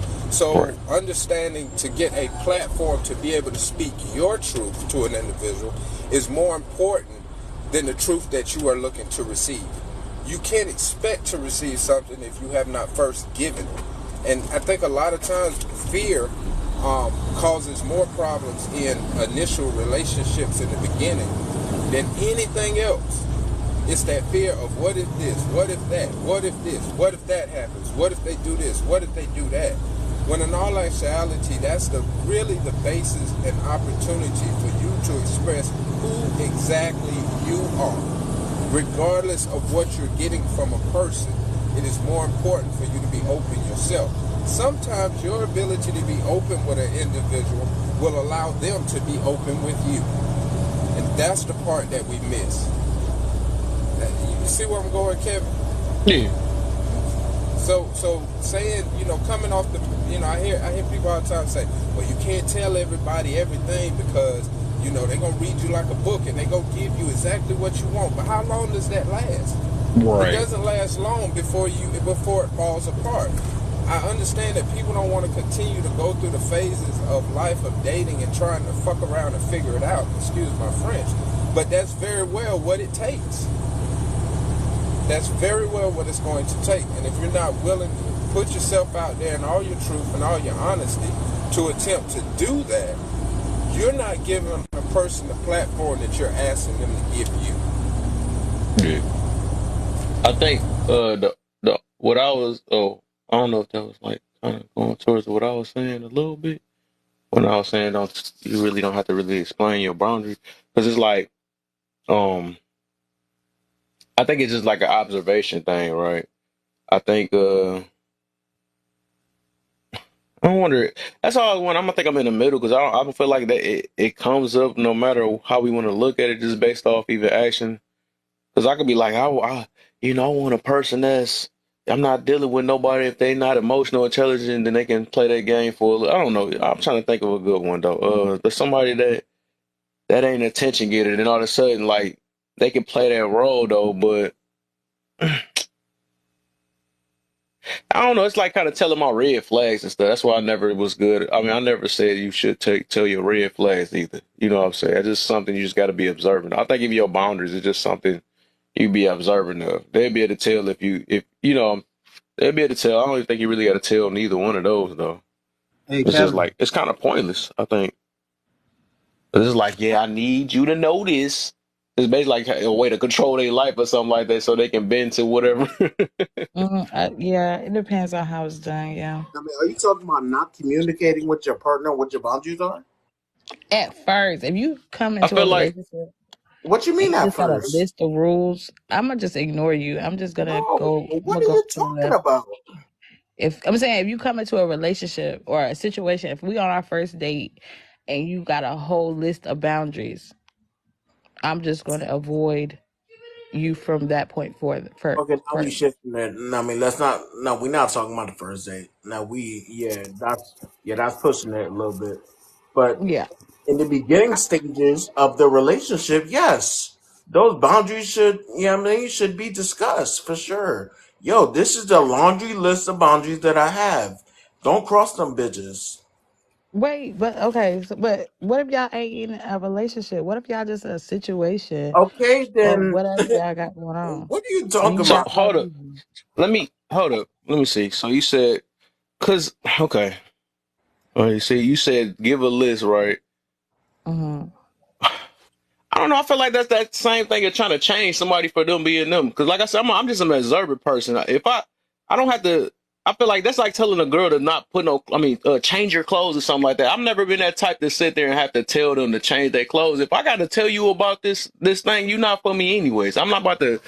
Right. So, understanding to get a platform to be able to speak your truth to an individual is more important than the truth that you are looking to receive. You can't expect to receive something if you have not first given it. And I think a lot of times fear causes more problems in initial relationships in the beginning than anything else. It's that fear of what if this, what if that, what if this, what if that happens, what if they do this, what if they do that. When in all actuality, that's really the basis and opportunity for you to express who exactly you are. Regardless of what you're getting from a person, it is more important for you to be open yourself. Sometimes your ability to be open with an individual will allow them to be open with you. And that's the part that we miss. You see where I'm going, Kevin? Yeah. So saying, coming off the, I hear people all the time say, well, you can't tell everybody everything because, they're going to read you like a book and they're going to give you exactly what you want. But how long does that last? It Right. doesn't last long before it falls apart. I understand that people don't want to continue to go through the phases of life of dating and trying to fuck around and figure it out. Excuse my French. But that's very well what it takes. That's very well what it's going to take. And if you're not willing to put yourself out there in all your truth and all your honesty to attempt to do that, you're not giving a person the platform that you're asking them to give you. Yeah. I think the what I was I don't know if that was like kind of going towards what I was saying a little bit when I was saying don't you really don't have to really explain your boundaries because it's like um I think it's just like an observation thing, right? I think I wonder. That's all. When I'm gonna think I'm in the middle because I don't feel like that it comes up no matter how we want to look at it, just based off even action. Because I could be like, I want a person that's I'm not dealing with nobody if they not emotional intelligent, then they can play that game for. I don't know. I'm trying to think of a good one though. There's somebody that ain't attention getter, then all of a sudden like they can play that role though, but. I don't know. It's like kind of telling my red flags and stuff. That's why I never was good. I mean, I never said you should tell your red flags either. You know what I'm saying? It's just something you just got to be observant. I think if your boundaries is just something you be observant of. They'll be able to tell if you know they'll be able to tell. I don't even think you really got to tell neither one of those though. Hey, It's just Kevin. like it's kind of pointless. I think it's just like yeah, I need you to know this. It's basically like a way to control their life or something like that, so they can bend to whatever. Yeah, it depends on how it's done. Yeah. I mean, are you talking about not communicating with your partner what your boundaries are? At first, if you come I into a feel like relationship What you and mean you at just got a first? list of rules, I'm gonna just ignore you. I'm just gonna No, go. I'm what gonna are go you to the talking left. about? If I'm saying if you come into a relationship or a situation, if we on our first date and you got a whole list of boundaries, I'm just gonna avoid you from that point forward. Okay, now we First, shifting it. No, I mean, let's not. No, we're not talking about the first date. Now that's pushing it a little bit. But yeah. in the beginning stages of the relationship, yes, those boundaries should, I mean, should be discussed for sure. Yo, this is the laundry list of boundaries that I have. Don't cross them bitches. Wait, but okay, but what if y'all ain't in a relationship? What if y'all just in a situation Okay, of then whatever y'all got going on what are you and talking you so. not about? part Hold of up. it? Hold up. Let me see. So you said, cause okay. You see, you said give a list, right? Mm-hmm. I don't know. I feel like that's that same thing of trying to change somebody for them being them. Because, like I said, I'm just an observant person. If I don't have to. I feel like that's like telling a girl to not put no. I mean, change your clothes or something like that. I've never been that type to sit there and have to tell them to change their clothes. If I got to tell you about this thing, you're not for me anyways. I'm not about to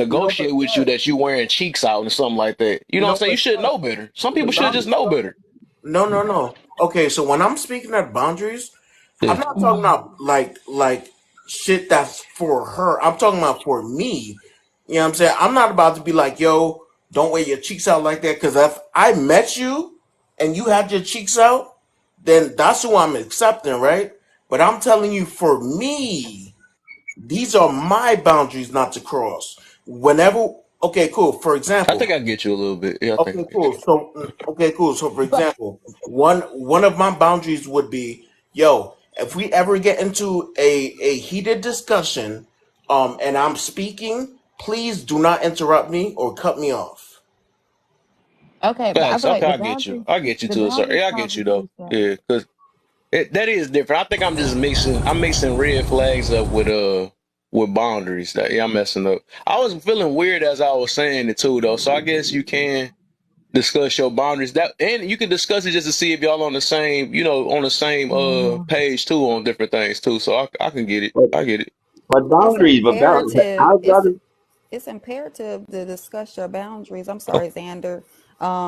No, but negotiate with you that, that you wearing cheeks out and something like that. You know what I'm no, saying? You but should that, know better. Some the people should just boundaries. know better. No, no, no. Okay, so when I'm speaking of boundaries, I'm Yeah. not talking about like shit that's for her. I'm talking about for me. You know what I'm saying? I'm not about to be like, yo, don't wear your cheeks out like that. Because if I met you and you had your cheeks out, then that's who I'm accepting, right? But I'm telling you, for me, these are my boundaries not to cross. Whenever, okay, cool. For I example, think I get you a little bit. Yeah, I think okay, I get cool. you. So, okay, cool. So, for But example, one of my boundaries would be, yo, if we ever get into a heated discussion, and I'm speaking, please do not interrupt me or cut me off. okay, but I Facts. feel like Okay, I get you. I get you the to a certain. boundary Yeah, I get you though. conversation. Yeah, because that is different. I think I'm just mixing. I'm mixing red flags up with boundaries. That yeah, I'm messing up. I was feeling weird as I was saying it too though. So I guess you can discuss your boundaries that, and you can discuss it just to see if y'all on the same, on the same Mm, page too on different things too. So I can get it. But, I get it. but It's boundaries, imperative. I'd rather. It's imperative to discuss your boundaries. I'm sorry, Xander.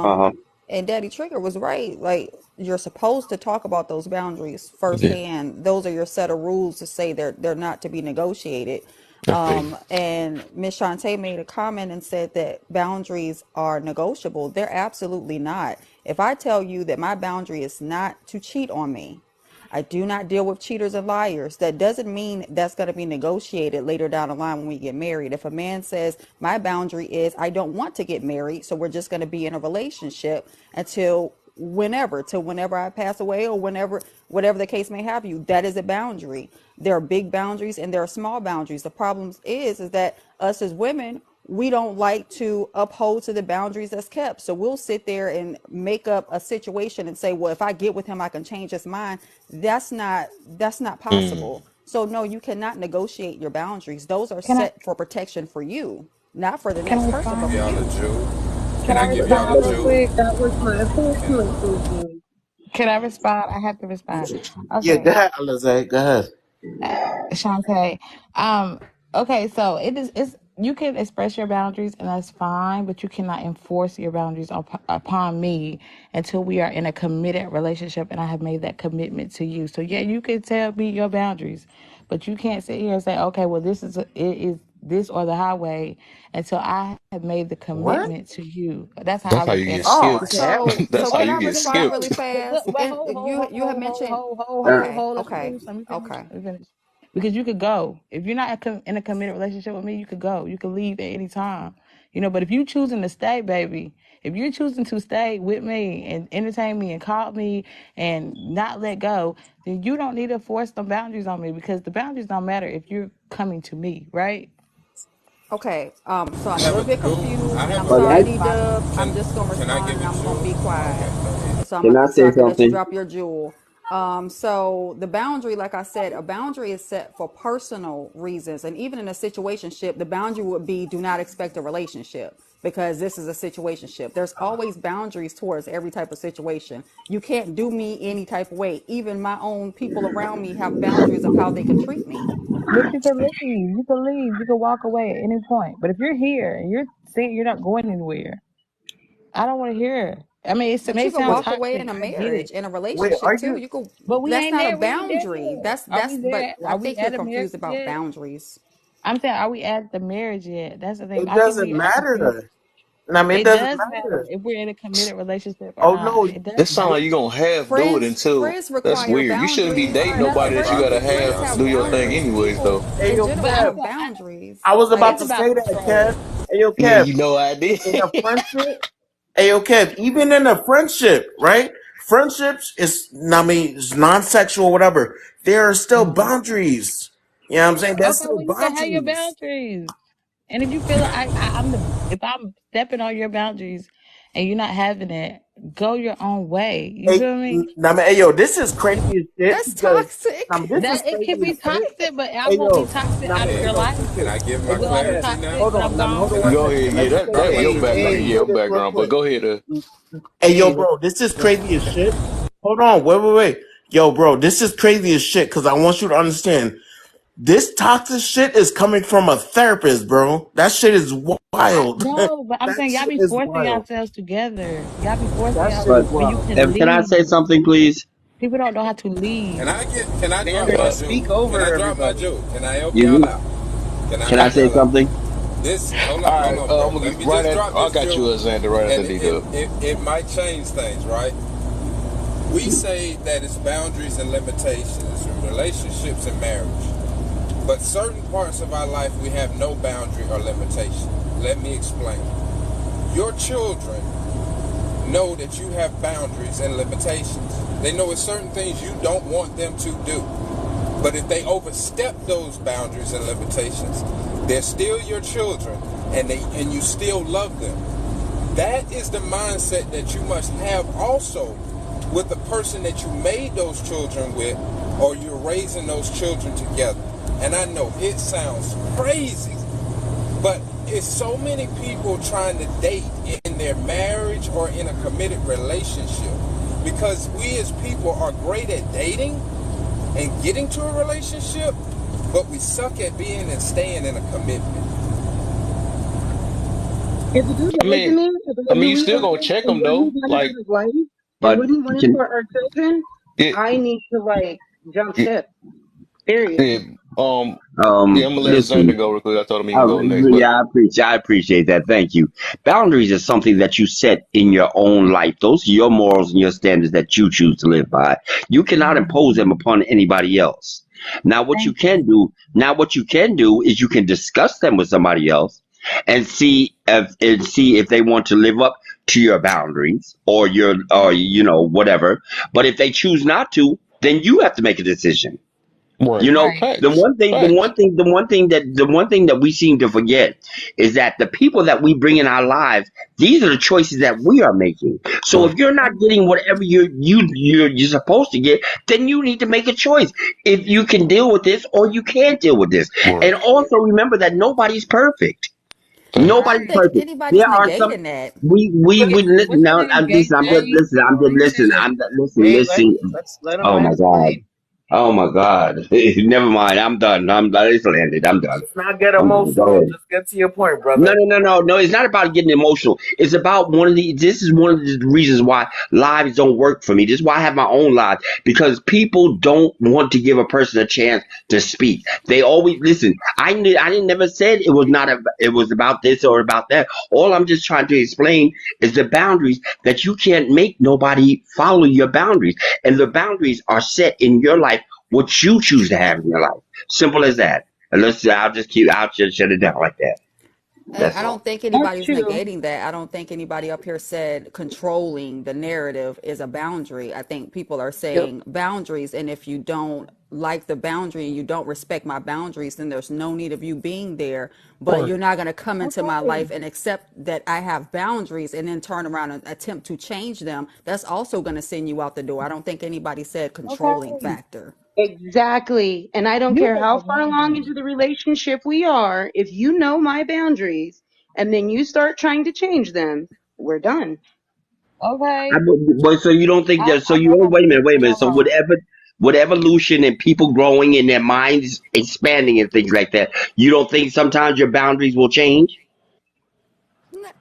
Uh huh. And Daddy Trigger was right. Like, you're supposed to talk about those boundaries Yeah, firsthand. Those are your set of rules to say they're not to be negotiated. I feel you. And Miss Shantae made a comment and said that boundaries are negotiable. They're absolutely not. If I tell you that my boundary is not to cheat on me, I do not deal with cheaters and liars. That doesn't mean that's going to be negotiated later down the line when we get married. If a man says, my boundary is I don't want to get married, so we're just going to be in a relationship until whenever I pass away or whatever the case may have you, that is a boundary. There are big boundaries and there are small boundaries. The problem is that us as women, we don't like to uphold to the boundaries that's kept. So we'll sit there and make up a situation and say, well, if I get with him, I can change his mind. That's not Mm. possible. So no, you cannot negotiate your boundaries. Those are can I set for protection for you, not for the can I next person, but Give for respond? y'all a you. Jew. Can Can I I give But y'all that, a respond but, real Jew? quick? That was my Can assessment review. Can I respond? I have to respond. Yeah, go Okay, ahead, Alize. Go ahead. Shantae. Okay, so it is. It's you can express your boundaries and that's fine, but you cannot enforce your boundaries upon me until we are in a committed relationship and I have made that commitment to you. So yeah, you can tell me your boundaries, but you can't sit here and say, okay, well, it is this or the highway until I have made the What? commitment to you. That's how I That's how look you at get it. Oh skipped. Because hell. That's So how can you I get respond skipped. really fast? but And you had mentioned okay, hold. Let me okay, finish. Let me finish. okay. Let me finish. Because you could go if you're not in a committed relationship with me. You could go. You could leave at any time. You know. But if you choosing to stay, baby, if you're choosing to stay with me and entertain me and call me and not let go, then you don't need to force the boundaries on me because the boundaries don't matter if you're coming to me, right? Okay, so I I'm a have little a bit dude. confused, I and have I'm a But sorry, that, D I, Dub. I'm can just gonna can I respond, give and it I'm to gonna be him? Okay, quiet, go ahead. can I so say I can let you something? drop your jewel. So the boundary, like I said, a boundary is set for personal reasons, and even in a situationship, the boundary would be do not expect a relationship because this is a situationship. There's always boundaries towards every type of situation. You can't do me any type of way. Even my own people around me have boundaries of how they can treat me. But you can leave. You can leave. You can walk away at any point. But if you're here and you're saying you're not going anywhere, I don't want to hear it. I mean, it But may you could sound walk away toxic. in a I get it. marriage, in a Wait, are relationship too. you? You could. But we That's ain't not a there. We ain't there boundary. yet. Are we But there? I Are we think you're at a marriage confused about yet? boundaries. I'm saying, are we at the marriage yet? That's the thing. It I think doesn't we at the point. matter. I mean, it It doesn't does matter matter. if we're in a committed relationship or Oh not. no. It does That sound matter. like you gonna half do it until Friends that's require weird. You shouldn't be boundaries. dating Right, No, nobody right, that you right. gotta Let friends have y'all have do your thing boundaries. land. anyways People though. Hey in yo, general But I'm Kev. have saying, boundaries. I was Like about it's to about say that, control. Kev. Hey yo, Yeah, Kev. you know I did. In a friendship. Hey yo, Kev. Even in a friendship, right? Friendships is, I mean, it's non-sexual, whatever. There are still Mhm. boundaries. You know what I'm saying? There's Okay, still well, you can have your boundaries. boundaries. And if you feel Can like I? if I'm stepping on your boundaries and you're not having it, go your own way. You Hey, feel me? I mean, hey yo, this is crazy as shit that's because toxic. this is That it can crazy be as shit. toxic, but I Hey won't be yo, toxic I out mean, of Hey, your hey yo, life. check can it. I give Hey my Will yo, I be Kev, clarity now? toxic hold when I'm on, hold on gone? one Go second. ahead. Let Yeah, me say that this. your Hey, background. Let me Yeah, hey, say your this real background. But quick. go ahead. Hey yo, hey, bro, this is let- crazy as shit. Hold on, wait. Yo, bro, this is crazy as shit because I want you to understand. This toxic shit is coming from a therapist, bro. That shit is wild. No, but I'm That saying y'all shit be is forcing wild. yourselves together. Y'all be forcing That shit But is yourselves when you wild. can can I say leave. something, please? People don't know how to leave. Can I get? Can I drop Xander, my Uh, speak jewel? Can I over drop my everybody. jewel? Can I help y'all You out? Can I can I help say y'all out? something? This, all hold right. on, bro. I'm gonna Let get me right just at. drop I this got you, jewel, Xander, right after and D Dub. it might change things, right? We say that it's boundaries and limitations in relationships and marriage, but certain parts of our life we have no boundary or limitation. Let me explain. Your children know that you have boundaries and limitations. They know it's certain things you don't want them to do. But if they overstep those boundaries and limitations, they're still your children and you still love them. That is the mindset that you must have also with the person that you made those children with, or you're raising those children together. And I know it sounds crazy, but it's so many people trying to date in their marriage or in a committed relationship because we as people are great at dating and getting to a relationship, but we suck at being and staying in a commitment. If the dude's I mean, listening to the I way mean, you we still are gonna check and them what he though. wanted Like for his life and But what he wanted can for our children, it, I need to like jump it, ship. Period. it yeah. I'm gonna let listen. Xander go real quick. I told him he can go next, but Yeah, I appreciate that. Thank you. Boundaries is something that you set in your own life. Those are your morals and your standards that you choose to live by. You cannot impose them upon anybody else. Thank you. What you can do is you can discuss them with somebody else and see if they want to live up to your boundaries or whatever. But if they choose not to, then you have to make a decision. You right. know, Right. Facts. Facts. the one thing that we seem to forget is that the people that we bring in our lives, these are the choices that we are making. So Right. if you're not getting whatever you're supposed to get, then you need to make a choice. If you can deal with this or you can't deal with this. Right. And also remember that nobody's perfect. I Facts. don't Nobody's think perfect. anybody's There are some negating that. What you now saying, gay I'm just Hey, Jay? listening. let me say something. Hey, Listen. let's let him Oh my God. explain. Oh my God. Never mind. I'm done. It's landed. I'm done. Let's not get I'm done. Go emotional. ahead. Just get to your point, No, brother. no, no, no, no. It's not about getting emotional. It's about this is one of the reasons why lives don't work for me. This is why I have my own live, because people don't want to give a person a chance to speak. They always listen. I didn't never said it was not it was about this or about that. All I'm just trying to explain is the boundaries that you can't make nobody follow your boundaries. And the boundaries are set in your life, what you choose to have in your life. Simple as that. And I'll just shut it down like that. And That's I all. don't think That's anybody's true. negating that. I don't think anybody up here said controlling the narrative is a boundary. I think people are Yep. saying boundaries. And if you don't like the boundary and you don't respect my boundaries, then there's no need of you being there. But Or you're not going to come into my Okay. life and accept that I have boundaries and then turn around and attempt to change them. That's also going to send you out the door. I don't think anybody said controlling Okay. factor. Exactly. And I don't you care have how a far along boundary. into the relationship we are, if you know my boundaries and then you start trying to change them, we're done. I, Okay. but so you don't think that? So I you know don't how wait a minute, people wait a get minute. So along. with evolution and people growing and their minds expanding and things like that, you don't think sometimes your boundaries will change?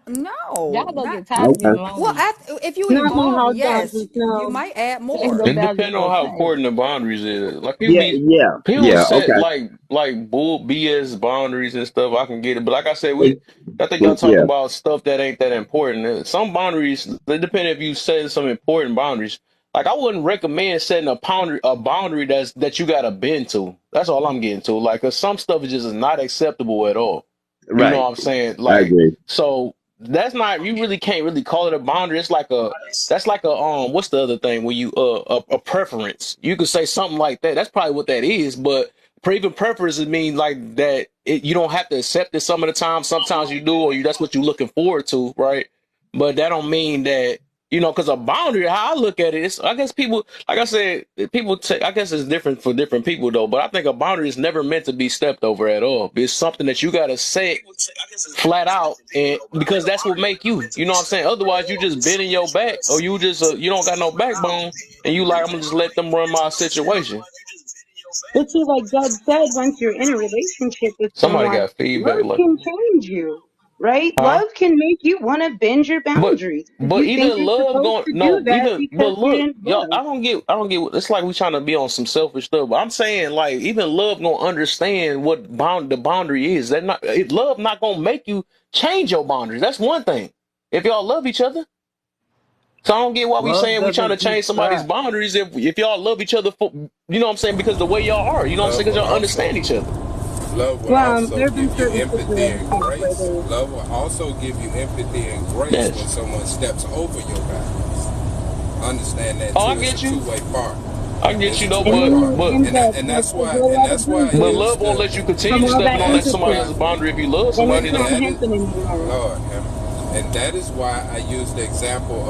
No, Y'all gonna not get tired of Okay. getting well. lonely. If you Not my evolve, house yes, boundaries, you no. might add And more. them It boundaries depends on gonna how change. important the boundaries is. Like Yeah, yeah, people yeah. set Okay. like bull BS boundaries and stuff. I can get it, but like I said, It- I think y'all talk yeah. about stuff that ain't that important. Some boundaries, they depend if you set some important boundaries. Like I wouldn't recommend setting a boundary that you got to bend to. That's all I'm getting to. Like 'cause some stuff is just not acceptable at all. You know Right. what I'm saying? I Like agree. so that's not you really can't really call it a boundary. It's like a that's like a what's the other thing when you a preference. You could say something like that. That's probably what that is, but even preferences mean like that you don't have to accept it some of the time. Sometimes you do, or that's what you're looking forward to, right? But that don't mean that because a boundary, how I look at it, I guess people, like I said, people take. I guess it's different for different people though. But I think a boundary is never meant to be stepped over at all. It's something that you got to set flat out, and because that's what make you. You know what I'm saying? Otherwise, you just bending your back, or you just you don't got no backbone, and you like I'm gonna just let them run my situation. But see, like Doug said, once you're in a relationship with Somebody someone, got feedback, love like, can change you, right? huh? Love can make you want to bend your But boundaries because but you think even you're love supposed going to do no that even but because you're look in y'all love. I don't get it's like we trying to be on some selfish stuff. But I'm saying like even love gonna understand what the boundary is. Love not gonna make you change your boundaries. That's one thing. If y'all love each other. So I don't get why we Love saying we trying to doesn't keep change somebody's track. boundaries if y'all love each other for what I'm saying because the way y'all are, you know what I'm saying, Love because will y'all also understand each other. Love will Well, also there have been give you certain empathy and situations where grace. they, Love will also give you empathy and grace when Yes. someone steps over your boundaries. Understand that Oh, too. I It's get a you. two-way part. I get It's you a though, and two-way then but part, it ends up and like that's a why whole lot of I but bruises use love won't the let you continue from all stepping that on that that is somebody why else's empathy, boundary if you love and somebody it's though. not that is happening anymore. Lord, and that is why I use the example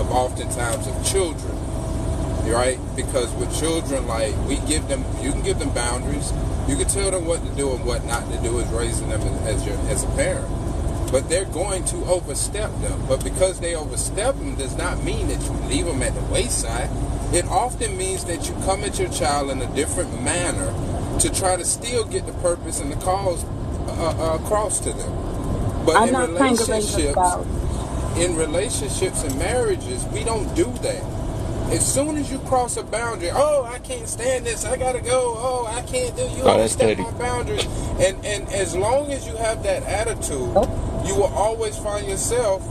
of oftentimes of children, right? Because with children, like you can give them boundaries, you can tell them what to do and what not to do as raising them as a parent. But they're going to overstep them. But because they overstep them does not mean that you leave them at the wayside. It often means that you come at your child in a different manner to try to still get the purpose and the cause across to them. But I'm not trying to raise a spouse. in relationships and marriages, we don't do that. As soon as you cross a boundary, oh, I can't stand this, I gotta go, oh, I can't do, you Oh, that's overstep petty. my boundaries. And as long as you have that attitude, you will always find yourself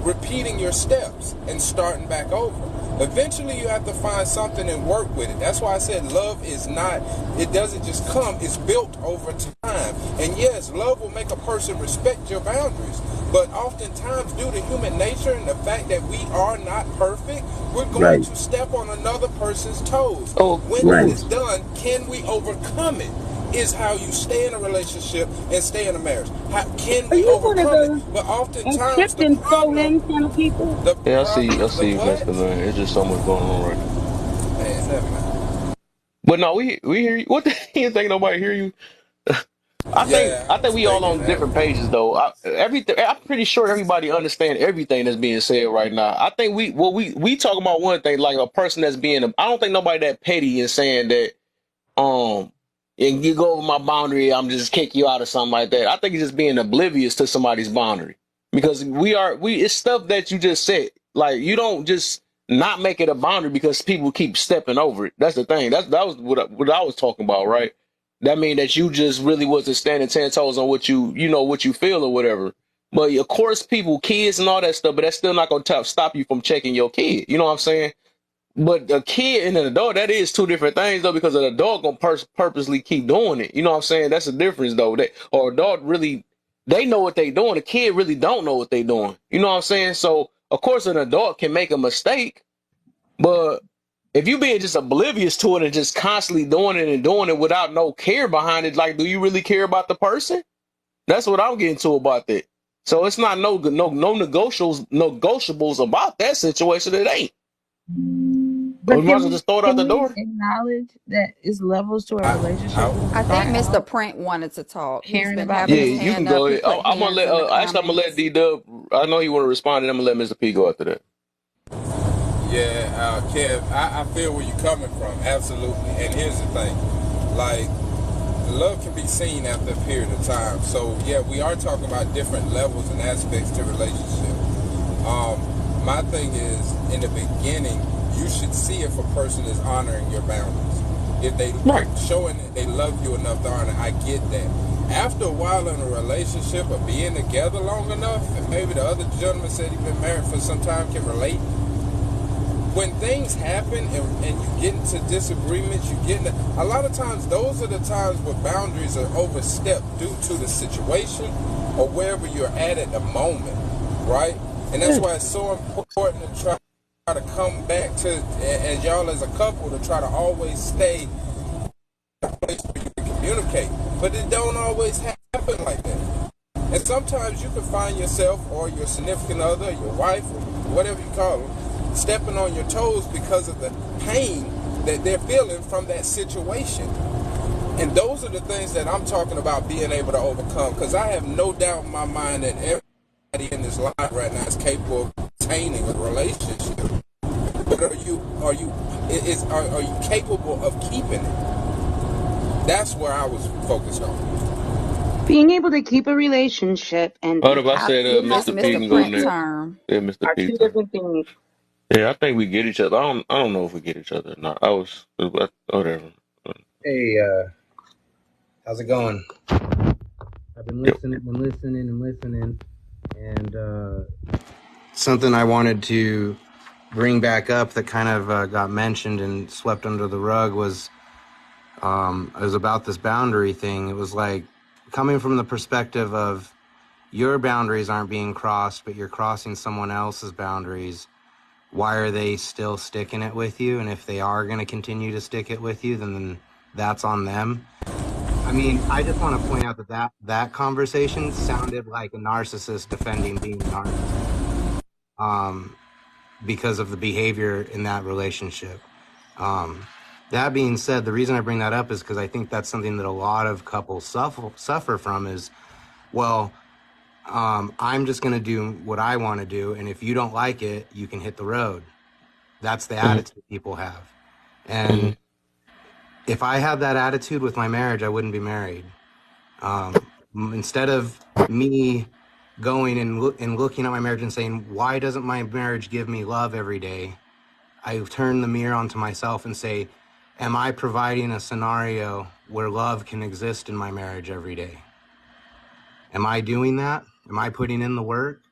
repeating your steps and starting back over. Eventually you have to find something and work with it. That's why I said love is not, it doesn't just come, it's built over time. And yes, love will make a person respect your boundaries. But oftentimes, due to human nature and the fact that we are not perfect, we're going Right. to step on another person's toes. Oh, When that Right. is done, can we overcome it? Is how you stay in a relationship and stay in a marriage. How can Are we you one of overcome it? those But oftentimes, accept and throw in kind of people? yeah, I the see you, what? Mr. Man. It's just so much going on right now. Man, never mind. But no, we hear you. What the you think nobody hear you? Yeah, I I think was we all thinking on that. different pages though. Everything I'm pretty sure everybody understand everything that's being said right now. I think we talking about one thing like a person that's being. I don't think nobody that petty is saying that. and you go over my boundary, I'm just kick you out or something like that. I think it's just being oblivious to somebody's boundary because it's stuff that you just said. Like you don't just not make it a boundary because people keep stepping over it. That's the thing. That was what I was talking about, right? That mean that you just really wasn't standing 10 toes on what what you feel or whatever. But of course, people, kids and all that stuff, but that's still not going to stop you from checking your kid. You know what I'm saying? But a kid and an adult, that is two different things though, because an adult gonna purposely keep doing it. You know what I'm saying? That's the difference though. Or adult really, they know what they doing. A kid really don't know what they doing. You know what I'm saying? So of course an adult can make a mistake, but if you being just oblivious to it and just constantly doing it without no care behind it, like, do you really care about the person? That's what I'm getting to about that. So it's not no negotiables about that situation. It ain't. Or But you might can as well we just throw it out can the we door. acknowledge that it's levels to a I, relationship I, when we I think start Mr. out Print wanted to talk. He's caring been about having Yeah, his people? you can hand up. go He ahead. put I'm gonna hands let. in the Actually, I'm gonna let comments. D Dub. I know he want to respond, and I'm gonna let Mr. P go after that. yeah, Kev, I feel where you're coming from, absolutely. And here's the thing, like, love can be seen after a period of time. So yeah, we are talking about different levels and aspects to relationship. My thing is, in the beginning, you should see if a person is honoring your boundaries. If they are Right. showing that they love you enough to honor, I get that. After a while in a relationship or being together long enough, and maybe the other gentleman said he's been married for some time can relate, when things happen and you get into disagreements, you get into, a lot of times those are the times where boundaries are overstepped due to the situation or wherever you're at the moment, right? And that's Yeah. why it's so important to try to come back to, as y'all as a couple, to try to always stay in a place where you can communicate. But it don't always happen like that. And sometimes you can find yourself or your significant other, your wife, or whatever you call them, stepping on your toes because of the pain that they're feeling from that situation. And those are the things that I'm talking about being able to overcome. Because I have no doubt in my mind that everybody in this life right now is capable of obtaining a relationship. But are you capable of keeping it? That's where I was focused on. Being able to keep a relationship and What be if I happy said in that It's Mr. P Mr. can go Print next? relationship term. Yeah, Mr. are P two turn. different things. Yeah, I think we get each other. I don't know if we get each other or not. Whatever. Hey, how's it going? I've been Yep. listening, and something I wanted to bring back up that kind of got mentioned and swept under the rug was it was about this boundary thing. It was like coming from the perspective of your boundaries aren't being crossed, but you're crossing someone else's boundaries. Why are they still sticking it with you? And if they are going to continue to stick it with you, then that's on them. I mean, I just want to point out that conversation sounded like a narcissist defending being a narcissist, because of the behavior in that relationship. That being said, the reason I bring that up is because I think that's something that a lot of couples suffer from is, well, I'm just going to do what I want to do, and if you don't like it, you can hit the road. That's the Mm-hmm. attitude people have. And if I had that attitude with my marriage, I wouldn't be married. Instead of me going and looking at my marriage and saying, why doesn't my marriage give me love every day? I turn the mirror onto myself and say, am I providing a scenario where love can exist in my marriage every day? Am I doing that? Am I putting in the work?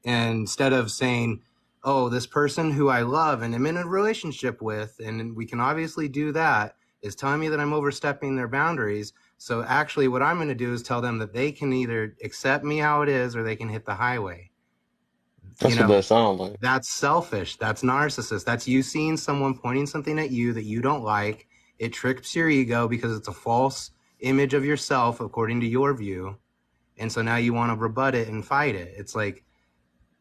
And instead of saying, oh, this person who I love and am in a relationship with, and we can obviously do that, is telling me that I'm overstepping their boundaries. So actually what I'm going to do is tell them that they can either accept me how it is or they can hit the highway. You That's what know, that sounds like. that's selfish. That's narcissist. That's you seeing someone pointing something at you that you don't like. It tricks your ego because it's a false image of yourself according to your view. And so now you want to rebut it and fight it. It's like,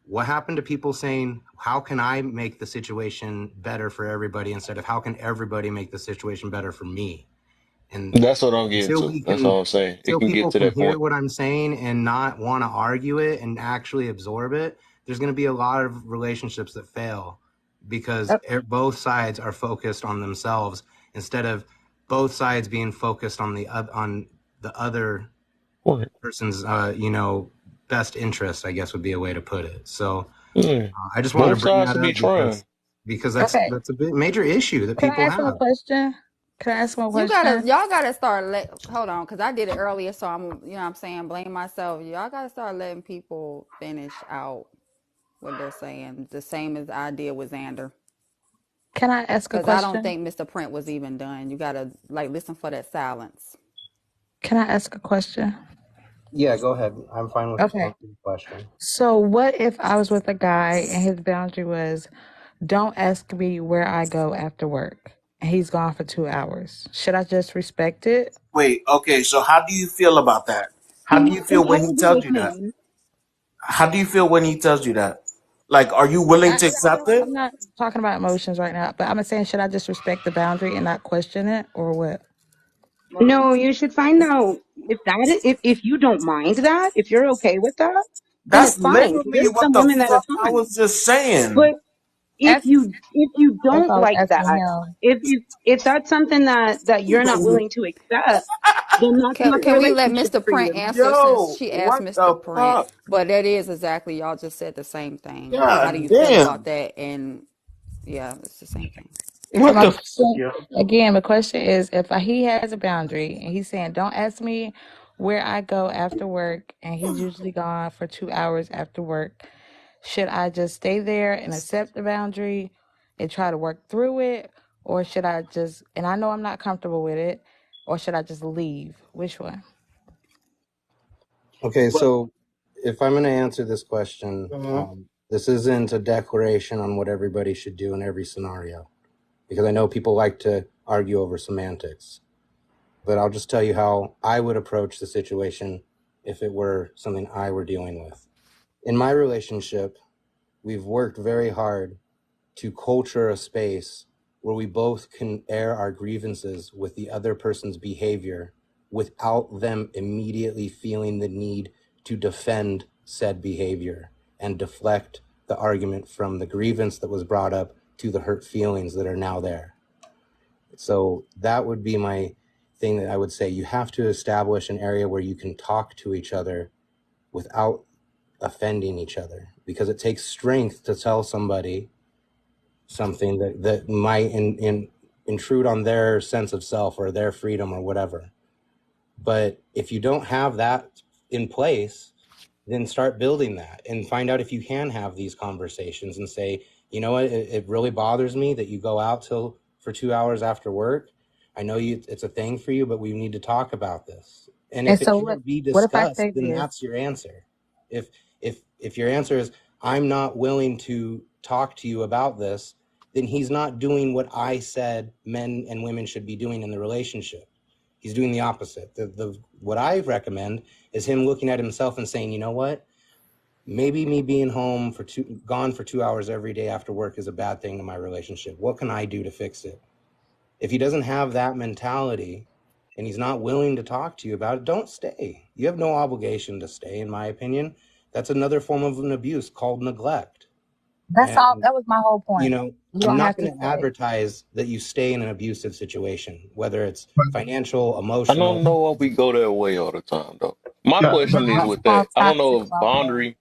what happened to people saying, how can I make the situation better for everybody instead of how can everybody make the situation better for me? And That's what I'm getting until to. we That's can, all I'm saying. It until can people get to can that hear point. what I'm saying and not want to argue it and actually absorb it, there's going to be a lot of relationships that fail because both sides are focused on themselves instead of both sides being focused on the other What? person's best interest, I guess would be a way to put it. So Yeah. I just wanted to Both bring sides that should be up trying. because Okay. that's a big major issue that Can I people ask him a have. question? Can I ask him a question? Y'all gotta start hold on, because I did it earlier, so what I'm saying, blame myself. Y'all gotta start letting people finish out what they're saying, the same as I did with Xander. Can I ask a Because I don't question? think Mr. Print was even done. You gotta listen for that silence. Can I ask a question? Yeah, go ahead. I'm fine with Okay. the question. So what if I was with a guy and his boundary was, don't ask me where I go after work, and he's gone for 2 hours? Should I just respect it? Wait, okay, so how do you feel about that? How do See, you feel and I when he agree tells with you that? him. How do you feel when he tells you that? Like, are you willing to accept it? I'm not talking about emotions right now, but I'm saying, should I just respect the boundary and not question it, or what? No, you should find out if you don't mind that, if you're okay with that, then That's it's fine. literally There's what some the women that are fuck I fine. was just saying. But if That's you that's don't what I was like asking that, him. if that's something that you're not willing to accept, then that's not the Can we let relationship Mr. for Print you. answer, since Yo, she asked what Mr. the Print? fuck? But that is exactly, y'all just said the same thing. How do God you feel about damn. that? And yeah, it's the same thing. So What my the fuck, question, yo? again, the question is, if he has a boundary and he's saying, don't ask me where I go after work, and he's usually gone for 2 hours after work, should I just stay there and accept the boundary and try to work through it? Or should I just, and I know I'm not comfortable with it, or should I just leave? Which one? Okay, But so if I'm going to answer this question, this isn't a declaration on what everybody should do in every scenario, because I know people like to argue over semantics. But I'll just tell you how I would approach the situation if it were something I were dealing with. In my relationship, we've worked very hard to culture a space where we both can air our grievances with the other person's behavior without them immediately feeling the need to defend said behavior and deflect the argument from the grievance that was brought up to the hurt feelings that are now there. So that would be my thing that I would say. You have to establish an area where you can talk to each other without offending each other, because it takes strength to tell somebody something that might intrude on their sense of self or their freedom or whatever. But if you don't have that in place, then start building that and find out if you can have these conversations and say, you know what, it really bothers me that you go out till for 2 hours after work. I know it's a thing for you, but we need to talk about this. And And if it so what? can't be What if I discussed, say then this? that's your answer. If if your answer is I'm not willing to talk to you about this, then he's not doing what I said men and women should be doing in the relationship. He's doing the opposite. The what I recommend is him looking at himself and saying, you know what? Maybe me being gone for 2 hours every day after work is a bad thing in my relationship. What can I do to fix it? If he doesn't have that mentality and he's not willing to talk to you about it, don't stay. You have no obligation to stay, in my opinion. That's another form of an abuse called neglect. That's all. And That was my whole point. You I'm don't not have to going to stay. advertise that you stay in an abusive situation, whether it's But financial, I don't emotional. know why we go that way all the time, though. My yeah, but question is I, That's with called that. I don't toxic know if love. boundary.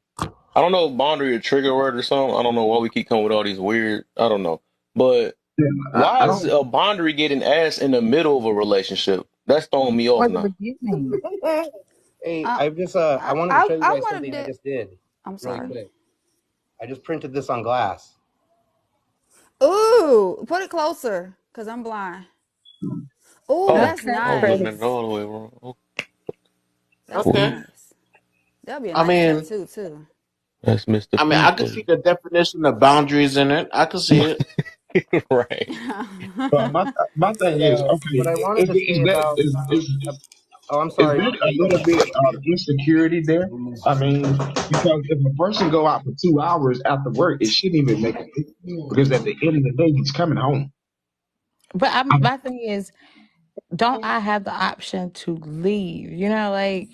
I don't know if boundary a trigger word or something. I don't know why we keep coming with all these weird. I don't know, but yeah, why I is don't. a boundary getting asked in the middle of a relationship? That's throwing me off For the now. beginning. Hey, I I wanted to show you I guys wanted something I to. just did I'm really sorry. quick. I just printed this on glass. Ooh, put it closer, cause I'm blind. Ooh, Oh, that's Okay, I was looking pretty. at it nice. all the way wrong. That's Okay. Okay. nice. That'll be a I nice mean, tattoo too. That's Mr. I could People. see the definition of boundaries in it. I could see it. Right. But my thing is So, okay. what I wanted to say about, oh, I'm Is sorry. there a little bit of insecurity there? I mean, because if a person go out for 2 hours after work, it shouldn't even make a difference because at the end of the day, he's coming home. But I, my thing is, don't I have the option to leave? You know, like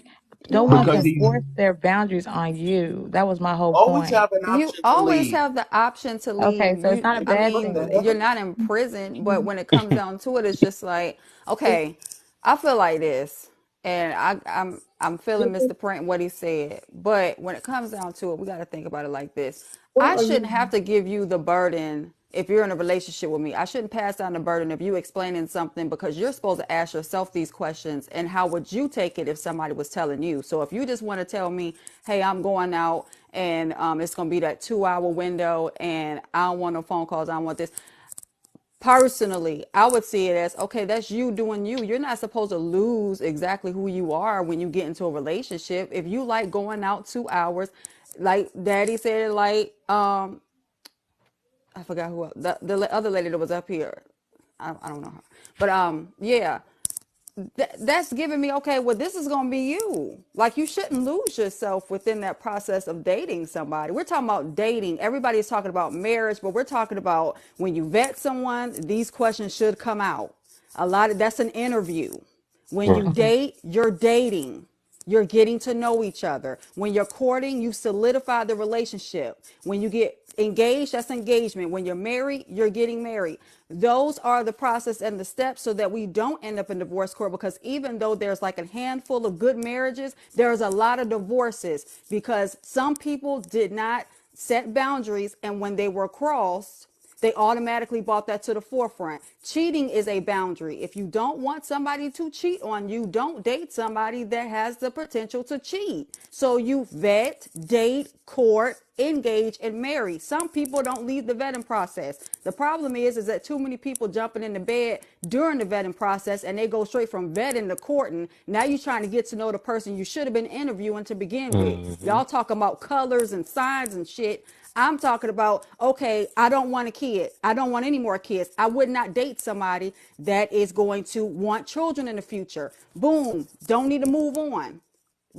No You one because can always he's force their boundaries on you. That was my whole Always point. have an you option to always leave. have the option to Okay, leave. so it's not a I Like, bad what mean, the thing. you're hell? not in prison, but when it comes down to it, it's just like, okay, I feel like this, and I'm feeling Mr. Print what he said. But when it comes down to it, we got to think about it like this. What I are shouldn't you? have to give you the burden if you're in a relationship with me. I shouldn't pass down the burden of you explaining something because you're supposed to ask yourself these questions. And how would you take it if somebody was telling you? So if you just want to tell me, hey, I'm going out and it's going to be that 2 hour window and I don't want no phone calls, I don't want this. Personally, I would see it as, okay, that's you doing you. You're not supposed to lose exactly who you are when you get into a relationship. If you like going out 2 hours, like Daddy said, like I forgot who else, the other lady that was up here. I don't know her, but yeah, that's giving me, okay, well, this is going to be you. Like, you shouldn't lose yourself within that process of dating somebody. We're talking about dating. Everybody's talking about marriage, but we're talking about when you vet someone, these questions should come out. A lot of that's an interview. When you Right. Mhm. date, you're dating. You're getting to know each other. When you're courting, you solidify the relationship. When you get engaged, that's engagement. When you're married, you're getting married. Those are the process and the steps so that we don't end up in divorce court, because even though there's like a handful of good marriages, there's a lot of divorces because some people did not set boundaries, and when they were crossed, they automatically brought that to the forefront. Cheating is a boundary. If you don't want somebody to cheat on you, don't date somebody that has the potential to cheat. So you vet, date, court, engage, and marry. Some people don't leave the vetting process. The problem is that too many people jumping in the bed during the vetting process, and they go straight from vetting to courting. Now you're trying to get to know the person you should have been interviewing to begin with. Mm-hmm. Y'all talking about colors and signs and shit. I'm talking about, okay, I don't want a kid. I don't want any more kids. I would not date somebody that is going to want children in the future. Boom. Don't need to move on.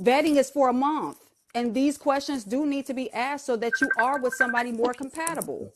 Vetting is for a month. And these questions do need to be asked so that you are with somebody more compatible.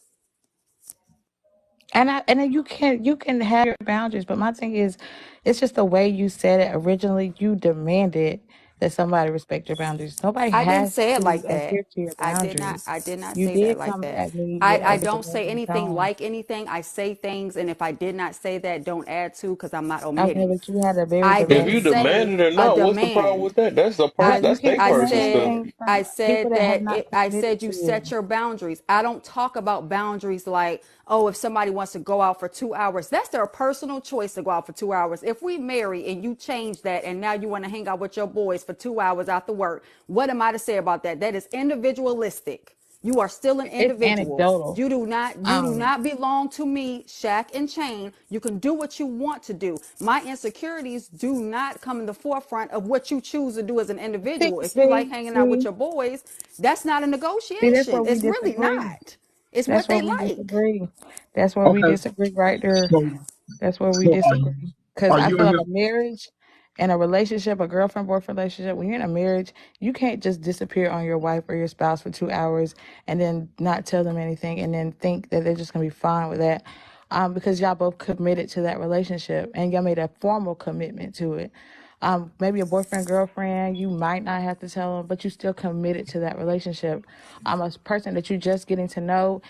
And then you can have your boundaries, but my thing is, it's just the way you said it originally. You demanded that somebody respect your boundaries. Nobody I didn't has say it to like that. adhere to your boundaries. I did not You say that did like come that. at me with I a don't say demanding anything tone. like anything. I say things, and if I did not say that, don't add to, because I'm not Okay, omitting. but you had a very I If didn't you demanding say demand tone. it or a not, what's the problem with demand. that? That's the person. But I you That's their can't I personal demand said stuff. anything I from people said that have that not I committed said you to set you. your boundaries. I don't talk about boundaries like, oh, if somebody wants to go out for 2 hours, that's their personal choice to go out for 2 hours. If we marry and you change that and now you want to hang out with your boys for 2 hours after work, what am I to say about that? That is individualistic. You are still an It's individual. anecdotal. You do Um, not belong to me, Shack and Chain. You can do what you want to do. My insecurities do not come in the forefront of what you choose to do as an see, individual. If you like see, hanging out with see, your boys, that's not a see. That's where negotiation. we It's really disagree. not. It's That's what where they we like. disagree. That's where we okay. disagree right there. So That's where we so disagree. Because are I you feel in like here? a marriage and a relationship, a girlfriend boyfriend relationship, when you're in a marriage, you can't just disappear on your wife or your spouse for 2 hours and then not tell them anything and then think that they're just gonna be fine with that. Because y'all both committed to that relationship and y'all made a formal commitment to it. Maybe a boyfriend, girlfriend, you might not have to tell them, but you still committed to that relationship. A person that you're just getting to know,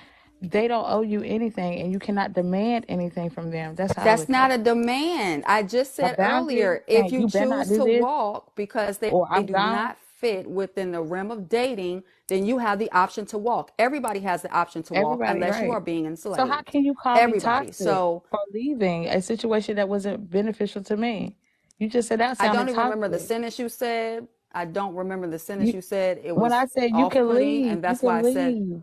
they don't owe you anything and you cannot demand anything from them. That's how I That's look at not a it. demand. I just A said boundary earlier, if saying you you better not choose do to this walk because or they I'm do gone. not fit within the realm of dating, then you have the option to walk. Everybody has the option to walk Everybody, unless you right. are being So how enslaved. can you call me Everybody. toxic So for leaving a situation that wasn't beneficial to me? You just said that I don't sounded even remember the toxic. sentence you said. I don't remember the sentence You you said. It when was I said off putting, and you that's why can I said leave.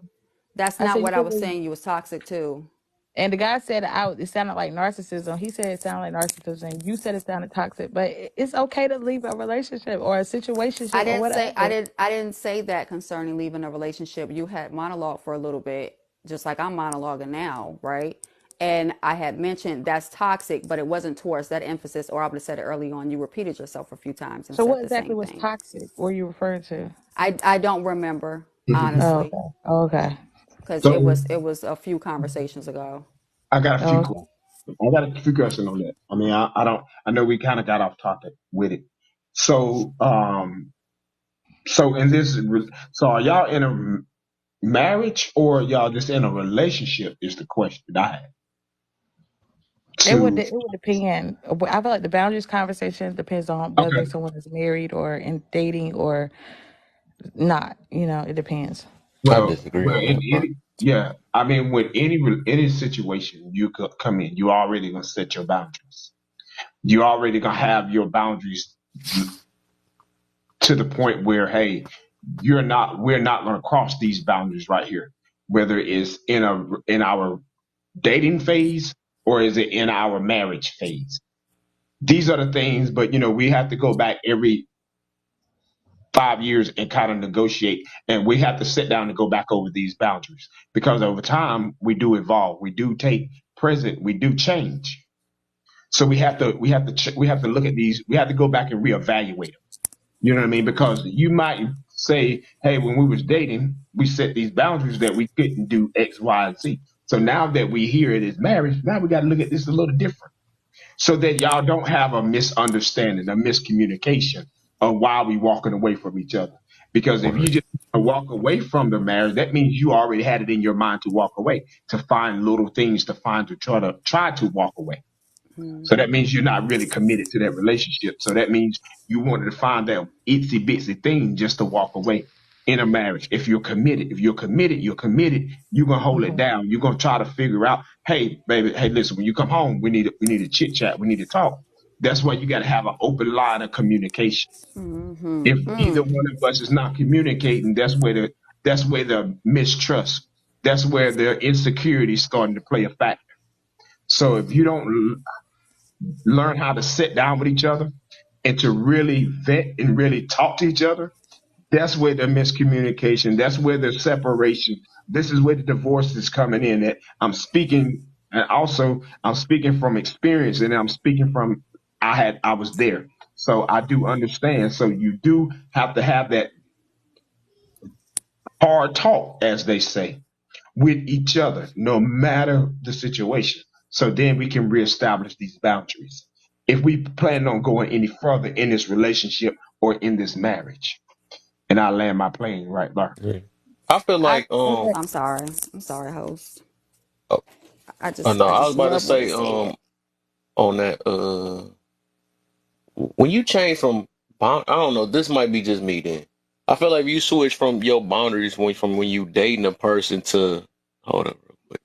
that's I not said you what I can was leave. saying. You was toxic too. And the guy said out it sounded like narcissism. He said it sounded like narcissism. You said it sounded toxic. But it's okay to leave a relationship or a situationship or whatever. I didn't say that concerning leaving a relationship. You had monologue for a little bit, just like I'm monologuing now, right? And I had mentioned that's toxic, but it wasn't towards that emphasis, or I would have said it early on. You repeated yourself a few times and So said what the exactly same was thing. toxic? What are you referring to? I don't remember, Oh, honestly, okay. Oh, okay. because So it was a few conversations ago. I got a Oh, few. okay. I got a few questions on that. I mean, I don't. I know we kind of got off topic with it. So So in this, so are y'all in a marriage or y'all just in a relationship? Is the question I had. To It would depend. I feel like the boundaries conversation depends on okay, whether someone is married or in dating or not. You know, it depends. I well, disagree on in that part. any yeah, I mean, with any situation you could come in, you already gonna set your boundaries. You already gonna have your boundaries to the point where hey, we're not gonna cross these boundaries right here. Whether it's in our dating phase or is it in our marriage phase? These are the things, but we have to go back every 5 years and kind of negotiate, and we have to sit down and go back over these boundaries because over time we do evolve, we do take present, we do change. So we have to look at these. We have to go back and reevaluate them. You know what I mean? Because you might say, "Hey, when we was dating, we set these boundaries that we couldn't do X, Y, and Z." So now that we hear it as marriage, now we got to look at this a little different so that y'all don't have a misunderstanding, a miscommunication of why we walking away from each other. Because if you Right. just walk away from the marriage, that means you already had it in your mind to walk away, to find little things to find to try to walk away. So that means you're not really committed to that relationship. So that means you wanted to find that itsy bitsy thing just to walk away in a marriage. If you're committed, you're committed. You're gonna hold it Hmm. down. You're gonna try to figure out, hey, baby, hey, listen, when you come home, we need to chit chat. We need to talk. That's why you got to have an open line of communication. If either one of us is not communicating, that's where the mistrust, that's where the insecurity is starting to play a factor. So if you don't learn how to sit down with each other and to really vet and really talk to each other, that's where the miscommunication, that's where the separation, this is where the divorce is coming in. That I'm speaking, and also I'm speaking from experience, and I'm speaking from I was there. So I do understand. So you do have to have that hard talk, as they say, with each other, no matter the situation. So then we can reestablish these boundaries. If we plan on going any further in this relationship or in this marriage, and I land my plane right there. Yeah. I feel I like I'm sorry. I'm sorry, host. oh, I oh just no, I I was just about to love what he say said. on that when you change from I don't know, this might be just me then. I feel like if you switch from your boundaries when you dating a person to hold up real quick,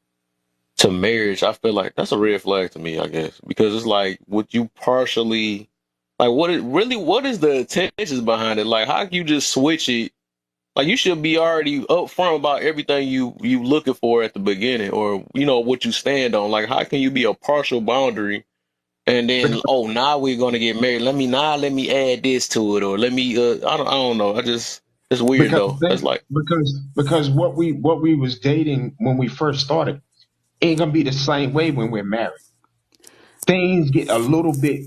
to marriage, I feel like that's a red flag to me, I guess. Because it's like would you partially like what is the intentions behind it? Like how can you just switch it? Like you should be already upfront about everything you looking for at the beginning or what you stand on. Like how can you be a partial boundary and then, oh, now we're gonna get married. Let me add this to it, or let me. I don't know. It's weird Because though. It's think like, because what we was dating when we first started ain't gonna be the same way when we're married. Things get a little bit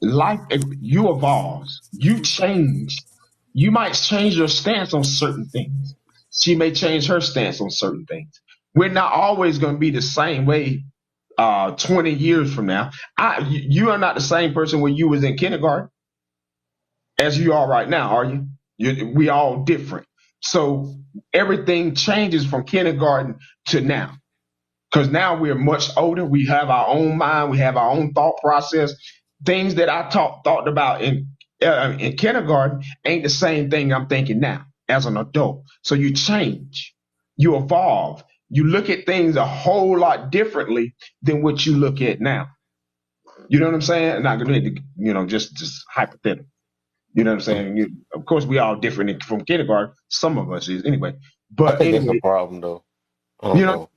life. You evolve, you change. You might change your stance on certain things. She may change her stance on certain things. We're not always gonna be the same way. 20 years from now, you are not the same person when you was in kindergarten as you are right now, are you? We all different. So everything changes from kindergarten to now. Because now we're much older. We have our own mind. We have our own thought process. Things that I thought about in kindergarten ain't the same thing I'm thinking now as an adult. So you change, you evolve, you look at things a whole lot differently than what you look at now. You know what I'm saying? Not gonna, just hypothetical. You know what I'm saying? Of course, we all different from kindergarten. Some of us is anyway. I But think that's a anyway, problem though. I you don't know. know.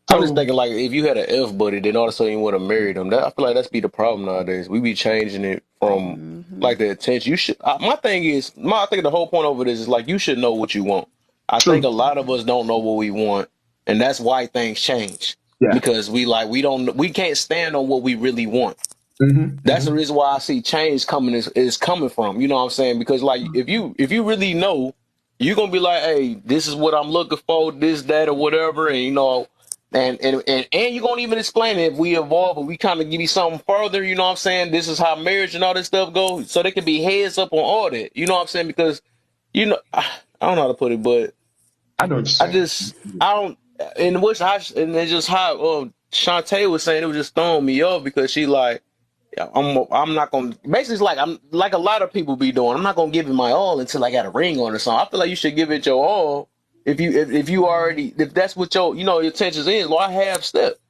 I'm just So thinking like if you had an F buddy, then all of a sudden you want to marry them. I feel like that's be the problem nowadays. We be changing it from like the attention. You should. My thing is, I think the whole point of it is like you should know what you want. I think a true. lot of us don't know what we want, and that's why things change Yeah. because we can't stand on what we really want. That's the Hmm. reason why I see change coming is coming from. You know what I'm saying? Because like if you really know, you're gonna be like, hey, this is what I'm looking for, this, that, or whatever, and and you're gonna even explain it if we evolve or we kind of give you something further, you know what I'm saying? This is how marriage and all this stuff goes. So they can be heads up on all that. You know what I'm saying? Because you know, I don't know how to put it, but I know what you're I saying. just I don't and then just how Shantae was saying it was just throwing me off because she like yeah, I'm not gonna basically it's like I'm like a lot of people be doing. I'm not gonna give it my all until I got a ring on or something. I feel like you should give it your all if you already if that's what your intentions is. Well, I have stepped.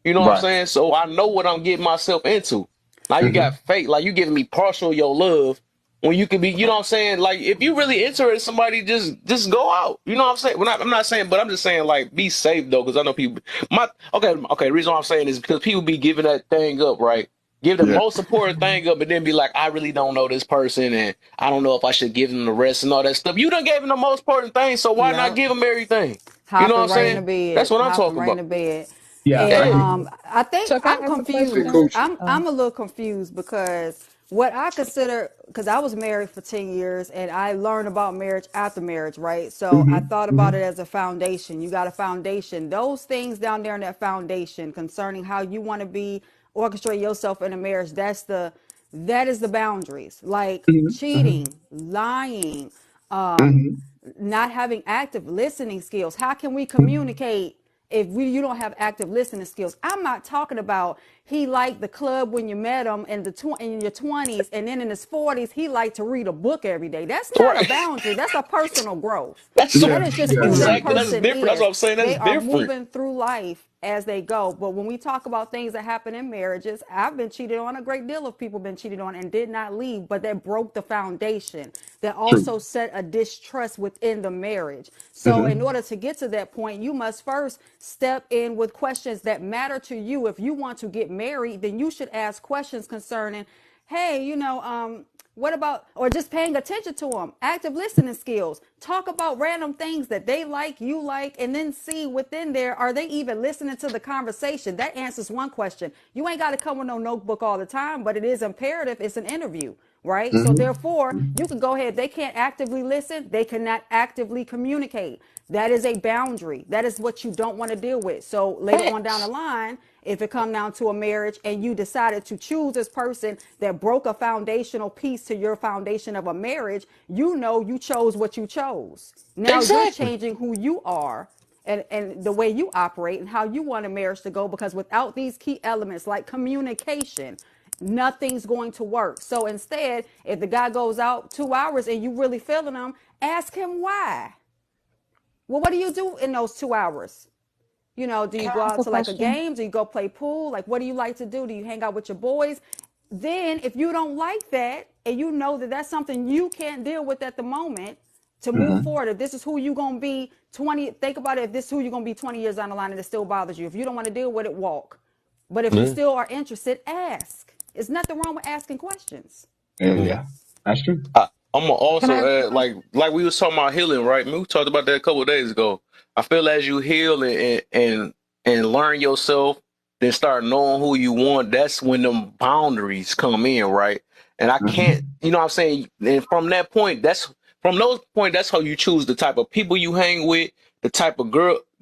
You know what I'm Right. saying? So I know what I'm getting myself into. Now you Hmm. got fake, like you giving me partial your love when you could be, you know what I'm saying? Like if you really interested in somebody, just go out. You know what I'm saying? I'm not saying, but I'm just saying like be safe though, because I know people. My okay. The reason why I'm saying is because people be giving that thing up, right? Give the Yeah. most important thing up, and then be like, I really don't know this person, and I don't know if I should give them the rest and all that stuff. You done gave them the most important thing, so why not Yep. give them everything? You know what Hopping I'm right in the saying? That's bed. what I'm Hopping talking right in about. the bed. Yeah. And I Yeah. hear you. I think So can I'm I ask a Good confused. question? coach. I'm a little confused because what I consider, because I was married for 10 years and I learned about marriage after marriage, right? So I Hmm. thought Hmm. about it as a foundation. You got a foundation. Those things down there in that foundation concerning how you want to be, orchestrate yourself in a marriage, that is the boundaries. Like Hmm. Hmm. cheating, lying, Hmm. not having active listening skills. How can we communicate if you don't have active listening skills? I'm not talking about he liked the club when you met him in your 20s, and then in his 40s he liked to read a book every day. That's not a Right. boundary. That's a personal growth. That's Yeah. That is just Yeah. who Yeah. that exactly that's person different. That's is. what I'm saying. That's They are different. moving through life as they go. But when we talk about things that happen in marriages, I've been cheated on. A great deal of people been cheated on and did not leave, but that broke the foundation. That True. also set a distrust within the marriage. So in Hmm. order to get to that point, you must first step in with questions that matter to you. If you want to get married, then you should ask questions concerning, hey, what about, or just paying attention to them, active listening skills, talk about random things that they like, you like, and then see within there, are they even listening to the conversation? That answers one question. You ain't got to come with no notebook all the time, but it is imperative. It's an interview, right? So Hmm. therefore you can go ahead. They can't actively listen, they cannot actively communicate. That is a boundary. That is what you don't want to deal with. So later on down the Facts. line, if it come down to a marriage and you decided to choose this person that broke a foundational piece to your foundation of a marriage, you know you chose what you chose. Now you're Exactly. changing who you are and the way you operate and how you want a marriage to go, because without these key elements like communication, nothing's going to work. So instead, if the guy goes out 2 hours and you really feeling him, ask him why. Well, what do you do in those 2 hours? Do you Can go I ask out a to like a question? game? Do you go play pool? Like, what do you like to do? Do you hang out with your boys? Then, if you don't like that and you know that that's something you can't deal with at the moment, to move Hmm. forward, if this is who you're going to be 20, think about it. If this is who you're going to be 20 years down the line and it still bothers you, if you don't want to deal with it, walk. But if you Yeah. still are interested, ask. There's nothing wrong with asking questions. Yeah. Yeah. That's true. I'm gonna Can I also ask a add, question? like we was talking about healing, right? We talked about that a couple of days ago. I feel as you heal and learn yourself, then start knowing who you want. That's when them boundaries come in, right? And I can't, Hmm. you know what I'm saying? And from that point, from those point, that's how you choose the type of people you hang with, the type of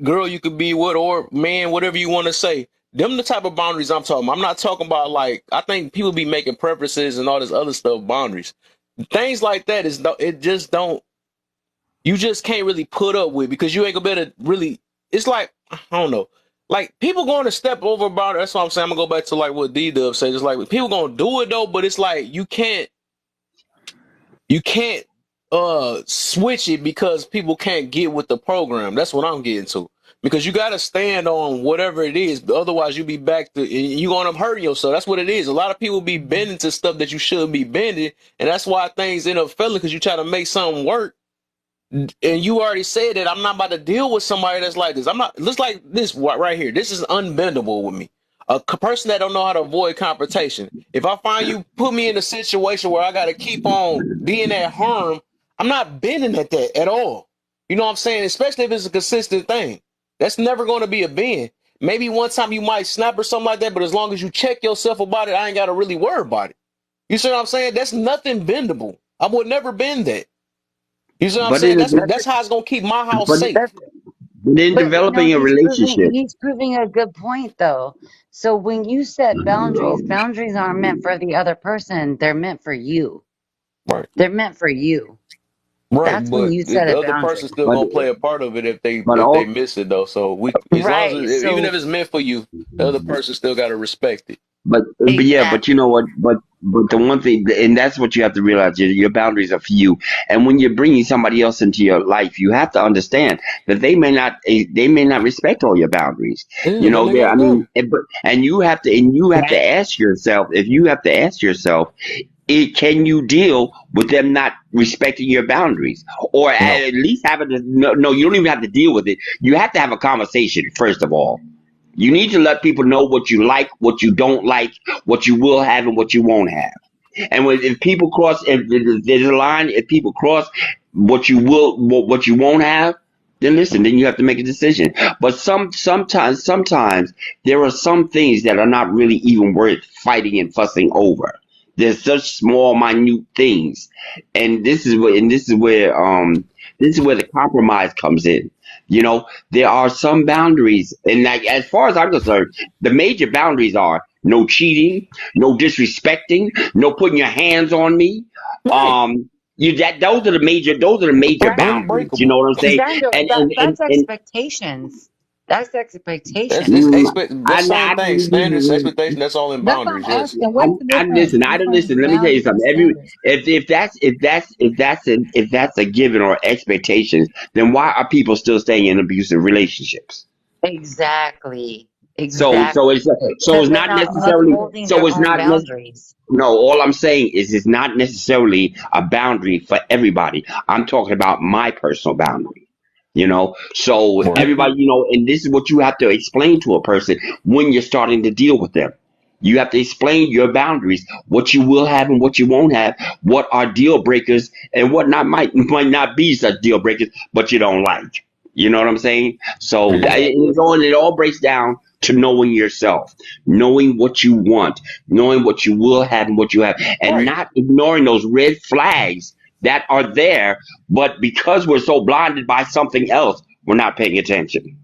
girl you could be with, or man, whatever you want to say. Them the type of boundaries I'm talking about. I'm not talking about like I think people be making preferences and all this other stuff boundaries. Things like that it just don't you just can't really put up with because you ain't gonna be able to really. It's like I don't know, like people going to step over about it. That's what I'm saying. I'm gonna go back to like what D Dub said. It's like people gonna do it though, but it's like you can't switch it because people can't get with the program. That's what I'm getting to. Because you gotta stand on whatever it is, otherwise you be back to and you gonna end up hurting yourself. That's what it is. A lot of people be bending to stuff that you shouldn't be bending, and that's why things end up failing because you try to make something work and you already said that I'm not about to deal with somebody that's like this. I'm not. Looks like this right here. This is unbendable with me. A person that don't know how to avoid confrontation. If I find you put me in a situation where I got to keep on being at harm, I'm not bending at that at all. You know what I'm saying? Especially if it's a consistent thing. That's never going to be a bend. Maybe one time you might snap or something like that, but as long as you check yourself about it, I ain't got to really worry about it. You see what I'm saying? That's nothing bendable. I would never bend that. You see what I'm But saying? in a, That's how it's gonna keep my house but safe. That's but in but no, developing a relationship, he's proving a good point though. So when you set boundaries, boundaries aren't meant for the other person. They're meant for you. Right. They're meant for you. Right, That's when but you set the a other person boundary. still But gonna play a part of it but if they all miss it though. So we, as long as Right. even if So it's meant for you, the other person still gotta respect it. but yeah, but you know exactly. what? But the one thing, and that's what you have to realize: your boundaries are for you. And when you're bringing somebody else into your life, you have to understand that they may not respect all your boundaries. Yeah, You then know, they there. gotta I go. mean, and you have to Right. ask yourself if you have to ask yourself, can you deal with them not respecting your boundaries, or No. at least having to? No, you don't even have to deal with it. You have to have a conversation first of all. You need to let people know what you like, what you don't like, what you will have, and what you won't have. And if people cross, if there's a line, if people cross what you will, what you won't have, then listen. Then you have to make a decision. But sometimes there are some things that are not really even worth fighting and fussing over. There's such small, minute things, and this is where the compromise comes in. You know, there are some boundaries, and like as far as I'm concerned, the major boundaries are no cheating, no disrespecting, no putting your hands on me. Right. You that those are the major Right. boundaries. You know Unbreakable. what I'm saying? Daniel, that's And expectations. That's It's expectations. mm, expect the same thing. Standards, I, expectation. That's all in That's what I'm boundaries. Yes. asking. What's the I difference? listen. I don't Difference listen. Let me tell you boundaries and something. standards. If that's a given or expectation, then why are people still staying in abusive relationships? Exactly. So Exactly. it's Because they're not not necessarily upholding so their it's own not boundaries. no, all I'm saying is it's not necessarily a boundary for everybody. I'm talking about my personal boundary. You know, so Right. everybody, and this is what you have to explain to a person when you're starting to deal with them. You have to explain your boundaries, what you will have and what you won't have, what are deal breakers and what not might not be such deal breakers, but you don't like. You know what I'm saying? So Yeah. it all breaks down to knowing yourself, knowing what you want, knowing what you will have and what you have, and Right. not ignoring those red flags that are there. But because we're so blinded by something else, we're not paying attention.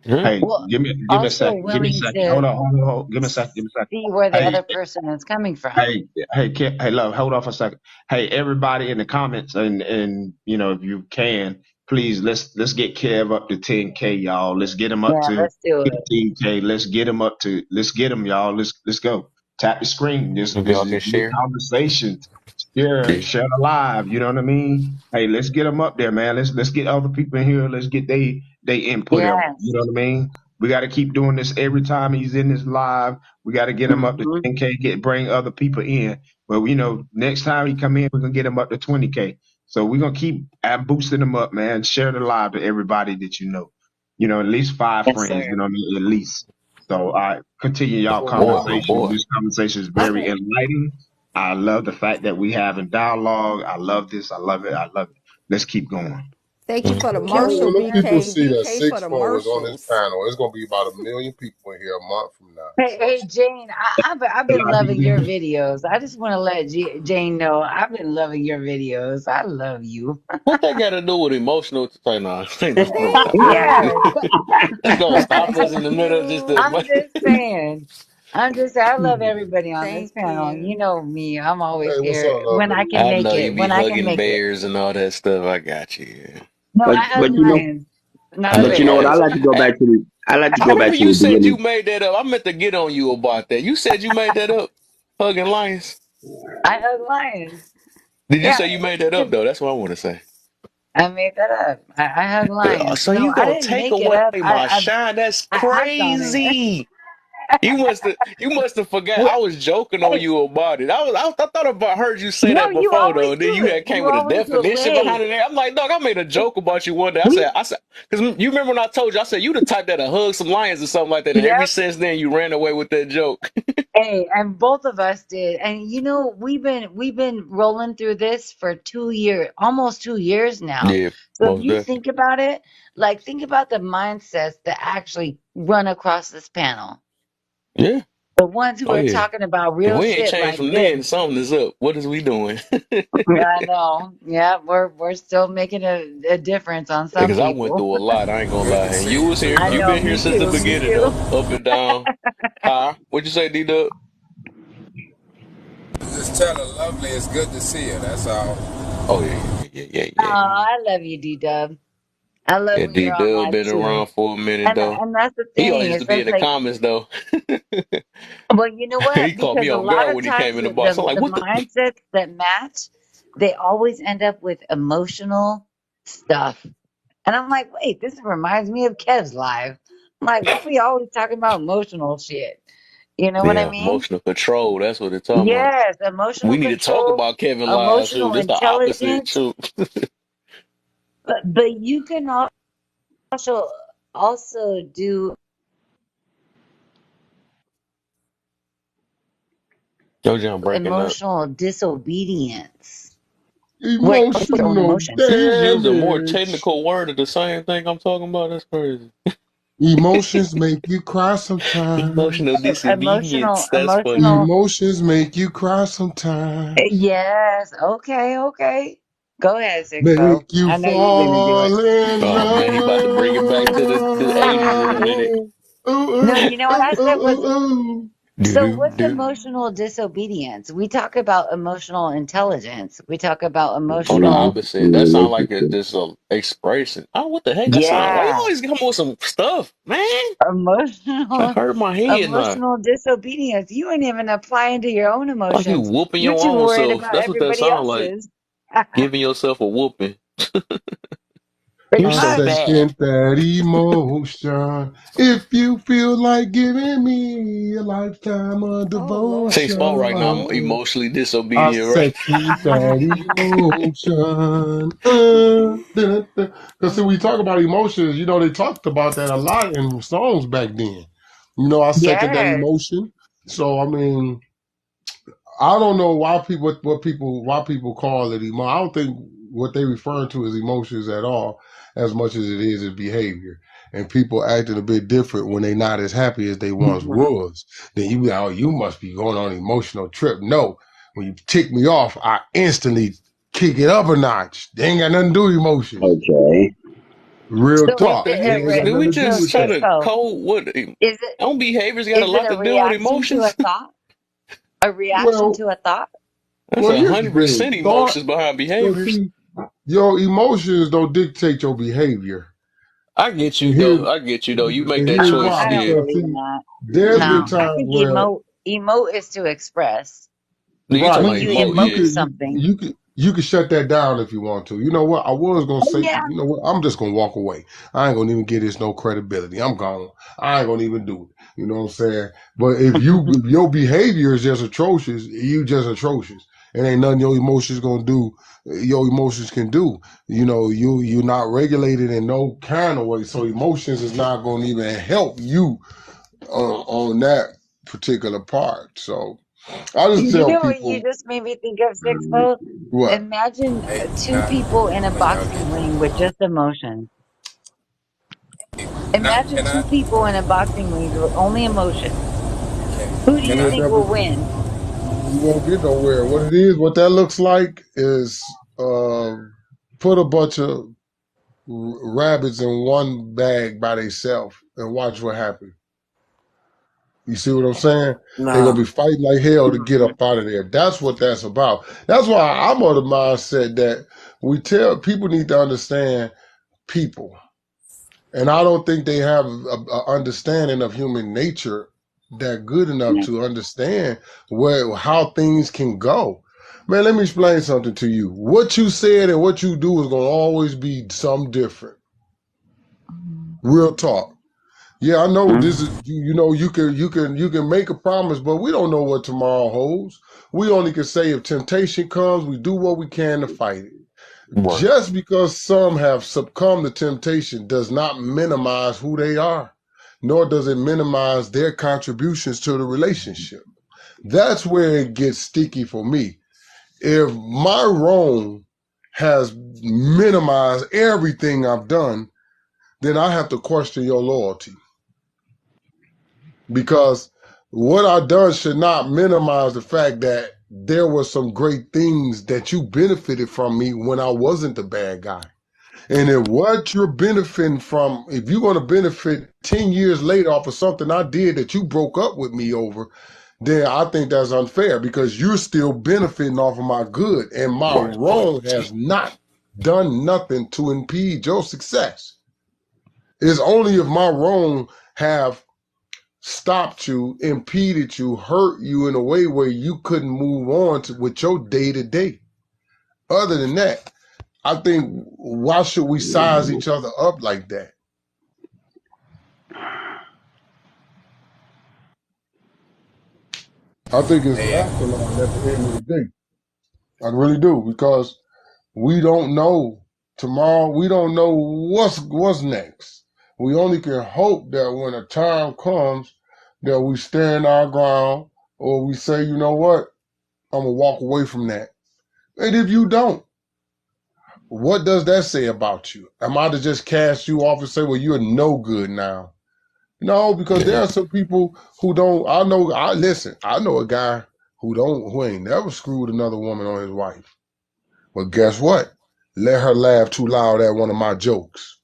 Yeah. Hey, Well, give me a also second. Give me a willing second. to Hold on. Give me a second. Give me a second. see where the Hey, other person is coming from. hey, love, hold on for a second. Hey, everybody in the comments, and if you can, please let's get Kev up to 10K, y'all. Let's get him up Yeah, to let's do it. 15K. Let's get him, y'all. Let's go. Tap the screen. This If this y'all is can good share. conversation. Share the live. You know what I mean? Hey, let's get them up there, man. Let's get other people in here. Let's get they input on. You Yes. know what I mean? We got to keep doing this every time he's in this live. We got to get him up to Hmm. 10K. Bring other people in. But next time he come in, we're gonna get him up to 20K. So we're gonna keep boosting him up, man. Share the live to everybody that you know. At least five Yes, friends. sir. You know what I mean? At least. So I continue y'all My boy. My conversation. boy. This conversation is very enlightening. I love the fact that we having dialogue. I love this. I love it. I love it. Let's keep going. Thank you Mhm. for the Can Marshall, we? When the people BK. see that BK for six the four is on this Marshalls. panel, it's gonna be about 1 million people in here a month from now. So Hey, Jane, I've been loving your videos. I just want to let Jane know I've been loving your videos. I love you. What that got to do with emotional? Say no. Let me stop playing. Yes. Just gonna stop us in Thank the middle of just you. I'm the. just saying. I love everybody on this Thank panel. You you. know me. I'm always hey, what's here up, when lovely? I can I make know you it. be When I can hugging make it. bears and all that stuff. I got you. Yeah. No, But I hug but lions, not a Hug you know what? bear. I lions. like to go back to the I like to I go remember back to you the said you beginning. made that up. I meant to get on you about that. You said you made that up. Hugging lions. I hug lions. Did you Yeah, say you made that up though? That's what I want to say. I made that up. I hug lions. So No, you I gonna didn't take make it away up. my shine? That's I've done it. crazy. You must have forgot. I was joking on Hey, you about it. I thought about heard you say no, that you before though. always And then do you it. had came You with a always do it. definition behind Wait, it. I'm like, dog, I made a joke about you one day. we, I said, because you remember when I told you, I said you the type that'll hug some lions or something like that. And ever yep. since then, you ran away with that joke. Hey, and both of us did. And we've been rolling through this for 2 years, almost 2 years now. Yeah, So if most you definitely. think about it, like think about the mindsets that actually run across this panel. Yeah. The ones who Oh are yeah. talking about If real we ain't shit changed like from this. then, something is up. What is we doing? I know. Yeah, we're still making a difference on some Because I went people. through a lot. I ain't gonna Good lie. to And see you you was too, here. I You know, lovely. been here me since the too, me beginning too. though. Up and down. Huh? What'd you say, D-Dub? Just tell her lovely it's good to see her. That's all. Oh Oh, yeah. I love you, D-Dub. I love Yeah, when you're on D-Dub live been too. around for a minute And though. and that's the He always thing. used to It's be just in the like, comments though. well, you know He what? caught me Because a off lot guard of when he times came in the box. I'm like, the what the? mindsets that match, they always end up with emotional stuff. And I'm like, wait, this reminds me of Kev's live. I'm like, why we always talking about emotional shit? You know what I Yeah, mean? emotional control. That's what it's talking about. Yes, We emotional need to talk control, about Kevin Live too. emotional This the opposite intelligence, too. but you can also do Yo, John breaking up. emotional disobedience. Wait, what's your own Emotional emotions? He's used a more damage. technical word of the same thing I'm talking about. That's crazy. Emotions make you cry sometimes. Emotional disobedience. That's funny. Emotional. Emotions make you cry sometimes. Yes. Okay. Okay. Go ahead, Sixto. Make you I know you're gonna do it. fall in Oh man, he about to bring it back to the 80s in a love. minute. Ooh, ooh, No, you know what ooh, I said ooh, was, ooh, ooh. Do so do what's do. emotional disobedience? We talk about emotional intelligence. We talk about Oh, the emotional, opposite. That sound like it's just a expression. Oh, what the heck? That sound. Why you yeah, always come with some stuff, man? That emotional, hurt my head now. emotional disobedience. You ain't even applying to your own Like you emotions. whooping You're your too own worried self. about That's what that everybody sound like. else's. Giving yourself a whooping. Pretty You're I so much. bad. second that emotion. If you feel like giving me a lifetime of Oh Lord. Six four right now. I'm devotion, emotionally I disobedient, right? second that emotion. Because see, we talk about emotions, they talked about that a lot in songs back then. I second that Yes. emotion. So, I mean, I don't know why people call it emo. I don't think what they referring to is emotions at all, as much as it is behavior. And people acting a bit different when they not as happy as they once was. Then you be like, oh, you must be going on an emotional trip. No, when you tick me off, I instantly kick it up a notch. They ain't got nothing to do with emotions. Okay. Real So is What talk. the it It a heck? ain't got Did we nothing to do so just with try that. to Sixto? code what? Is it Own behaviors got a is it lot a to do with reaction to a emotions. thought? A reaction Well, to a thought? That's well, a here's the hundred thing. percent Thought, emotions behind well, behaviors. see, your emotions don't dictate your behavior. I get you And here's though. I get you though. You make And that here's choice, why, I don't yeah. because believe in see, that. there's been No, I times think where, emote is to express. No, you talking right, When about you but emote, you emote yeah. could you, something. you could you could shut that down if you want to. You know what? I was gonna Oh say, yeah. you know what? I'm just gonna walk away. I ain't gonna even give this no credibility. I'm gone. I ain't gonna even do it. You know what I'm saying? But if your behavior is just atrocious, you just atrocious. It ain't nothing your emotions gonna do. Your emotions can do. You're not regulated in no kind of way. So emotions is not gonna even help you on that particular part. So I just You tell know what you people just made me think of, Sixto? what. Imagine Hey, two people in a boxing ring with just emotion. Imagine can I, two people in a boxing ring with only emotion. Who do can you You I, ain't think never, will win? you won't get nowhere. What that looks like is put a bunch of rabbits in one bag by themselves and watch what happens. You see what I'm saying? They're gonna Nah, be fighting like hell to get up out of there. That's what that's about. That's why I'm of the mindset that we tell people need to understand people. And I don't think they have a understanding of human nature that good enough to understand how things can go. Man, let me explain something to you. What you said and what you do is gonna always be something different. Real talk. Yeah, I know this is you can make a promise, but we don't know what tomorrow holds. We only can say if temptation comes, we do what we can to fight it. Right. Just because some have succumbed to temptation does not minimize who they are, nor does it minimize their contributions to the relationship. That's where it gets sticky for me. If my wrong has minimized everything I've done, then I have to question your loyalty because what I've done should not minimize the fact that there were some great things that you benefited from me when I wasn't the bad guy. And if what you're benefiting from, if you're going to benefit 10 years later off of something I did that you broke up with me over, then I think that's unfair because you're still benefiting off of my good, and my Right. wrong has not done nothing to impede your success. It's only if my wrong have stopped you, impeded you, hurt you in a way where you couldn't move on with your day to day. Other than that, I think why should we size each other up like that? I think it's Hey, asinine at the end of the day. I really do, because we don't know tomorrow. We don't know what's next. We only can hope that when a time comes that we stand our ground, or we say, you know what, I'm gonna walk away from that. And if you don't, what does that say about you? Am I to just cast you off and say, well, you're no good now? No, because there Yeah. are some people who don't. I know a guy who ain't never screwed another woman on his wife. But guess what? Let her laugh too loud at one of my jokes,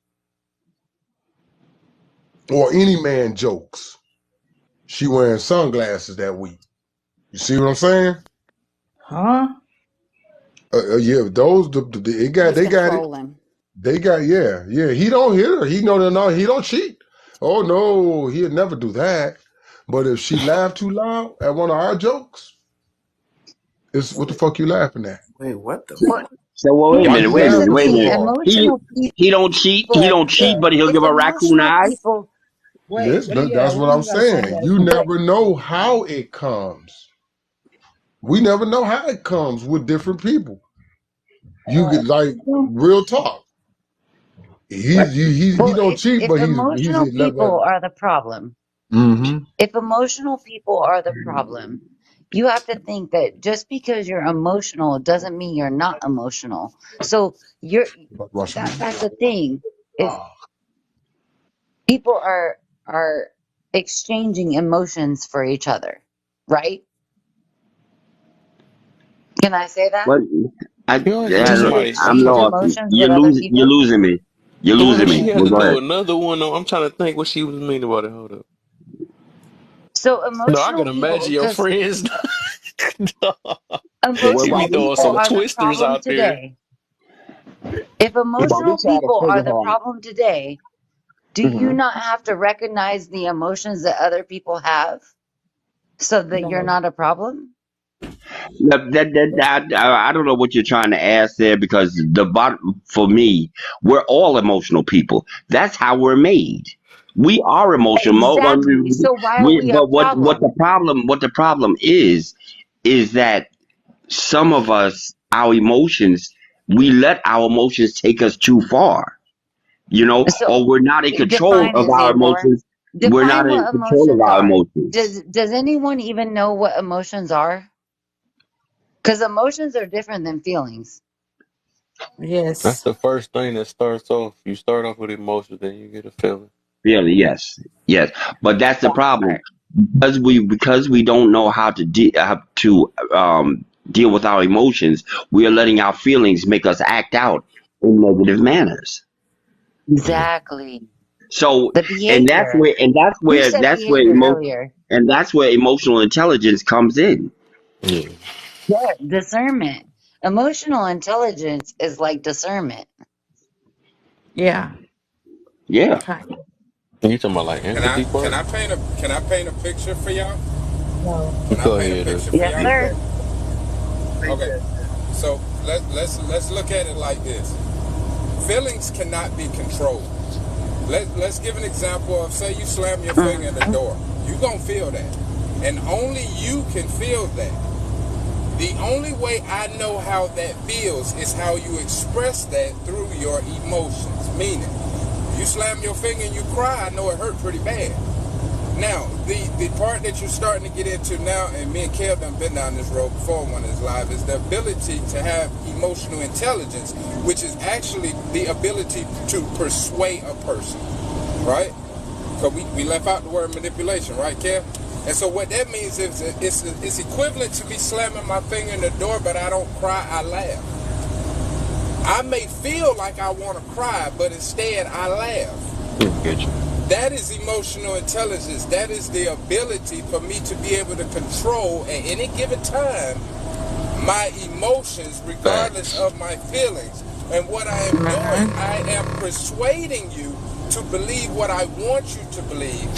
or any man jokes. She wearing sunglasses that week. You see what I'm saying? Huh? Yeah, those He's they got it. controlling. Yeah. He don't hit her. He know that no, he don't cheat. Oh no, he'd never do that. But if she laughed too loud at one of our jokes, it's what the fuck you laughing at? Wait, what the Well, fuck? So well, here, Why you wait a here's minute, the laughing wait a so thing: minute. hard? emotional He don't cheat. people He are don't cheat, but he'll it's give a raccoon emotional eye. people. Wait, Yes, what do you that's got? what What do I'm you got saying. You sunglasses But for? never know how it comes. We never know how it comes with different people. You get like real talk. He well, don't cheat, if but he's emotional people are the problem, mm-hmm. if emotional people are the problem, you have to think that just because you're emotional doesn't mean you're not emotional. So you're that's the thing is people are exchanging emotions for each other, right? Can I say that? What? You always Do got you somebody. I'm I'm exchange trying to. lost. emotions with other You're people? losing me. You're Well, losing she me. had Well, to go throw ahead. another one on. I'm trying to think what she was meaning about it. Hold up. So No, I emotional can people, imagine your because friends. Well, She emotional be why we throwing people some try? are the twisters problem out there. today. If Why we emotional try to people are figure the out? problem today, do you Mhm. not have to recognize the emotions that other people have so that you're No. not a problem? I don't know what you're trying to ask there because the bottom for me, we're all emotional people. That's how we're made. We are emotional. Exactly. So why are we a But what problem? the problem is that some of us, our emotions, we let our emotions take us too far, So or we're not in control define of our Xavier. emotions. We're not Define in what control of emotions our are. emotions. Does anyone even know what emotions are? Because emotions are different than feelings. That's Yes. the first thing that starts off. You start off with emotions, then you get a feeling. Really, yes, yes. But that's the That problem part. because we don't know how to deal with our emotions. We are letting our feelings make us act out in negative manners. Yeah. Exactly. So, The and that's behavior. where and that's You where said that's where behavior earlier. emotional intelligence comes in. Yeah. Yeah, discernment. Emotional intelligence is like discernment. Yeah. Yeah. Kind of. You talking about like can I empathy can part? I paint a picture for y'all? No. Can I Go paint a ahead. picture for Yes, y'all? sir. Okay. So let's look at it like this. Feelings cannot be controlled. Let's give an example of, say you slam your finger in the Hmm. door. You gonna feel that, and only you can feel that. The only way I know how that feels is how you express that through your emotions. Meaning, you slam your finger and you cry, I know it hurt pretty bad. Now, the part that you're starting to get into now, and me and Kev done been down this road before one of his live, is the ability to have emotional intelligence, which is actually the ability to persuade a person, right? Because we left out the word manipulation, right, Kev? And so what that means is it's equivalent to me slamming my finger in the door, but I don't cry, I laugh. I may feel like I want to cry, but instead I laugh. Yeah, get you. That is emotional intelligence. That is the ability for me to be able to control at any given time my emotions regardless Facts. of my feelings. And what I am doing, Mhm. I am persuading you to believe what I want you to believe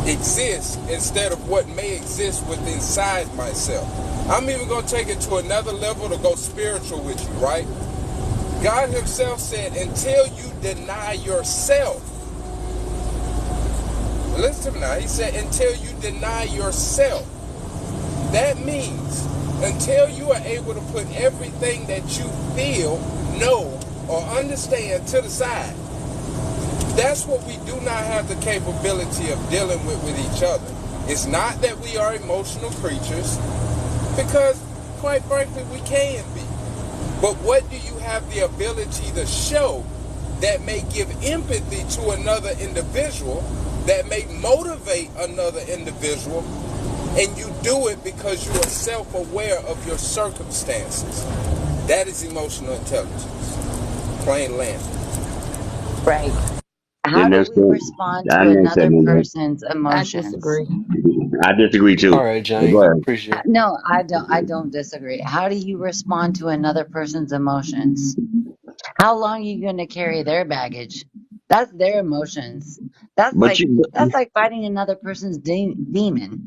exists instead of what may exist within inside myself. I'm even going to take it to another level to go spiritual with you, right? God himself said, until you deny yourself, listen to me now, he said, until you deny yourself. That means until you are able to put everything that you feel, know, or understand to the side, that's what we do not have the capability of dealing with each other. It's not that we are emotional creatures, because quite frankly, we can be. But what do you have the ability to show that may give empathy to another individual, that may motivate another individual, and you do it because you are self-aware of your circumstances? That is emotional intelligence. Plain land. Right. How Didn't do that we say? respond I to didn't say another that. person's I emotions? disagree. I disagree All too. right, But go Jane. ahead. Appreciate it. No, I don't. I don't disagree. How do you respond to another person's emotions? How long are you going to carry their baggage? That's their emotions. That's But like you, that's like fighting another person's demon.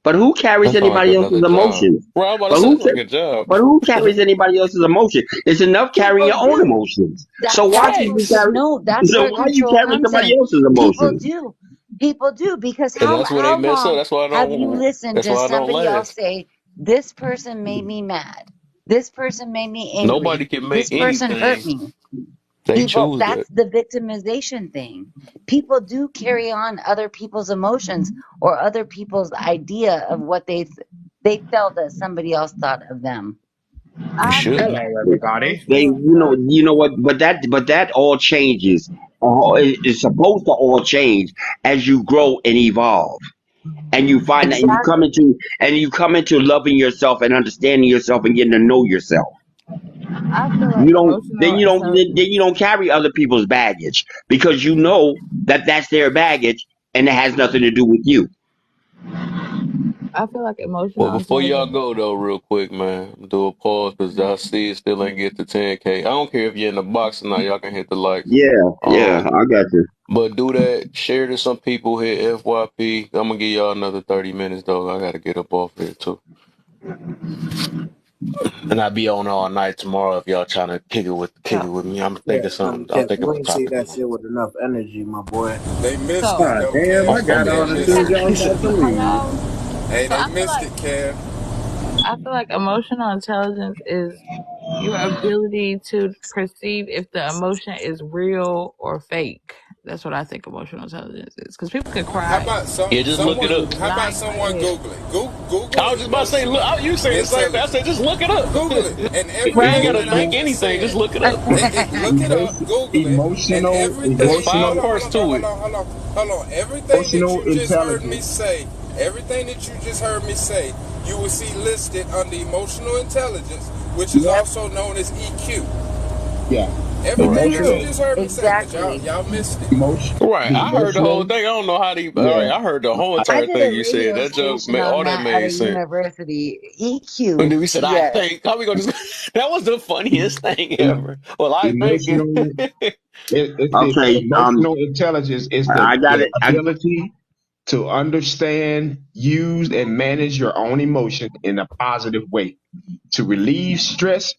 but who carries That's like anybody else's another job. emotions? Well, I'm about to But say who it's like ca- a job. but who carries anybody else's emotion? It's enough carrying People your own do. emotions. So why That's should what. you Facts. carry? No, that's So where why you control carry comes somebody in. else's People emotions? do. People do because And how that's where they how mess up. long have you listened That's to why I don't somebody else last. say this person made me mad, this person made me Nobody angry, can make this person hurt anything. me? They People, choose that. that's the victimization thing. People do carry on other people's emotions or other people's idea of what they felt that somebody else thought of them. You I shouldn't. believe Hello, that everybody. They, emotional intelligence. you know what? But that all changes. It's supposed to all change as you grow and evolve, and you find that, Exactly. and you come into loving yourself and understanding yourself and getting to know yourself. I feel like You don't, emotional then intelligence. you don't carry other people's baggage because you know that that's their baggage and it has nothing to do with you. I feel like Well, emotional before y'all intelligence. go though, real quick, man, do a pause because I see it still ain't get to 10K. I don't care if you're in the box or not. Y'all can hit the likes. Yeah, Um, I got you. but do that. Share to some people. Hit FYP. I'm gonna give y'all another 30 minutes though. I gotta get up off here too, and I'll be on all night tomorrow if y'all trying to kick Yeah, it with me. I'm yeah, thinking something. I'm Kevin, thinking you of a ain't say topic that tomorrow. shit with enough energy, my boy. They missed So, it Ah, though, damn, I Kev. got I'm They on as being soon missed as it. y'all was about to leave. hello. Hey, So they missed it, Kev. I feel like emotional intelligence is your ability to perceive if the emotion is real or fake. That's what I think emotional intelligence is. Because people can How cry about Yeah, just and look it someone? up. be How about lying in someone their head. Google it? Google I was just about to say, look, emotional you saying the same thing. I intelligence. said, just look it up. Google it, and You ain't Right. everything gotta that I think just anything. Just said. look it up. Look it up. Google it, and everything. There's Emotional, five Hold on, hold parts on, bro. to Hold it. on, hold on, hold on. Everything that emotional you just heard me intelligence. say, everything that you just heard me say, you will see listed under emotional intelligence, which is Yep. also known as EQ. Yeah, Everything Right. that you emotional, True. just heard me say, but Exactly. y'all missed it. emotion, Right. the I heard the whole emotional. thing. I don't know how they. All right. Yeah, I heard the whole I entire did thing a you said. radio That joke station made on all that that at made a sense. university. And EQ. then we said, I Yes. think. How we gonna just? That was the funniest thing em- ever. Well, I think. emotional. It's the Okay, emotional intelligence. Is I got the it. ability to understand, use, and manage your own emotion in a positive way, to relieve stress,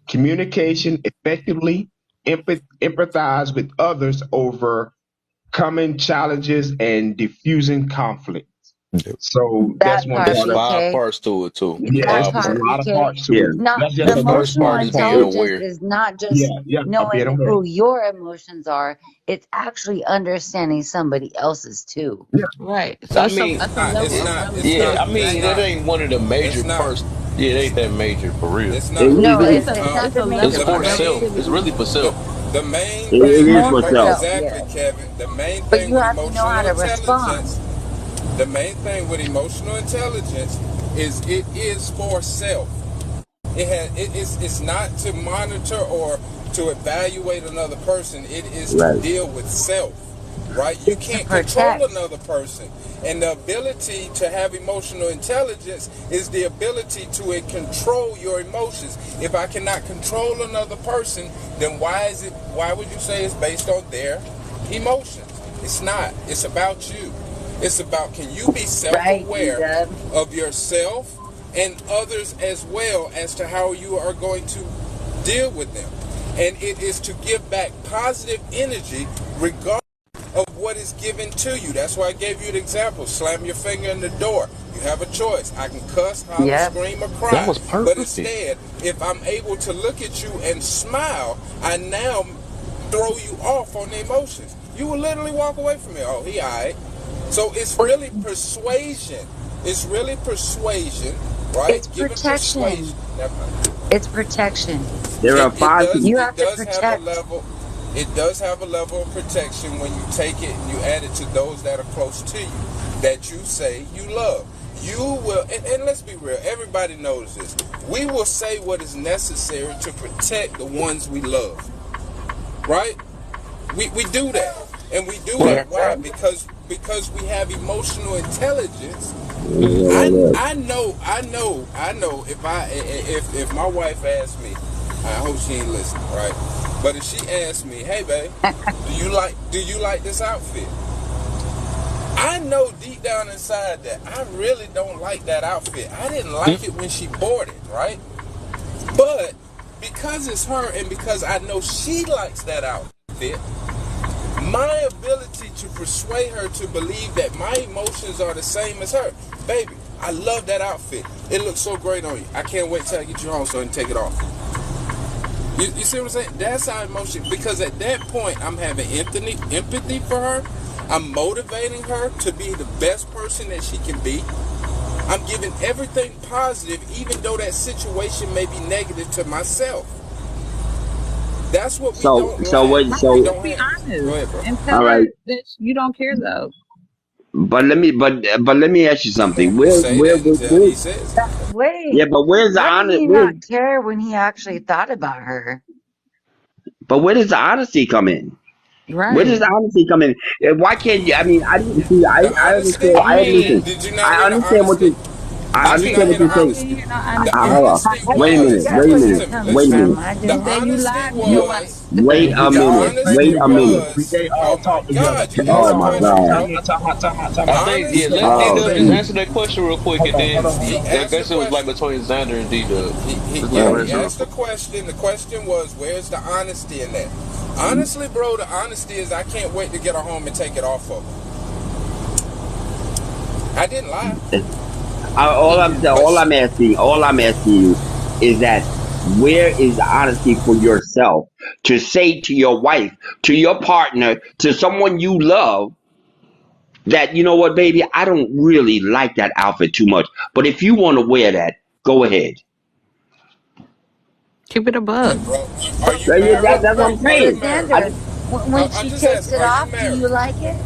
communication effectively, empathize with others, overcoming challenges, and diffusing conflict. So that's That one part, It's part of. five BK. parts to it too. Yeah, That Five it's a part, parts. lot of BK. parts to Yeah, it. Not That's just The the first first emotional part part. is being intelligence aware. is not Yeah, just yeah, I'm being knowing aware. who your emotions are. It's actually understanding somebody else's too. Yeah, Right. So I it's mean, at the Nah, level it's of not. It's yeah. not. I It's mean, relativity. that not. ain't one of the It's major not. parts. Yeah, it ain't that major for real. It's it, not. No, it, it's it, it's not It's the a It's major level for of part. self. It's relativity. really for The self. the main It's it thing is with more for for self. self, exactly, yes. Kevin. The main But thing you with have to know how emotional to respond. intelligence. The main thing with emotional intelligence is it is for self. It's not to monitor or to evaluate another person. It is to Right. deal with self. right? You It's to can't control protect. another person. And the ability to have emotional intelligence is the ability to control your emotions. If I cannot control another person, then why would you say it's based on their emotions? It's not. It's about you. It's about, can you be Right, self-aware Deb. of yourself and others as well as to how you are going to deal with them. And it is to give back positive energy regardless of what is given to you. That's why I gave you the example. Slam your finger in the door. You have a choice. I can cuss, holler, Yep. scream, or That cry. was But perfect. instead, if I'm able to look at you and smile, I now throw you off on the emotions. You will literally walk away from it. Oh, he all right. So it's But really persuasion. It's really persuasion, right? it's Giving persuasion. protection. It's protection. There are It five. does You it have to does have a protect. level, it does have a level of protection when you take it and you add it to those that are close to you that you say you love. You will, and let's be real, everybody knows this. We will say what is necessary to protect the ones we love, right? We do that. And we do Right. that. Yes, Why? sir. Because we have emotional intelligence. Mm-hmm. I know if my wife asked me, I hope she ain't listening, right? But if she asked me, hey babe, do you like this outfit? I know deep down inside that I really don't like that outfit. I didn't like it when she bought it, right? But because it's her and because I know she likes that outfit, my ability to persuade her to believe that my emotions are the same as her. Baby, I love that outfit. It looks so great on you. I can't wait till I get you home so I can take it off. You see what I'm saying? That's our emotion. Because at that point, I'm having empathy for her. I'm motivating her to be the best person that she can be. I'm giving everything positive, even though that situation may be negative to myself. That's what we So don't so lack. what? How We about So just don't be have. Go honest ahead, bro. and tell all her right. that you don't care though? But let me ask you something. Say that until he says it. Yeah, Wait, but where's the how did honest? he not care when he actually thought about her? But where does the honesty come in? Where does Right. the honesty come in? Why can't you? I mean, I didn't see. The I understand. honesty? I mean, Did you not I hear the understand what honesty? you. I Did you not understand okay, what hear the you're I saying. didn't honesty? hear no The Hold honesty. on. honesty Wait a I minute. was, get Wait a where listen you're minute. to me, coming Wait a listen to me. minute. from. I The You do. said you honesty lied to your W- wife. was, Wait a the minute. honesty Wait a minute. We was, can't oh all my talk together. God, you Hold Oh asked a my on, hold question, on. God. bro. Time I out. think, yeah, DJ, let D Oh Dub DJ, just gee. answer that question real quick, hold and on, hold then on, hold He on. I asked the guess it was like question. between Xander and D Dub. Just let him He answer real asked the quick. question. The question was, where's the honesty in that? Honestly, bro, the honesty is I can't wait to get her home and take it off of her. I didn't lie, but she, All I'm asking you is that where is the honesty for yourself to say to your wife, to your partner, to someone you love that, you know what, baby, I don't really like that outfit too much, but if you want to wear that, go ahead. Keep it a hey, buck. bro, are But, you married? That's what but I'm Are you saying. married? I, Xander, when I'm she just takes asking. it Are you off, do married? you like it?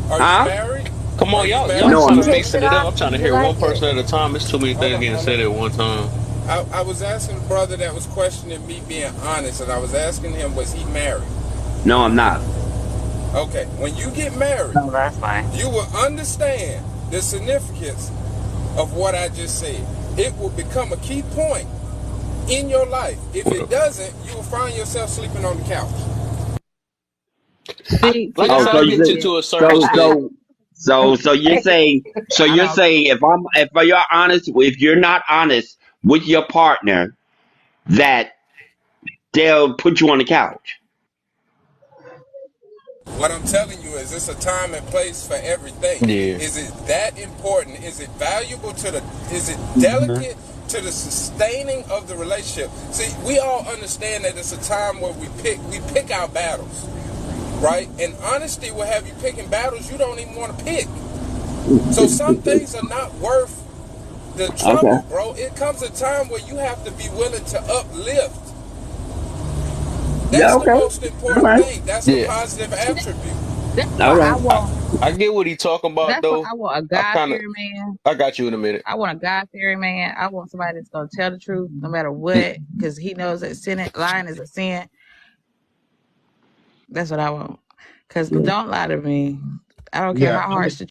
Are you huh? married? Come Are on, you y'all When married? No, she I'm kind of not. takes mixing it it up. off, I'm do trying to you hear one like it? person at a time. It's too many Hold things on, getting hold said on. at one time. I was asking the brother that was questioning me being honest, and I was asking him, was he married? No, I'm not. Okay, when you get married, Oh, that's fine. you will understand the significance of what I just said. It will become a key point in your life. If What it up? doesn't, you will find yourself sleeping on the couch. Like See, I Oh, said, I I so get you, to a certain so state. so so I you're don't. saying if you're honest, if you're not honest with your partner, that they'll put you on the couch. What I'm telling you is it's a time and place for everything. Yeah. Is it that important? Is it valuable to the, is it Mm-hmm. delicate to the sustaining of the relationship? See, we all understand that it's a time where we pick our battles, right? And honesty will have you picking battles you don't even want to pick. So some things are not worth the Okay. trouble, bro. It comes a time where you have to be willing to uplift. Yeah. That's the Okay. most All important right. thing. That's the Yeah. positive attribute. That's All why I right. I, want. I get what he talking about, That's why though. I want a I God kind of, fearing man. I got you in a minute. I want a God fearing man. I want somebody that's gonna tell the truth no matter what, because he knows that lying is a sin. That's what I want. Because Yeah. don't lie to me. I don't care Yeah. how harsh the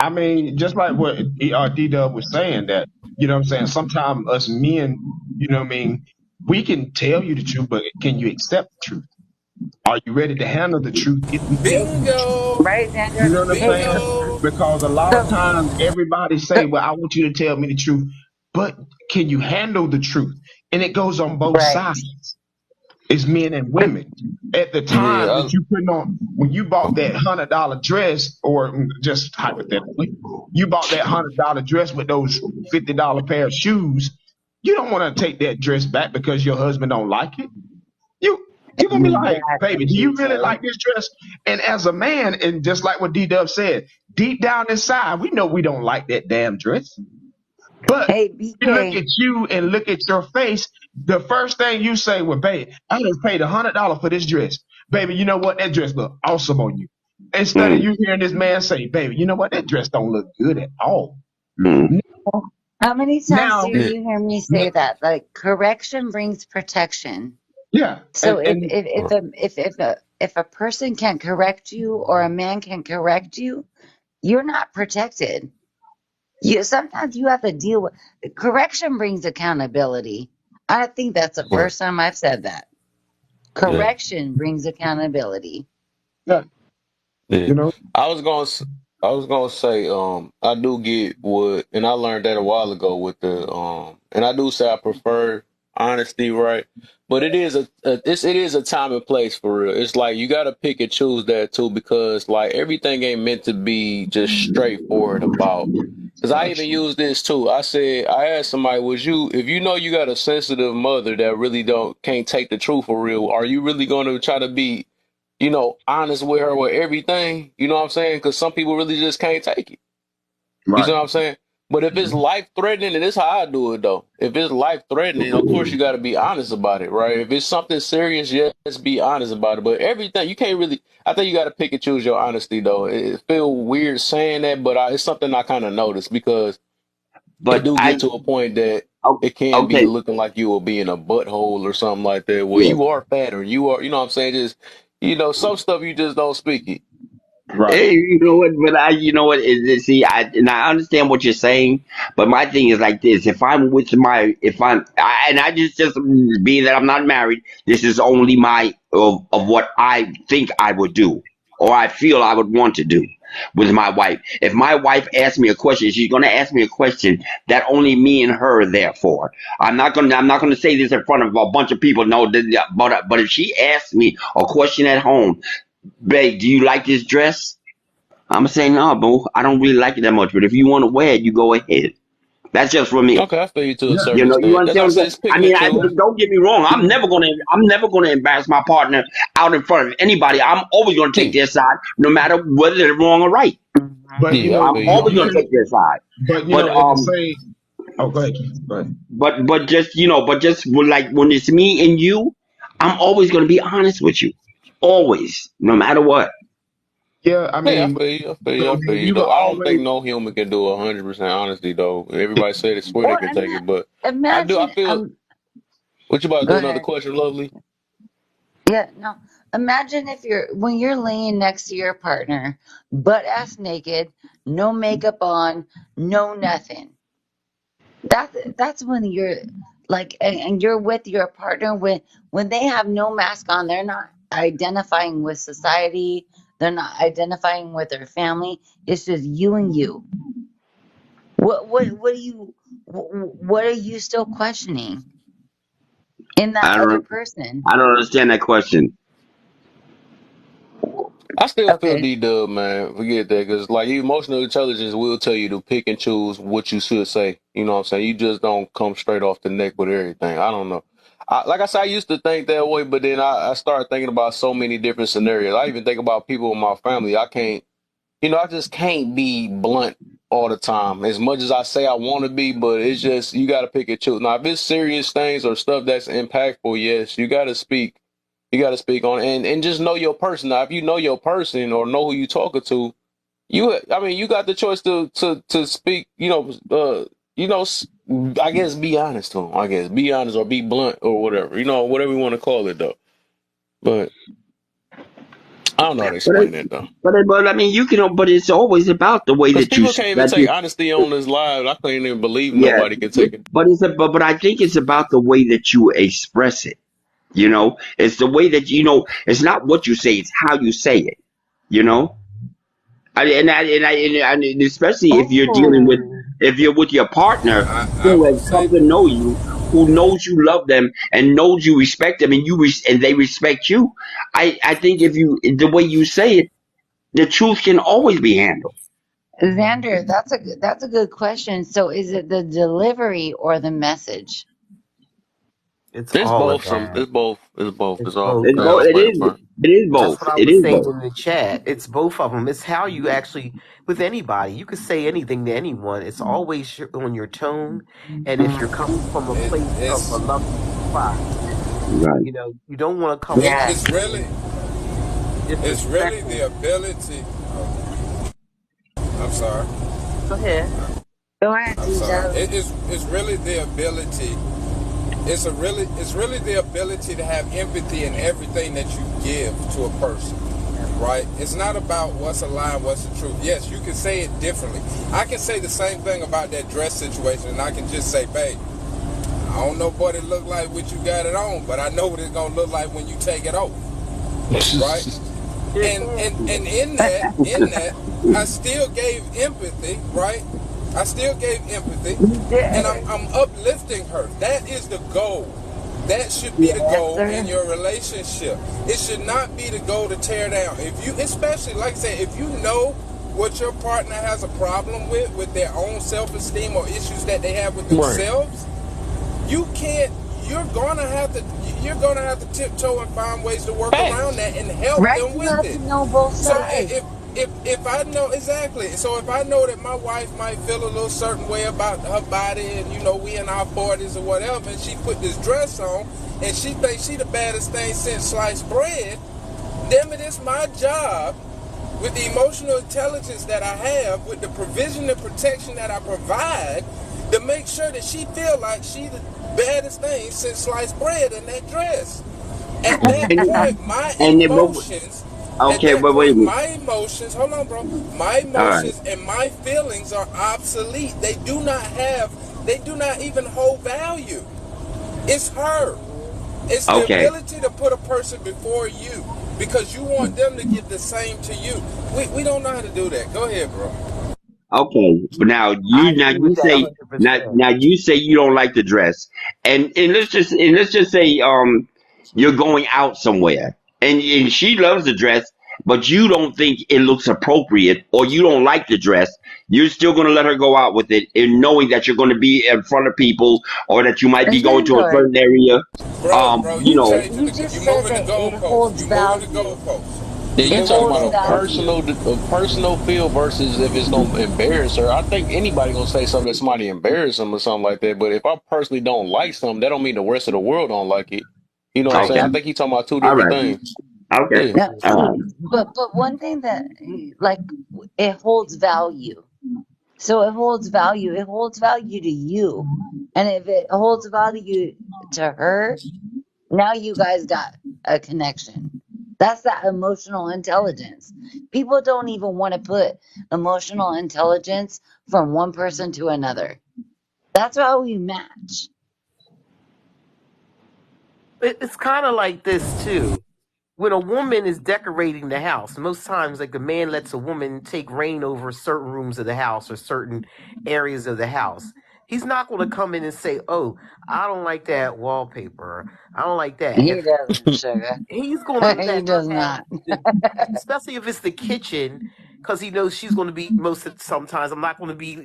I mean, just like what D Dub was saying, that, you know what I'm saying, sometimes us men, you know what I mean, we can tell you the truth, but can you accept the truth? Are you ready to handle the truth if we tell you the truth? Bingo. Right, You Sandra? know what I'm Hey, saying? Bingo. Because a lot of so, times everybody say, so well, I want you to tell me the truth, but can you handle the truth? And it goes on both right. sides. It's men and women. At the time Yeah, that you put on, when you bought that $100 dress, or just hypothetically, you bought that $100 dress with those $50 pair of shoes, you don't want to take that dress back because your husband don't like it. You're gonna be like, baby, do Exactly, you really BK. like this dress? And as a man, and just like what D Dub said, deep down inside, we know we don't like that damn dress. But Hey, we look BK. at you and look at your face. The first thing you say, well, babe, I just paid $100 for this dress. Baby, you know what? That dress look awesome on you. Instead of Mm, you hearing this man say, baby, you know what? That dress don't look good at all. mm. How many times do Now, yeah, you hear me say that? Like, correction brings protection. yeah, So and if a person can correct you or a man can correct you, you're not protected. You sometimes you have to deal with correction brings accountability. I think that's the right, first time I've said that. yeah. Correction brings accountability. yeah, Yeah, you know, I was gonna, I was gonna say, I do get what, and I learned that a while ago with the, and I do say I prefer honesty, right? But it is a time and place for real. It's like you got to pick and choose that too, because like everything ain't meant to be just straightforward about. Because I even use this too. I asked somebody, was you, if you know you got a sensitive mother that really can't take the truth for real, are you really going to try to be, honest with her with everything. You know what I'm saying? Because some people really just can't take it. You see right. what I'm saying? But if it's life threatening, and this is how I do it though. If it's life threatening, of course you got to be honest about it, right? If it's something serious, yes, be honest about it. But everything you can't really. I think you got to pick and choose your honesty though. It feel weird saying that, but it's something I kind of noticed because it But do get to a point that o- it can be okay, looking like you will be in a butthole or something like that. Well, yeah. you are fat or you are, you know what I'm saying? Just, some stuff you just don't speak it. Right. Hey, you know what? But you know what? See, and I understand what you're saying, but my thing is like this: if I'm with and I just being that I'm not married, this is only my of what I think I would do or I feel I would want to do with my wife. If my wife asks me a question, she's going to ask me a question that only me and her are there for. I'm not gonna say this in front of a bunch of people. No, but if she asks me a question at home, babe, do you like this dress? I'm gonna say no, boo. I don't really like it that much. But if you want to wear it, you go ahead. That's just for me. Okay, I feel you to a Yeah. You certain know, you extent. That's why I understand what I'm say saying? it's I picking mean, and choose. don't get me wrong. I'm never gonna embarrass my partner out in front of anybody. I'm always gonna take Yeah, their side, no matter whether they're wrong or right. But Mhm. you yeah, I know, I'm feel you always on gonna that. take their side. But at the same. Oh, go ahead, Keith. Go ahead. but just like when it's me and you, I'm always gonna be honest with you, always, no matter what. Yeah, I Yeah, I mean, feel you. I feel so you. I feel you. you will Though I don't think always. no human can do 100% honesty though. Everybody say they swear they Or can take it, but I do. I imagine, feel. What you about to go do? Another ahead. question, lovely? Yeah, no. Imagine if when you're laying next to your partner, butt ass naked, no makeup on, no nothing. That's when you're like, and you're with your partner when they have no mask on, they're not identifying with society, they're not identifying with their family. It's just you and you. What do you what are you still questioning in that I other don't person? I don't understand that question. I still feel Okay. D Dub, man. Forget that, because like emotional intelligence will tell you to pick and choose what you should say. You know what I'm saying? You just don't come straight off the neck with everything. I don't know. Like I said, I used to think that way, but then I started thinking about so many different scenarios. I even think about people in my family. I can't, I just can't be blunt all the time as much as I say I want to be, but it's just, you got to pick and choose. Now, if it's serious things or stuff that's impactful, yes, you got to speak. You got to speak on it, and just know your person. Now, if you know your person or know who you talking to, I mean, you got the choice to speak. I guess be honest to them. I guess be honest or be blunt or whatever. Whatever you want to call it though. But I don't know how to But explain that though. but I mean, you can. But it's always about the way Because that you people can't even that take you. honesty on this live. I couldn't even believe Yeah, nobody can take it. but I think it's about the way that you express it. You know, it's the way that It's not what you say; it's how you say it. You know, and especially if you're dealing with Oh, if you're with your partner I who would has say come to know you, who knows you love them and knows you respect them, and and they respect you. I think if you the way you say it, the truth can always be handled. Xander, that's a good question. So is it the delivery or the message? It's It's all of both. that. It's both. It's both. It's It's all. both It's They of both. all it. It play a is. part. It is That's both. what I It was is saying both. in the chat. It's both of them. It's how you actually, with anybody, you could say anything to anyone. It's always on your tone, and if you're coming from a it, place of a it's loving spot, Right. you don't want to come off Yes. it's really being it's really disrespectful. the ability. I'm sorry. Go ahead. Go ahead, I'm sorry. Tito. It's really the ability. It's really the ability to have empathy in everything that you give to a person. Right? It's not about what's a lie and what's the truth. Yes, you can say it differently. I can say the same thing about that dress situation, and I can just say, babe, I don't know what it look like when you got it on, but I know what it's gonna look like when you take it off. Right? And in that, I still gave empathy, right? I still gave empathy, You and did. I'm uplifting her. That is the goal. That should be the Yes, goal in sir. your relationship. It should not be the goal to tear down. If you, especially like I said, if you know what your partner has a problem with their own self-esteem or issues that they have with Right. themselves, you can't. You're gonna have to. You're gonna have to tiptoe and find ways to work around Facts. that and help Right? them You with have it. to know both So sides. if I know exactly, so if I know that my wife might feel a little certain way about her body, and we in our 40s or whatever, and she put this dress on, and she thinks she the baddest thing since sliced bread, damn it, it's my job with the emotional intelligence that I have, with the provision and protection that I provide, to make sure that she feel like she the baddest thing since sliced bread in that dress. At that And point, my and then, emotions, at okay, that but wait a point, minute. my emotions, hold on, bro, my All right. emotions and my feelings are obsolete. They do not even hold value. It's her. It's the Okay. ability to put a person before you because you want them to give the same to you. We don't know how to do that. Go ahead, bro. Okay, but I agree with that now 100%. you say you don't like the dress, and let's just say you're going out somewhere, and she loves the dress, but you don't think it looks appropriate, or you don't like the dress. You're still going to let her go out with it, and knowing that you're going to be in front of people, or that you might be going to a Xander, certain area. Bro, You you know. changing you you just said moving the that it goalposts. holds You moving the value. goalposts. Yeah, You you It moving the talking holds about goalposts. value. a personal feel versus if it's gonna embarrass her. I think anybody gonna say something that somebody embarrass them or something like that. But if I personally don't like something, that don't mean the rest of the world don't like it. You know what I'm Right. saying? Okay. I think he talking about two All different right. things. Okay. Yeah. Now, All right. but one thing that like it holds value. So it holds value. It holds value to you. And if it holds value to her, now you guys got a connection. That's that emotional intelligence. People don't even want to put emotional intelligence from one person to another. That's how we match. It's kind of like this too. When a woman is decorating the house, most times, like, a man lets a woman take reign over certain rooms of the house or certain areas of the house. He's not going to come in and say, "Oh, I don't like that wallpaper. I don't like that." He If doesn't, sugar. he's going to He let her does have not. the, especially if it's the kitchen, because he knows she's going to be most of sometimes. I'm not going to be,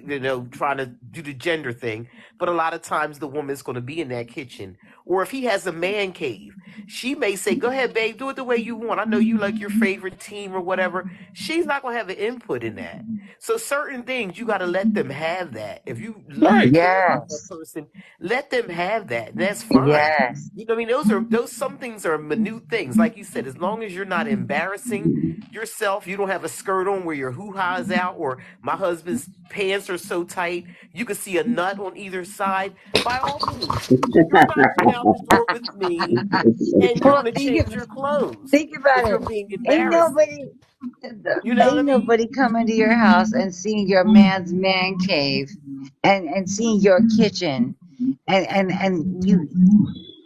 trying to do the gender thing, but a lot of times the woman's going to be in that kitchen. Or if he has a man cave, she may say, "Go ahead, babe, do it the way you want. I know you like your favorite team or whatever." She's not going to have an input in that. So certain things you got to let them have that. If you love and Right. care about that Yes. person, let them have that. And that's fine. Yes. You know what I mean? Those some things are minute things. Like you said, as long as you're not embarrassing yourself, you don't have a skirt on where your hoo-ha is out, or my husband's pants are so tight you can see a nut on either side, by all means, you're knocking out the door with me, and you're Well, going to change your clothes think about if you're it. being Ain't embarrassing. nobody, You know what I ain't mean? nobody coming to your house and seeing your man's man cave, and seeing your kitchen, and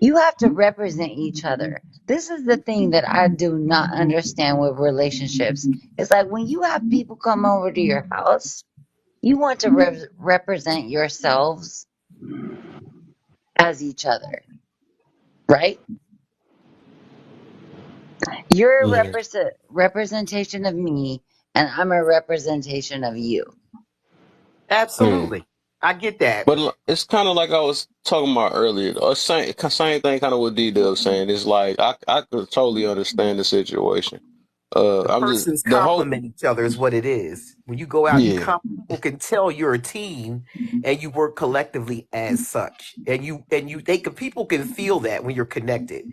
you have to represent each other. This is the thing that I do not understand with relationships. It's like when you have people come over to your house, you want to represent yourselves as each other, right? You're a Yeah. representation of me, and I'm a representation of you. Hmm. Absolutely. I get that. But it's kind of like I was talking about earlier. Same thing, kind of what D Dub saying. It's like I could totally understand the situation. The I'm just persons the whole complement each other is what it is. When you go out, yeah. people can tell you're a team and you work collectively as such. And they can people can feel that when you're connected.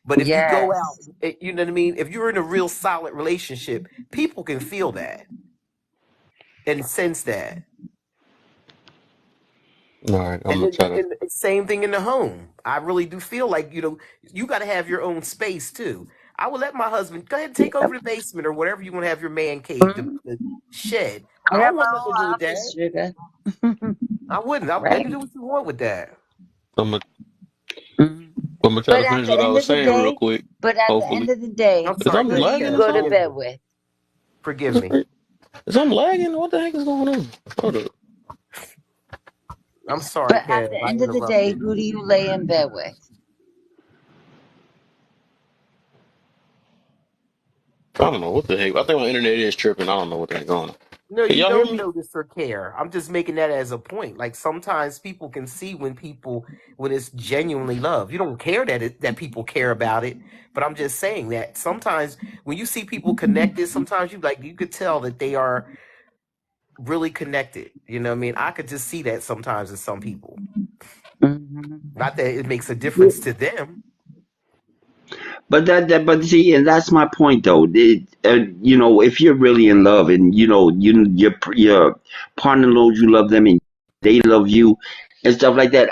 But if you go out, Yes. you know what I mean? If you're in a real solid relationship, people can feel that and sense that. All right, I'm And gonna then try to. and the same thing in the home. I really do feel like, you got to have your own space too. I would let my husband go ahead and take over the basement or whatever you want to have your man cave, Mhm. the shed. I I got don't my want nothing own to do with office, that. sugar. I wouldn't. I'll let Right? you do what you want with that. I'm gonna Mhm. I'm gonna try But to at finish the what I end was of the saying real day, quick. but at the end Hopefully, of the day, I'm is sorry. I'm Go who ahead, do lagging you or Kev. go to Forgive something? bed me. with? Forgive me. Is I'm lagging? What the heck is going on? Hold up. I'm sorry, But at Kev. the I end of the day, interrupted. who do you lay in bed with? I don't know what the heck. I think my internet is tripping. I don't know what the heck going on. No, Can you y'all hear don't me? notice or care. I'm just making that as a point. Like sometimes people can see when it's genuinely love. You don't care that people care about it, but I'm just saying that sometimes when you see people connected, sometimes you could tell that they are really connected. You know what I mean? I could just see that sometimes in some people. Hmm. Not that it makes a difference to them. But see, and that's my point though. If you're really in love and your partner knows you love them and they love you and stuff like that,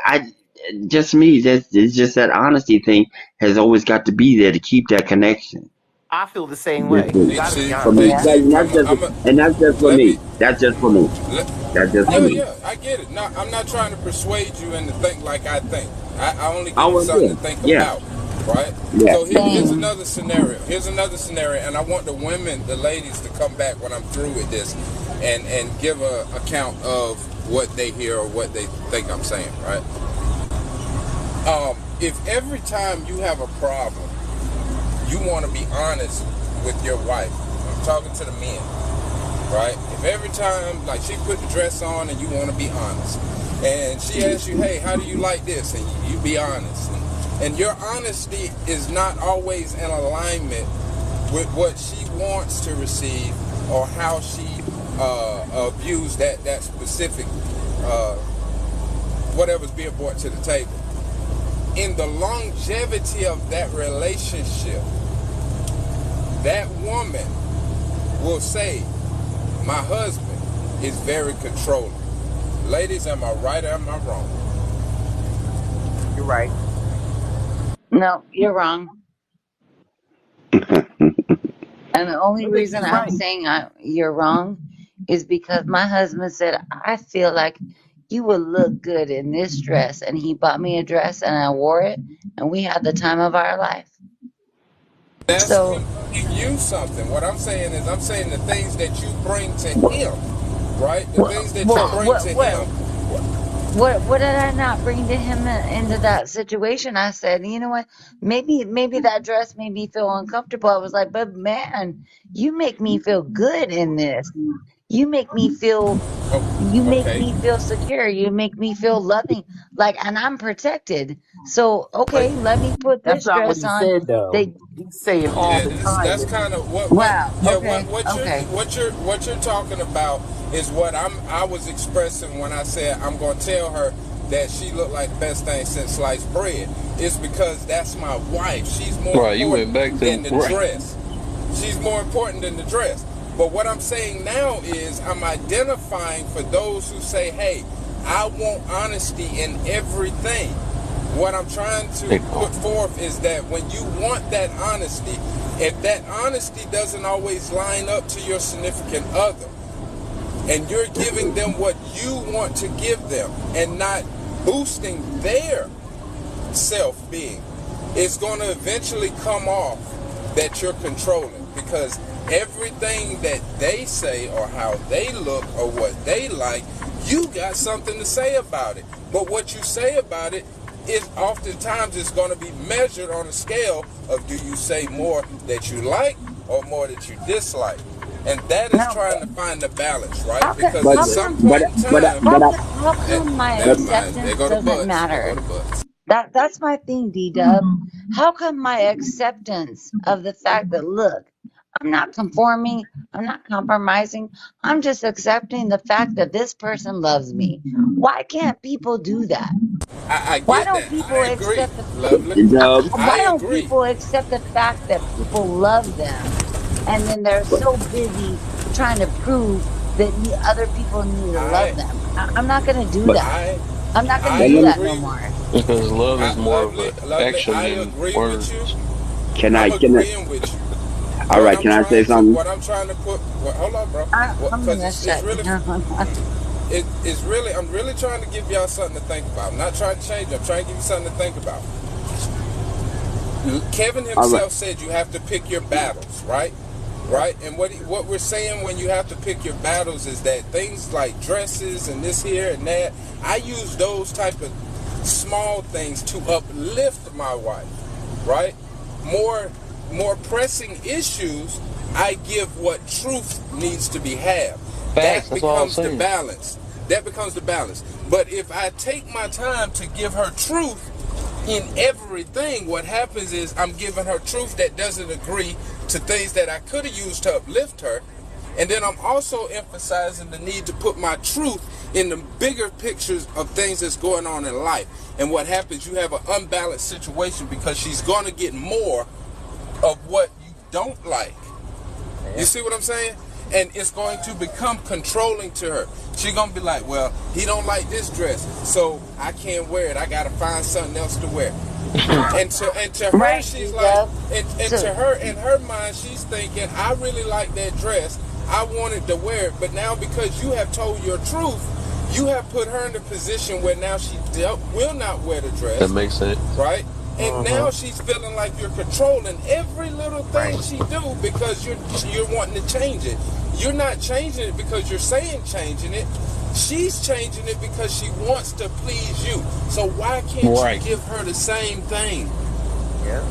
just me, that's it's just that honesty thing has always got to be there to keep that connection. I feel the same Just way. for, Got to be for honest. me, Yeah. and that's just for let me me. That's just for me. let, That's just for yeah, me. yeah, I get it. No, I'm not trying to persuade you into think like I think. I only give you Oh something yeah, to think yeah, about, right? yeah. So here's Same. another scenario. Here's another scenario, and I want the ladies, to come back when I'm through with this, and give a account of what they hear or what they think I'm saying, right? If every time you have a problem, you want to be honest with your wife. I'm talking to the men, right? If every time, like, she put the dress on and you want to be honest, and she asks you, hey, how do you like this? And you be honest. And your honesty is not always in alignment with what she wants to receive or how she views that specific whatever's being brought to the table. In the longevity of that relationship, that woman will say, my husband is very controlling. Ladies, am I right or am I wrong? You're right. No, you're wrong. And the only I think reason she's I'm right. saying you're wrong is because my husband said, I feel like you would look good in this dress. And he bought me a dress and I wore it and we had the time of our life. That's So when you something. What I'm saying is, I'm saying the things that you bring to him, right? The things that you well, bring to him. what did I not bring to him into that situation? I said, you know what? Maybe that dress made me feel uncomfortable. I was like, but man, you make me feel good in this. You make me feel you Oh, make okay. me feel secure. You make me feel loving. Like, and I'm protected. So But okay, let me put that's this not what dress he on. said though. They He's saying all Yeah, the time. that's kind of what wow, yeah okay, okay. what you're talking about is what I was expressing when I said I'm gonna tell her that she looked like the best thing since sliced bread. It's because that's my wife. She's more Right, you went important back to than the right. dress. She's more important than the dress. But what I'm saying now is I'm identifying for those who say, hey, I want honesty in everything. What I'm trying to Big put pause. forth is that when you want that honesty, if that honesty doesn't always line up to your significant other, and you're giving them what you want to give them and not boosting their self-being, it's going to eventually come off that you're controlling, because everything that they say or how they look or what they like, you got something to say about it. But what you say about it is oftentimes it's going to be measured on a scale of, do you say more that you like or more that you dislike? And that is No, trying to find the balance, right? how come, Because But at how some come, but point in but time, how come, how come my but never mind, there acceptance go the doesn't butts, there go matter? the butts. That's my thing, D-Dub. How come my acceptance of the fact that, look, I'm not conforming, I'm not compromising, I'm just accepting the fact that this person loves me. Why can't people do that? I Why get don't that. I people agree, accept the lovely. Dub, I why don't agree. people accept the fact that people love them and then they're so busy trying to prove that other people need to love I them? I'm not going to do but that. I I'm not going I to but do let me, that no agree. more. Because love is more of Lovely, an lovely. action I than agree with you. words. I'm can agreeing with you. I, all right? Can I say something? What I'm trying to put. Well, hold on, bro. I'm Because going to it's shut really down. it's really I'm really trying to give y'all something to think about. I'm not trying to change it. I'm trying to give you something to think about. Kevin All right. himself said you have to pick your battles, right? Yep. Right? And what we're saying when you have to pick your battles is that things like dresses and this here and that, I use those type of small things to uplift my wife, right? More more pressing issues, I give what truth needs to be had. Facts. That That's all I was becomes the saying. balance. That becomes the balance. But if I take my time to give her truth in everything, what happens is I'm giving her truth that doesn't agree to things that I could have used to uplift her. And then I'm also emphasizing the need to put my truth in the bigger pictures of things that's going on in life. And what happens, you have an unbalanced situation because she's going to get more of what you don't like. You Yeah. see what I'm saying? And it's going to become controlling to her. She's going to be like, well, he don't like this dress, so I can't wear it. I got to find something else to wear. And to her, Right, she's like, D-Dub. and So, to her, in her mind, she's thinking, I really like that dress. I wanted to wear it, but now because you have told your truth, you have put her in a position where now she will not wear the That dress, makes sense. right? And Mm-hmm. now she's feeling like you're controlling every little Right. thing she do because you're wanting to change it. You're not changing it because you're saying changing it. She's changing it because she wants to please you. So why can't you Right. give her the same thing? Yeah.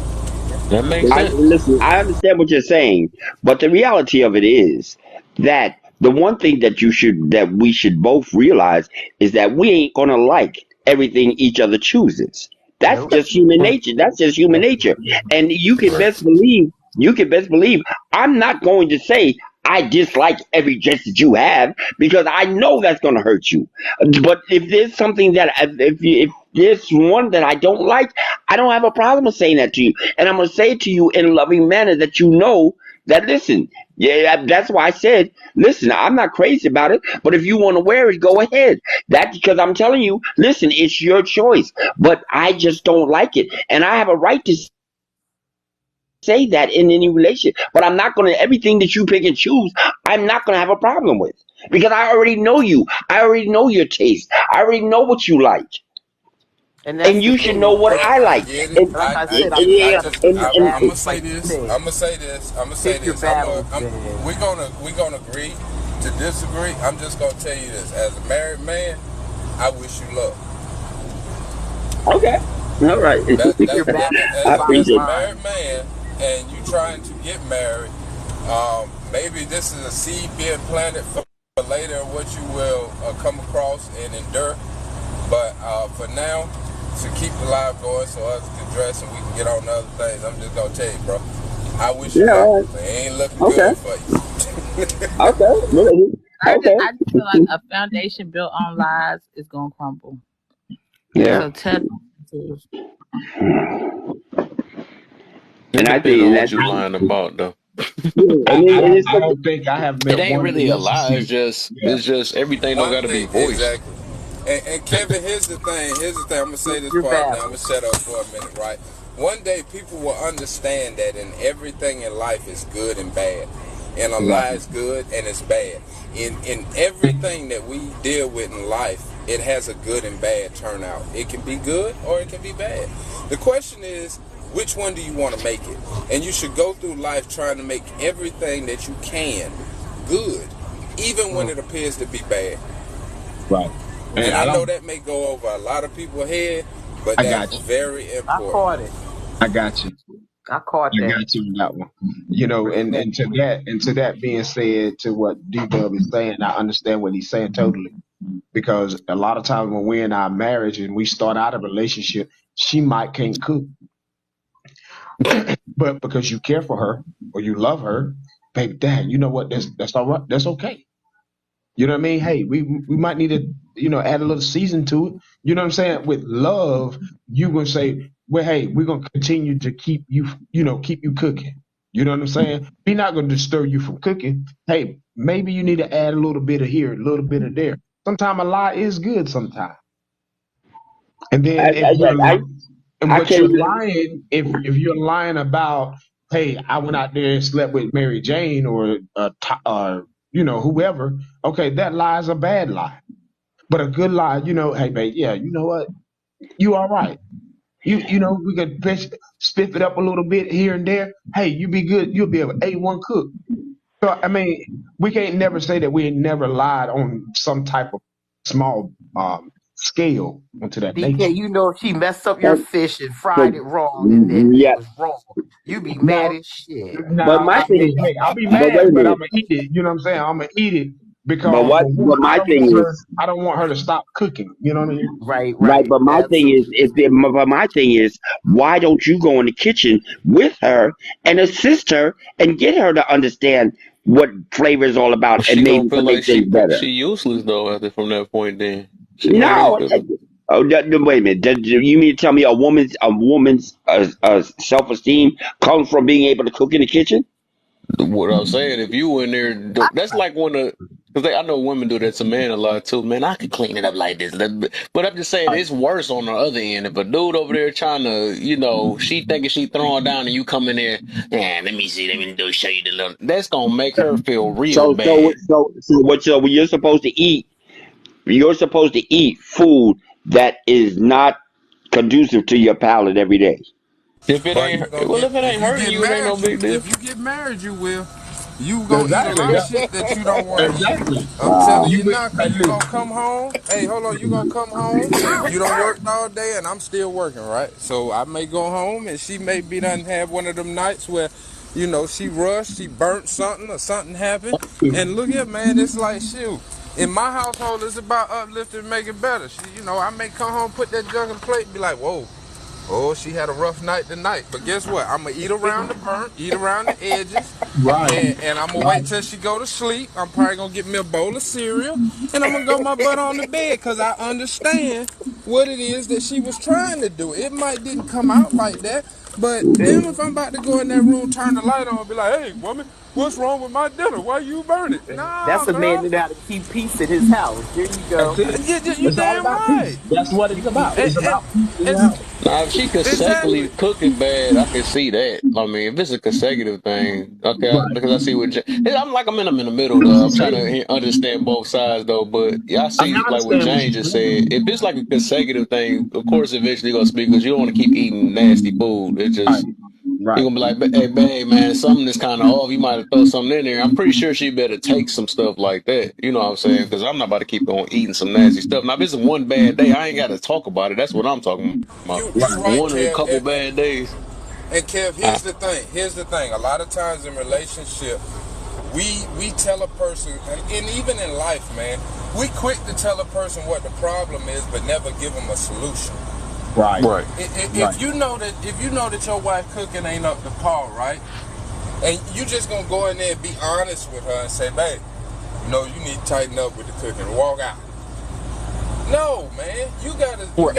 That's That true. makes sense. Listen, I understand what you're saying, but the reality of it is that the one thing that we should both realize is that we ain't gonna like everything each other chooses. That's Nope. just human nature. That's just human Yep. nature. And Right. you can best believe I'm not going to say I dislike every dress that you have because I know that's going to hurt you. But if there's something that if there's one that I don't like, I don't have a problem with saying that to you, and I'm going to say it to you in a loving manner that you know that. Listen, yeah, that's why I said, listen, I'm not crazy about it, but if you want to wear it, go ahead. That's because I'm telling you, listen, it's your choice, but I just don't like it, and I have a right to say that in any relationship. But I'm not going to everything that you pick and choose. I'm not going to have a problem with because I already know you. I already know your taste. I already know what you like, And that's and the you should thing. know what I I like. get it. And Like I I said, get I'm it. I big on just picking I'm gonna battles, say like you this. said. I'm gonna say this. I'm gonna say Pick your this. battles, man. We're gonna agree to disagree. I'm just gonna tell you this. As a married man, I wish you luck. okay, all right, Pick your I battles, bottom As a appreciate. married line. man, and you trying to get married, maybe this is a seed being planted for later what you will come across and endure. But for now, to keep the live going so others can dress and we can get on to other things, I'm just gonna tell you, bro. I wish you Yeah, luck. all right. It ain't looking Okay, good for you. okay, okay. I just feel like a foundation built on lies is gonna crumble. Yeah, So tell the truth. It and I depends think on and what that's you lying about, though. And it's I don't think I have It met ain't one really a lie. relationship. Yeah. It's just everything don't One got to be thing, voiced. exactly. And Kevin, here's the thing. Here's the thing. I'm gonna say this You're part. Now I'm valid. gonna shut up for a minute, right? One day, people will understand that in everything in life is good and bad, and a Right. lie is good and it's bad. In everything that we deal with in life, it has a good and bad turnout. It can be good or it can be bad. The question is, which one do you want to make it? And you should go through life trying to make everything that you can good, even when it appears to be bad. Right. And And I I know don't. that may go over a lot of people's head, but I that's got you. very I important. caught it. I got you. I caught I that. got you on that one. You know, and to that being said, to what D Dub is saying, I understand what he's saying totally. Because a lot of times when we're in our marriage and we start out a relationship, she might can't cook, but because you care for her or you love her, baby, dad, you know what? That's all right. That's okay. You know what I mean? Hey, we might need to, add a little season to it. You know what I'm saying? With love, you gonna say, well, hey, we're gonna continue to keep you, keep you cooking. You know what I'm saying? We're not gonna disturb you from cooking. Hey, maybe you need to add a little bit of here, a little bit of there. Sometimes a lie is good sometimes. And then if you're I, and I what can't you're even. lying, if you're lying about, hey, I went out there and slept with Mary Jane or whoever, okay, that lie is a bad lie. But a good lie, hey, babe, yeah, you know what, you all right. We could spiff it up a little bit here and there. Hey, you be good. You'll be an A1 cook. So I mean, we can't never say that we ain't never lied on some type of small scale onto that nature. DK, you know if she messed up your So, fish and fried so it wrong and it yeah, was wrong, you be mad No, as shit. but no. my I thing, mean, hey, I'll be but wait mad, a but I'm minute. gonna eat it. You know what I'm saying? I'm gonna eat it But because what? for one, But my thing is. I don't want her to stop cooking. You know what I mean? Right, Right, right. but my thing is, Absolutely. but my thing is, why don't you go in the kitchen with her and assist her and get her to understand what flavor is all about and She gonna maybe to feel like make things better? she useless though after from that point. Then she gonna leave No, because oh, wait a minute. You mean to tell me a woman's self esteem comes from being able to cook in the kitchen? what I was saying. If you in there, that's like one of because I know women do that to men a lot too. Man, I could clean it up like this, but I'm just saying Right. it's worse on the other end. If a dude over there trying to, she thinking she throwing down, and you come in there, yeah, let me see, let me do show you the little. That's gonna make her feel real So, so, bad. so, so, what? So, you're supposed to eat. You're supposed to eat food that is not conducive to your palate every day. If it But ain't, you gonna well, get if it if ain't you hurting get you, it ain't no married, big deal. if you get married, you will. You gonna eat a Exactly. lot of shit that you don't want to eat. Exactly. I'm telling Wow. you You now, hey, cause you gonna come home. Hey, hold on, you gonna come home. You don't work all day, and I'm still working, right? So I may go home, and she may be done have one of them nights where, she rushed, she burnt something, or something happened. And look here, man, it's like shoot. In my household, it's about uplifting and making better. I may come home, put that junk in plate, and be like, whoa. Oh, she had a rough night tonight. But guess what? I'm going to eat around the burnt, eat around the edges, right. and I'm going to wait Right. till she go to sleep. I'm probably going to get me a bowl of cereal, and I'm going to go my butt on the bed because I understand what it is that she was trying to do. It might didn't come out like that, but damn if I'm about to go in that room, turn the light on, and be like, hey, woman, what's wrong with my dinner? Why you burn it? Nah, That's a man girl. that know how to keep peace in his house. There you That's go. it. You It's all damn about right. peace. That's what it's about. And, It's and, about peace in and your house. Now, if she consecutively exactly. cooking bad, I can see that. I mean, if it's a consecutive thing, okay, Right. because I see what I'm in the middle What though. she I'm trying say? to understand both sides though. But yeah, I I mean, see I like what understand what Jane she's just saying. said. If it's like a consecutive thing, of course, eventually you're gonna speak because you don't want to keep eating nasty food. It Right. just you're Right. gonna be like, hey, babe, man, something is kind of off. You might have throw something in there. I'm pretty sure she better take some stuff like that. You know what I'm saying? Because I'm not about to keep on eating some nasty stuff. Now, if it's one bad day, I ain't got to talk about it. That's what I'm talking about. You Right. right, One or a Kev. couple bad days. And Kev, I, here's the thing. Here's the thing. A lot of times in relationship, we tell a person, and even in life, man, we quick to tell a person what the problem is, but never give them a solution. Right. right. Right. If you know that your wife cooking ain't up to par, right, and you just gonna go in there and be honest with her and say, babe, you need to tighten up with the cooking. Walk out. No, man, Right.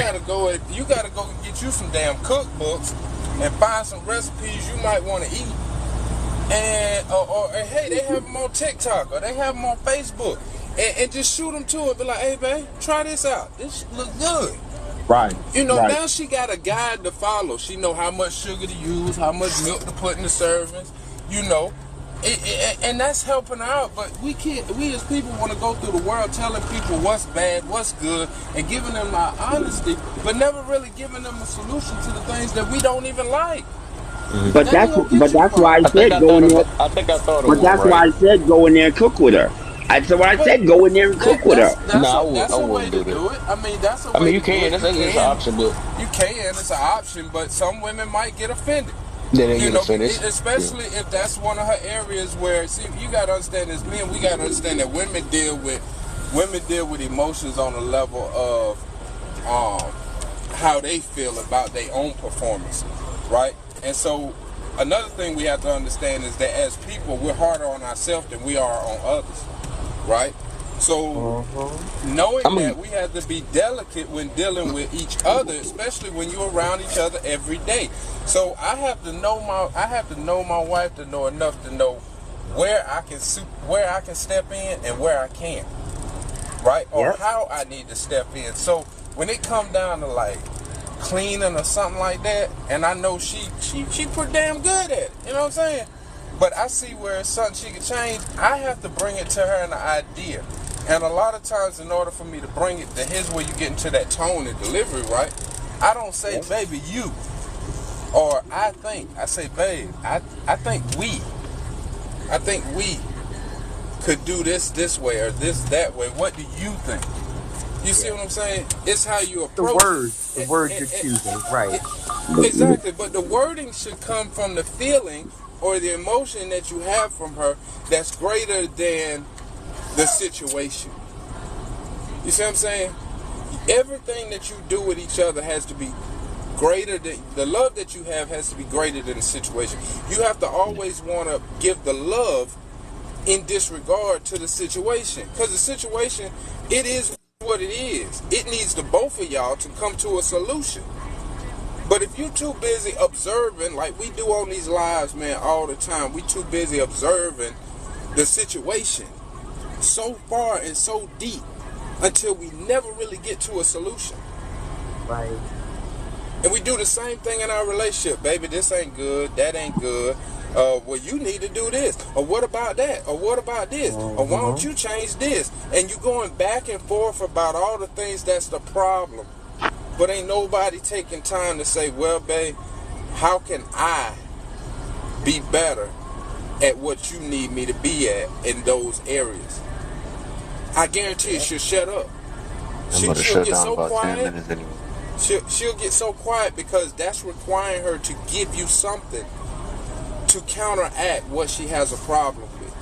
you gotta go get you some damn cookbooks and find some recipes you might want to eat and or hey, they have them on TikTok or they have them on Facebook, and just shoot them to it. Be like, hey, babe, try this out. This look good. Right. You know, Right. now she got a guide to follow. She know how much sugar to use, how much milk to put in the servings. You know, and that's helping her out. But we can't. We as people want to go through the world telling people what's bad, what's good, and giving them our honesty, but never really giving them a solution to the things that we don't even like. Mhm. But That ain't that's gonna get but you that's why far. I said go in there. I think I thought of But one, that's why right? I said go in there and cook with her. I said what I But said. Go in there and cook with her. No, I that's a way wouldn't to do that. do it. I mean, that's a I mean, way you to do can. it. That's an option, but You can. It's an option, but some women might get offended. then they You get know, offended. Yeah. especially if that's one of her areas where, see, you gotta understand as men, we gotta understand that women deal with emotions on a level of how they feel about their own performance, right? And so another thing we have to understand is that as people, we're harder on ourselves than we are on others, right? So knowing I'm gonna. that, we have to be delicate when dealing with each other, especially when you're around each other every day. So I have to know my wife to know enough to know where I can step in and where I can't, right? Or Yep. how I need to step in. So when it come down to like cleaning or something like that, and I know she pretty damn good at it, you know what I'm saying? But I see where it's something she can change. I have to bring it to her in the idea. And a lot of times, in order for me to bring it, here's where you get into that tone and delivery, right? I don't say, baby, you, or I think. I say, babe, I think we could do this way or this that way. What do you think? You see what I'm saying? It's how you The approach it. word, the word you're choosing, right? It- exactly, but the wording should come from the feeling or the emotion that you have from her that's greater than the situation. You see what I'm saying? Everything that you do with each other has to be greater than the love that you have has to be greater than the situation. You have to always want to give the love in disregard to the situation, because the situation, it is what it is. It needs the both of y'all to come to a solution. But if you too busy observing, like we do on these lives, man, all the time, we too busy observing the situation so far and so deep until we never really get to a solution. Right. And we do the same thing in our relationship. Baby, this ain't good. That ain't good. Well, you need to do this. Or what about that? Or what about this? Or why don't you change this? And you going back and forth about all the things that's the problem. But ain't nobody taking time to say, well, babe, how can I be better at what you need me to be at in those areas? I guarantee you she'll shut up. I'm about to She'll shut get down so about 10 quiet. minutes anyway. She'll get so quiet because that's requiring her to give you something to counteract what she has a problem with.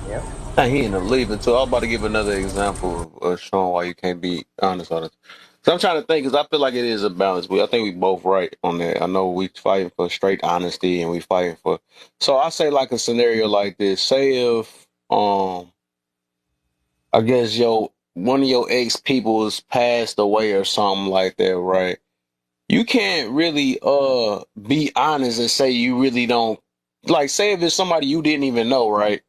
Yep. Hey, he ended up leaving too. I was about to give another example of showing why you can't be honest on it. So I'm trying to think, because I feel like it is a balance. I think we both right on that. I know we fighting for straight honesty and we fighting for. So I say like a scenario like this. Say if I guess one of your ex people has passed away or something like that, right? You can't really be honest and say you really don't, like, say if it's somebody you didn't even know, right?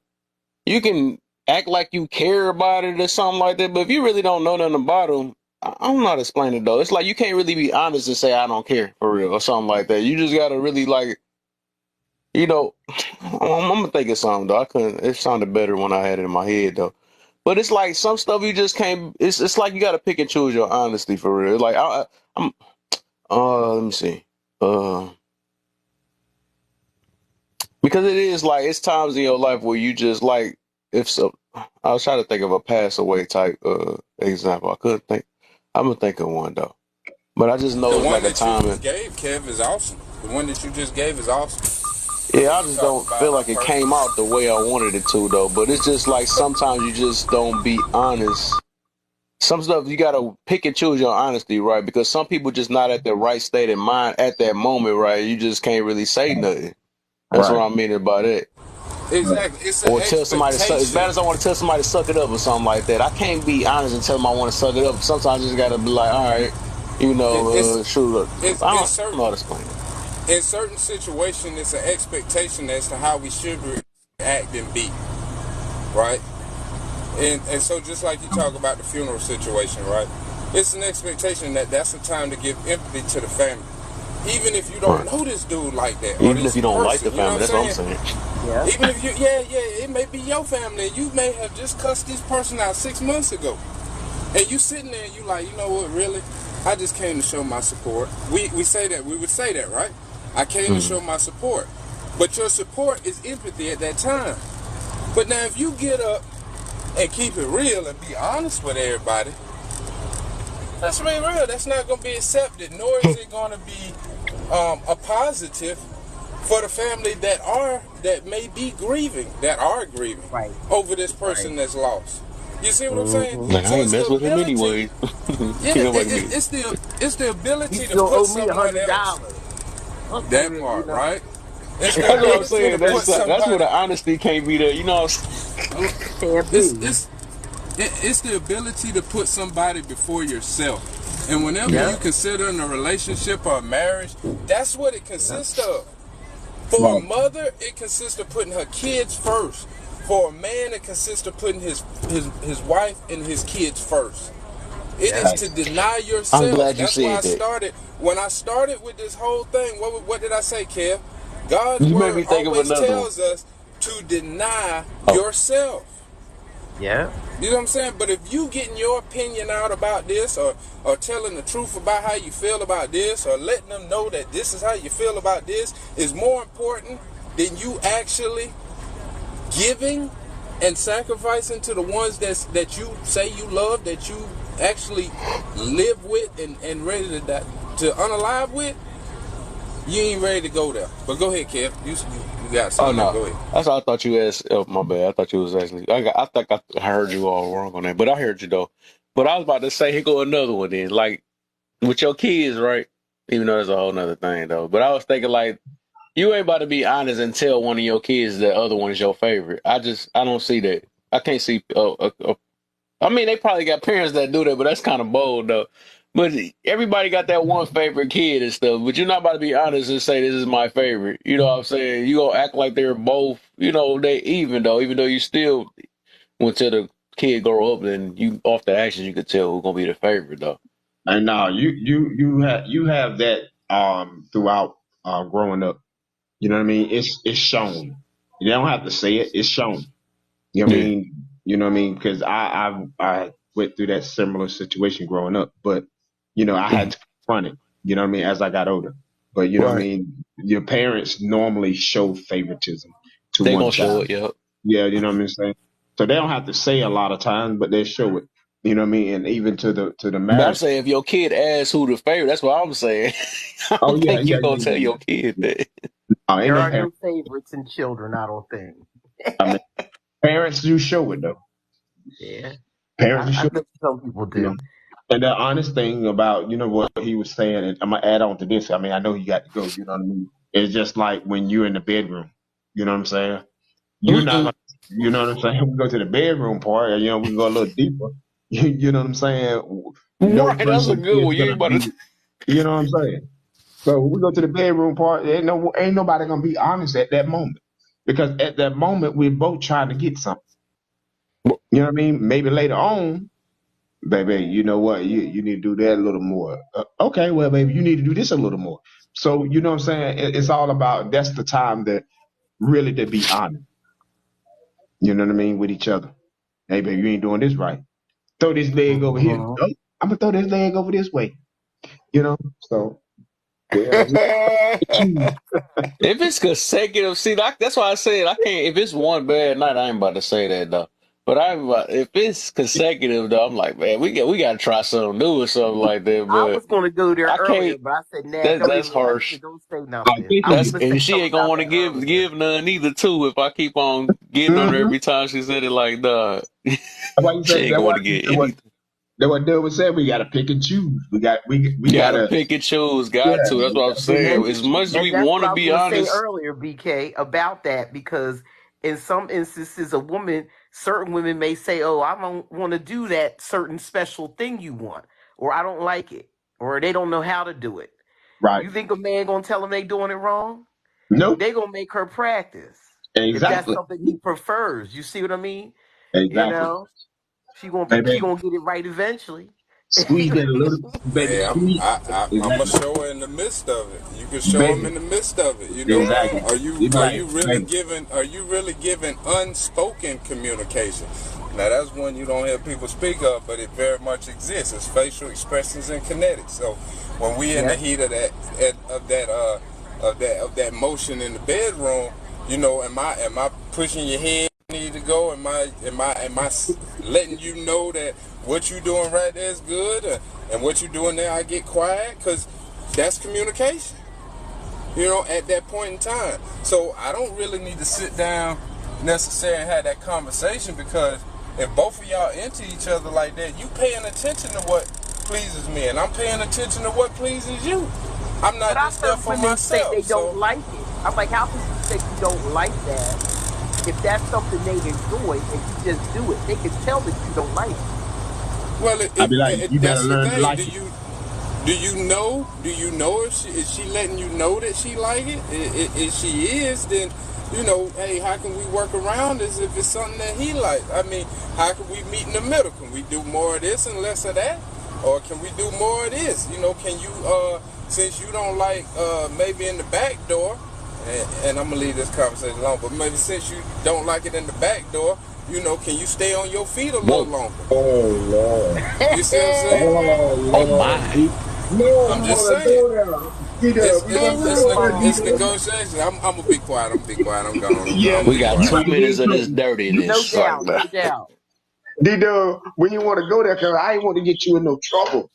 You can act like you care about it or something like that, but if you really don't know nothing about them, I'm not explaining it though. It's like you can't really be honest and say I don't care for real or something like that. You just gotta really like, you know, I'm gonna think of something though. I couldn't. It sounded better when I had it in my head though. But it's like some stuff you just can't. It's like you gotta pick and choose your honesty for real. Like I'm let me see. Uh, because it is like it's times in your life where you just like if so. I was trying to think of a pass away type example. I couldn't think. I'm gonna think of one though. But I just know The it's one like a that you time just and gave, Kev, is awesome. The one that you just gave is awesome. yeah, I You just talk don't about feel a like it came person. out the way I wanted it to though. But it's just like sometimes you just don't be honest. Some stuff you gotta pick and choose your honesty, right? Because some people just not at the right state of mind at that moment, right? You just can't really say nothing. That's what Right. I mean by that. Exactly. It's an Or tell somebody to suck. As expectation. bad as I want to tell somebody to suck it up or something like that, I can't be honest and tell them I want to suck it up. Sometimes I just gotta be like, all right, It's shoot. I it's don't know how certain to explain it. in certain situations, it's an expectation as to how we should react and be, right? And so just like you talk about the funeral situation, right? It's an expectation that that's the time to give empathy to the family. Even if you don't Right. know this dude like that or Even if this you don't like the person, you know family, what that's I'm what I'm saying? saying. Yeah. Even if yeah, it may be your family. You may have just cussed this person out 6 months ago. And you sitting there and you like, you know what, really? I just came to show my support. We say that, we would say that, right? I came to show Mm. my support. But your support is empathy at that time. But now if you get up and keep it real and be honest with everybody, let's be real, that's not going to be accepted, nor is it going to be a positive for the family that may be grieving, that are grieving Right. over this Right. person that's lost. You see what I'm saying? Mm-hmm. Like I So ain't it's the mess with him ability, anyways. yeah, You know what I mean? it's the You ability to still put owe me someone else. $100. Fuck That you, you part, know. right? It's the That's what I'm ability to saying. put That's where somebody. the honesty can't be there. You know what Can't It's be. it's it's the ability to put somebody before yourself. And whenever Yeah. you consider in a relationship or a marriage, that's what it Yeah. consists of. For a Right. mother, it consists of putting her kids first. For a man, it consists of putting his wife and his kids first. It is Yeah. to deny I'm yourself. glad you That's why I said that. started. When I started with this whole thing, what did I say, Kev? God's You made word me think of always another one. tells us to deny Oh, yourself. Yeah. You know what I'm saying? But if you getting your opinion out about this, or telling the truth about how you feel about this, or letting them know that this is how you feel about this, is more important than you actually giving and sacrificing to the ones that you say you love, that you actually live with and ready to unalive with, you ain't ready to go there. But go ahead, Kev. You got oh something there. no. Go ahead. That's what I thought you asked. Oh, my bad. I thought you was actually. I think I heard you all wrong on that, but I heard you though. But I was about to say, here go another one then. Like with your kids, right? Even though that's a whole nother thing though. But I was thinking like you ain't about to be honest and tell one of your kids the other one is your favorite. I don't see that. I can't see I mean, they probably got parents that do that, but that's kind of bold, though. But everybody got that one favorite kid and stuff. But you're not about to be honest and say this is my favorite. You know what I'm saying? You gonna act like they're both. You know they even though you still until the kid grow up, then you off the actions you could tell who's gonna be the favorite though. And now you have that throughout growing up. You know what I mean? It's shown. You don't have to say it. It's shown. You know what I Yeah. mean? You know what I mean? Because I went through that similar situation growing up, but I had Mhm. to confront it. You know what I mean? As I got older, but you know what I Right. mean. Your parents normally show favoritism to They one gonna show child. it, yeah. Yeah, you know what I'm saying. So they don't have to say a lot of times, but they show it. You know what I mean? And even to the But I'm marriage. saying if your kid asks who the favorite, that's what I'm saying. I Oh don't yeah, think yeah, you yeah, gonna yeah, tell yeah. your kid Yeah. that. No, ain't There no are parent. no favorites in children, I don't think. I mean, parents do show it though. Yeah. Parents do I show. think some people You know. do. And the honest thing about, what he was saying, and I'm gonna add on to this. I mean, I know you got to go. You know what I mean? It's just like when you're in the bedroom. You know what I'm saying? You're not Mm-mm. gonna. You know what I'm saying? We go to the bedroom part, and we can go a little deeper. You know what I'm saying? No Right, that's a person good is one. You gonna ain't about be. to. You know what I'm saying? So when we go to the bedroom part, ain't nobody gonna be honest at that moment, because at that moment we're both trying to get something. You know what I mean? Maybe later on, baby, you know what? You need to do that a little more. Okay, well, baby, you need to do this a little more. So you know what I'm saying? It's all about, that's the time that really to be honest. You know what I mean, with each other. Hey, baby, you ain't doing this right. Throw this leg over here. Hmm. Oh, I'm gonna throw this leg over this way. You know. So yeah, we choose. If it's consecutive, see, that's why I said I can't. If it's one bad night, I ain't about to say that though. But if it's consecutive though, I'm like, man, we got to try something new or something like that. I But was going to go there I earlier, can't. but I said, nah, That's don't that's even answer. harsh. Don't say I nothing. think I was he- That's going to say and she something ain't gonna about want to that give earlier. give none either too. If I keep on getting on her Mhm. every time she said it, like, duh, That's why you she said ain't that. gonna What want to get that what anything. that what Dylan said. We got to pick and choose. We got Gotta to. pick and choose. Yeah, Got to. That's we what I'm got to pick saying. And As much as we that's want what to I was be going to say honest, earlier, BK, about that, because in some instances, certain women may say, oh, I don't want to do that certain special thing you want, or I don't like it, or they don't know how to do it. Right. You think a man gonna tell them they doing it wrong? Nope. They gonna make her practice if that's Exactly. something he prefers. You see what I mean? You Exactly. know, she Baby, gonna get it right eventually. squeeze that a little, baby. Hey, Squeeze. I'm gonna Exactly. show her in the midst of it. You can show him Baby. in the midst of it. You know, Exactly. You be are like, you really baby. giving unspoken communication? Now that's one you don't hear people speak of, but it very much exists. It's facial expressions and kinetics. So when we in Yeah. the heat of that motion in the bedroom, you know, am I pushing your head? Need to go? Am I letting you know that what you doing right there is good, and what you doing there I get quiet? Because that's communication, you know, at that point in time. So I don't really need to sit down necessarily and have that conversation, because if both of y'all into each other like that, you paying attention to what pleases me, and I'm paying attention to what pleases you. I'm But not I've just there heard for women say they myself. don't So, like it. I'm like, how can you say you don't like that if that's something they enjoy and you just do it? They can tell that you don't like it. well, I be like, you better that's the learn to thing. like it. Do you know? Do you know if she is she letting you know that she like it? If she is, then you know, hey, how can we work around this if it's something that he likes? I mean, how can we meet in the middle? Can we do more of this and less of that, or can we do more of this? You know, can you since you don't like maybe in the back door, and I'm gonna leave this conversation alone, but maybe since you don't like it in the back door, you know, can you stay on your feet a little Whoa. longer? Oh Lord. You see what I'm saying? Oh Oh Lord. my. You don't I'm just want to saying. go there. It's D-Dub, you it's don't Bing want it's to go ne- there, bong. it's D-Dub. negotiation. I'm gonna be quiet. I'm gonna be quiet. I'm gone. I'm Yeah, gonna We be got quiet. so 2 you minutes ain't of so this No dirtiness right doubt, now. no doubt. D-Dub, we didn't want to go there because I ain't want to get you in no trouble.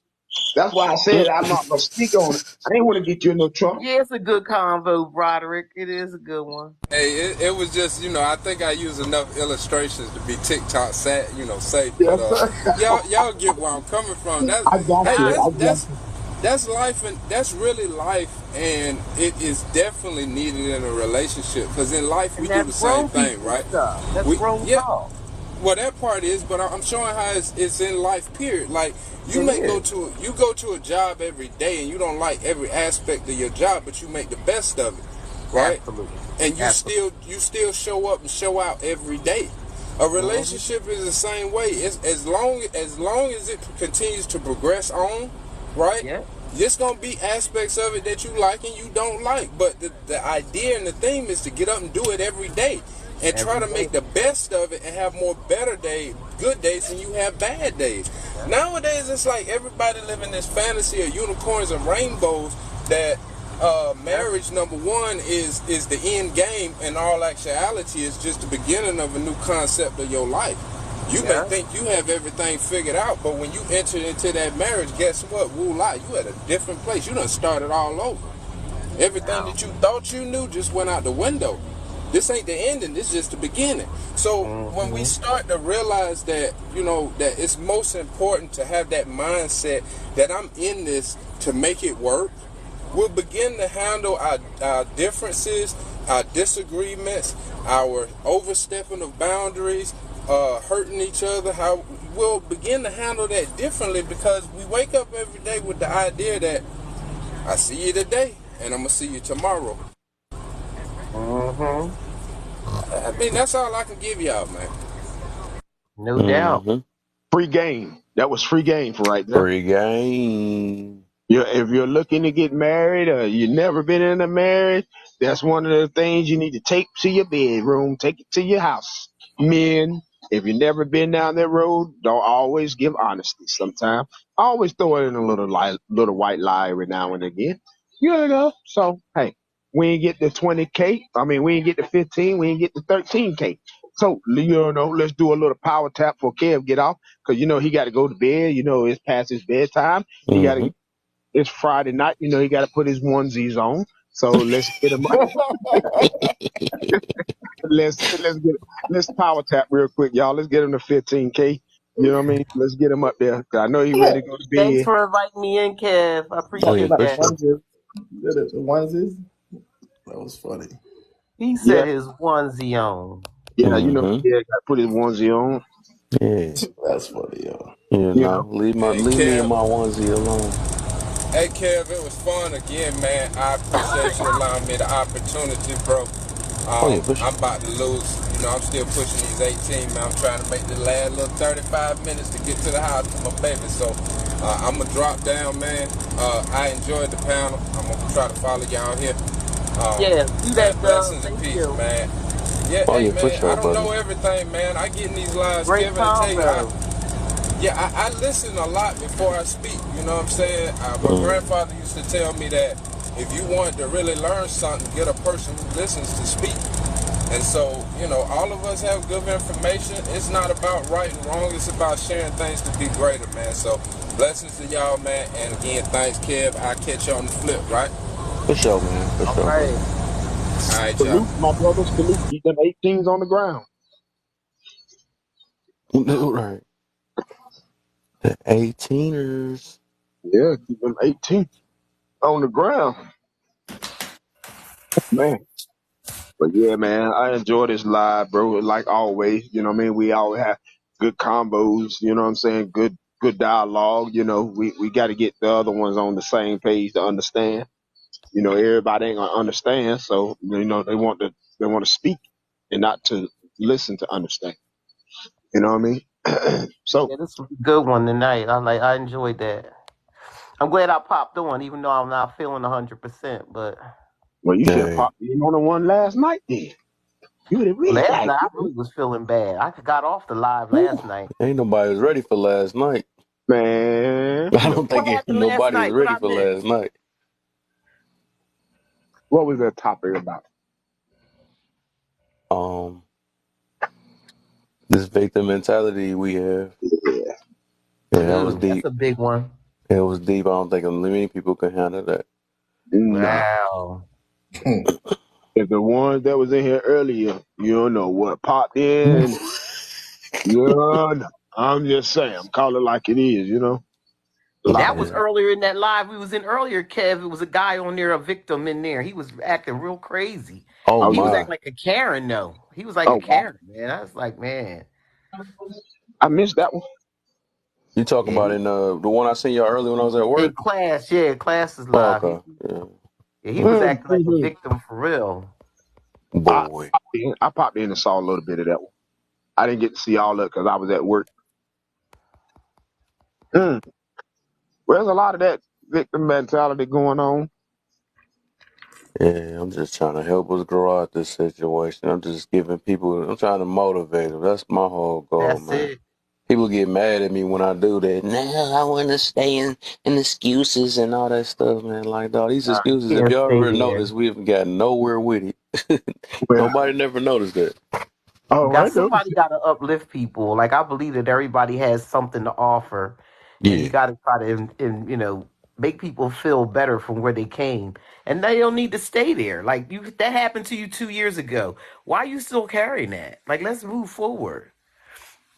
That's why I said I'm not gonna speak on it. I didn't want to get you in no trouble. Yeah, it's a good convo, Broderick. It is a good one. Hey, it was just, you know, I think I used enough illustrations to be TikTok safe, Yes, but sir. y'all get where I'm coming from. That's I got hey, you. Nah, I got you. that's life, and that's really life, and it is definitely needed in a relationship, because in life we and do that's the same grown thing, people right? stuff. That's We grown yeah. talk. Well, that part is, but I'm showing how it's in life. Period. Like It is. you go to a job every day, and you don't like every aspect of your job, but you make the best of it, right? Absolutely. And Absolutely. you still show up and show out every day. A Hmm. relationship is the same way. It's as long as it continues to progress on, right? Yeah, There's gonna be aspects of it that you like and you don't like, but the idea and the theme is to get up and do it every day and try every to day. make the best of it and have more better days, good days, than you have bad days. Yeah. Nowadays, it's like everybody living this fantasy of unicorns and rainbows that Yeah. marriage, number one, is the end game. In all actuality, is just the beginning of a new concept of your life. You may Yeah. think you have everything figured out, but when you enter into that marriage, guess what? Woo lie, you at a different place. You done started all over. Everything Now. that you thought you knew just went out the window. This ain't the ending, this is just the beginning. So when we Hmm. start to realize that, you know, that it's most important to have that mindset that I'm in this to make it work, we'll begin to handle our differences, our disagreements, our overstepping of boundaries, hurting each other. How we'll begin to handle that differently, because we wake up every day with the idea that I see you today and I'm gonna see you tomorrow. Hmm. I mean, that's all I can give y'all, man. No doubt. Mm-hmm. Free game. That was free game for right there. Free game. If you're looking to get married or you've never been in a marriage, that's one of the things you need to take to your bedroom, take it to your house. Men, if you've never been down that road, don't always give honesty. Sometimes always throw in a little lie, little white lie every now and again. You know, so hey, we ain't get the 20K. I mean, we ain't get the 15. We ain't get the 13K. So you know, let's do a little power tap for Kev get off, cause you know he got to go to bed. You know, it's past his bedtime. He got to Mm-hmm. it's Friday night. You know, he got to put his onesies on. So let's get him. Let's power tap real quick, y'all. Let's get him to 15K. You know what I mean? Let's get him up there. 'Cause I know he ready to go to Thanks bed. for inviting me in, Kev. I You Oh talking yeah, appreciate about for the that. sure. onesie? The onesies? That was funny. He Yeah, said his onesie on. yeah. You know, Mm-hmm. yeah, got to put his onesie on. Yeah. That's funny, yo. You You know, know, Hey, leave me and Kev, my onesie alone. Hey Kev, it was fun again, man. I appreciate you allowing me the opportunity, bro. Oh yeah, for sure. I'm about to lose. You know, I'm still pushing these 18, man. I'm trying to make the last little 35 minutes to get to the house for my baby. So I'm gonna drop down, man. I enjoyed the panel. I'm gonna try to follow y'all here. Yeah, do Man, that, Doug. blessings and Thank peace, you. man. Yeah, Oh hey yeah, for man, I sure, don't brother. know everything, man. I get in these lives, Great Kevin, and tell you, combo. I listen a lot before I speak. You know what I'm saying? My Mm. grandfather used to tell me that if you want to really learn something, get a person who listens to speak. And so, you know, all of us have good information. It's not about right and wrong. It's about sharing things to be greater, man. So, blessings to y'all, man. And again, thanks, Kev. I'll catch you on the flip, right? For sure, man. For All sure, brother. right. All right, y'all. Salute, my brother. Salute. Keep them 18s on the ground. Right. The 18ers. Yeah, keep them 18 on the ground, man. But yeah, man, I enjoy this live, bro. Like always, you know what I mean? We always have good combos, you know what I'm saying? Good dialogue. You know, we got to get the other ones on the same page to understand. You know, everybody ain't gonna understand, so you know they want to speak and not to listen to understand. You know what I mean? So, Yeah, this was a good one tonight. I enjoyed that. I'm glad I popped on, even though I'm not feeling 100%. But well, you should have Hey. popped in on the one last night. Then you would have really last liked night I it, really was feeling bad. I got off the live Whew. last night. Ain't nobody was ready for last night. man. I Look, don't What think happened last nobody was night? What ready I for miss? last night. what was that topic about? Um, this victim mentality we have. Yeah, Yeah, that was Ooh, that's deep. a big one. It was deep. I don't think many people can handle that. nah. Wow. If the ones that was in here earlier, you don't know what popped in. You know, I'm just saying, I'm calling it like it is. You know, That like was Yeah. earlier in that live we was in earlier, Kev. It was a guy on there, a victim in there. He was acting real crazy. Oh oh He was yeah, acting my. like a Karen, though. He was like a oh wow, Karen, man. I was like, man. I missed that one. You talking Yeah, about in the one I seen y'all earlier when I was at in work? class, yeah, class is Oh, live. okay. Yeah. He was Okay. acting like a Mm-hmm. victim for real. Boy. I popped in and saw a little bit of that one. I didn't get to see all of it because I was at work. Mm. Well, there's a lot of that victim mentality going on. Yeah, I'm just trying to help us grow out this situation. I'm just giving people. I'm trying to motivate them. That's my whole goal, That's man. it. People get mad at me when I do that. No, I want to stay in excuses and all that stuff, man. Like, dog, these Nah, you excuses. If can't y'all stay ever there. noticed, we've gotten nowhere with it. Well, Nobody never noticed that. oh, I Got know. somebody got to uplift people. Like I believe that everybody has something to offer, and you Yeah. got to try to, make people feel better from where they came, and they don't need to stay there. Like you, that happened to you 2 years ago. Why are you still carrying that? Like let's move forward.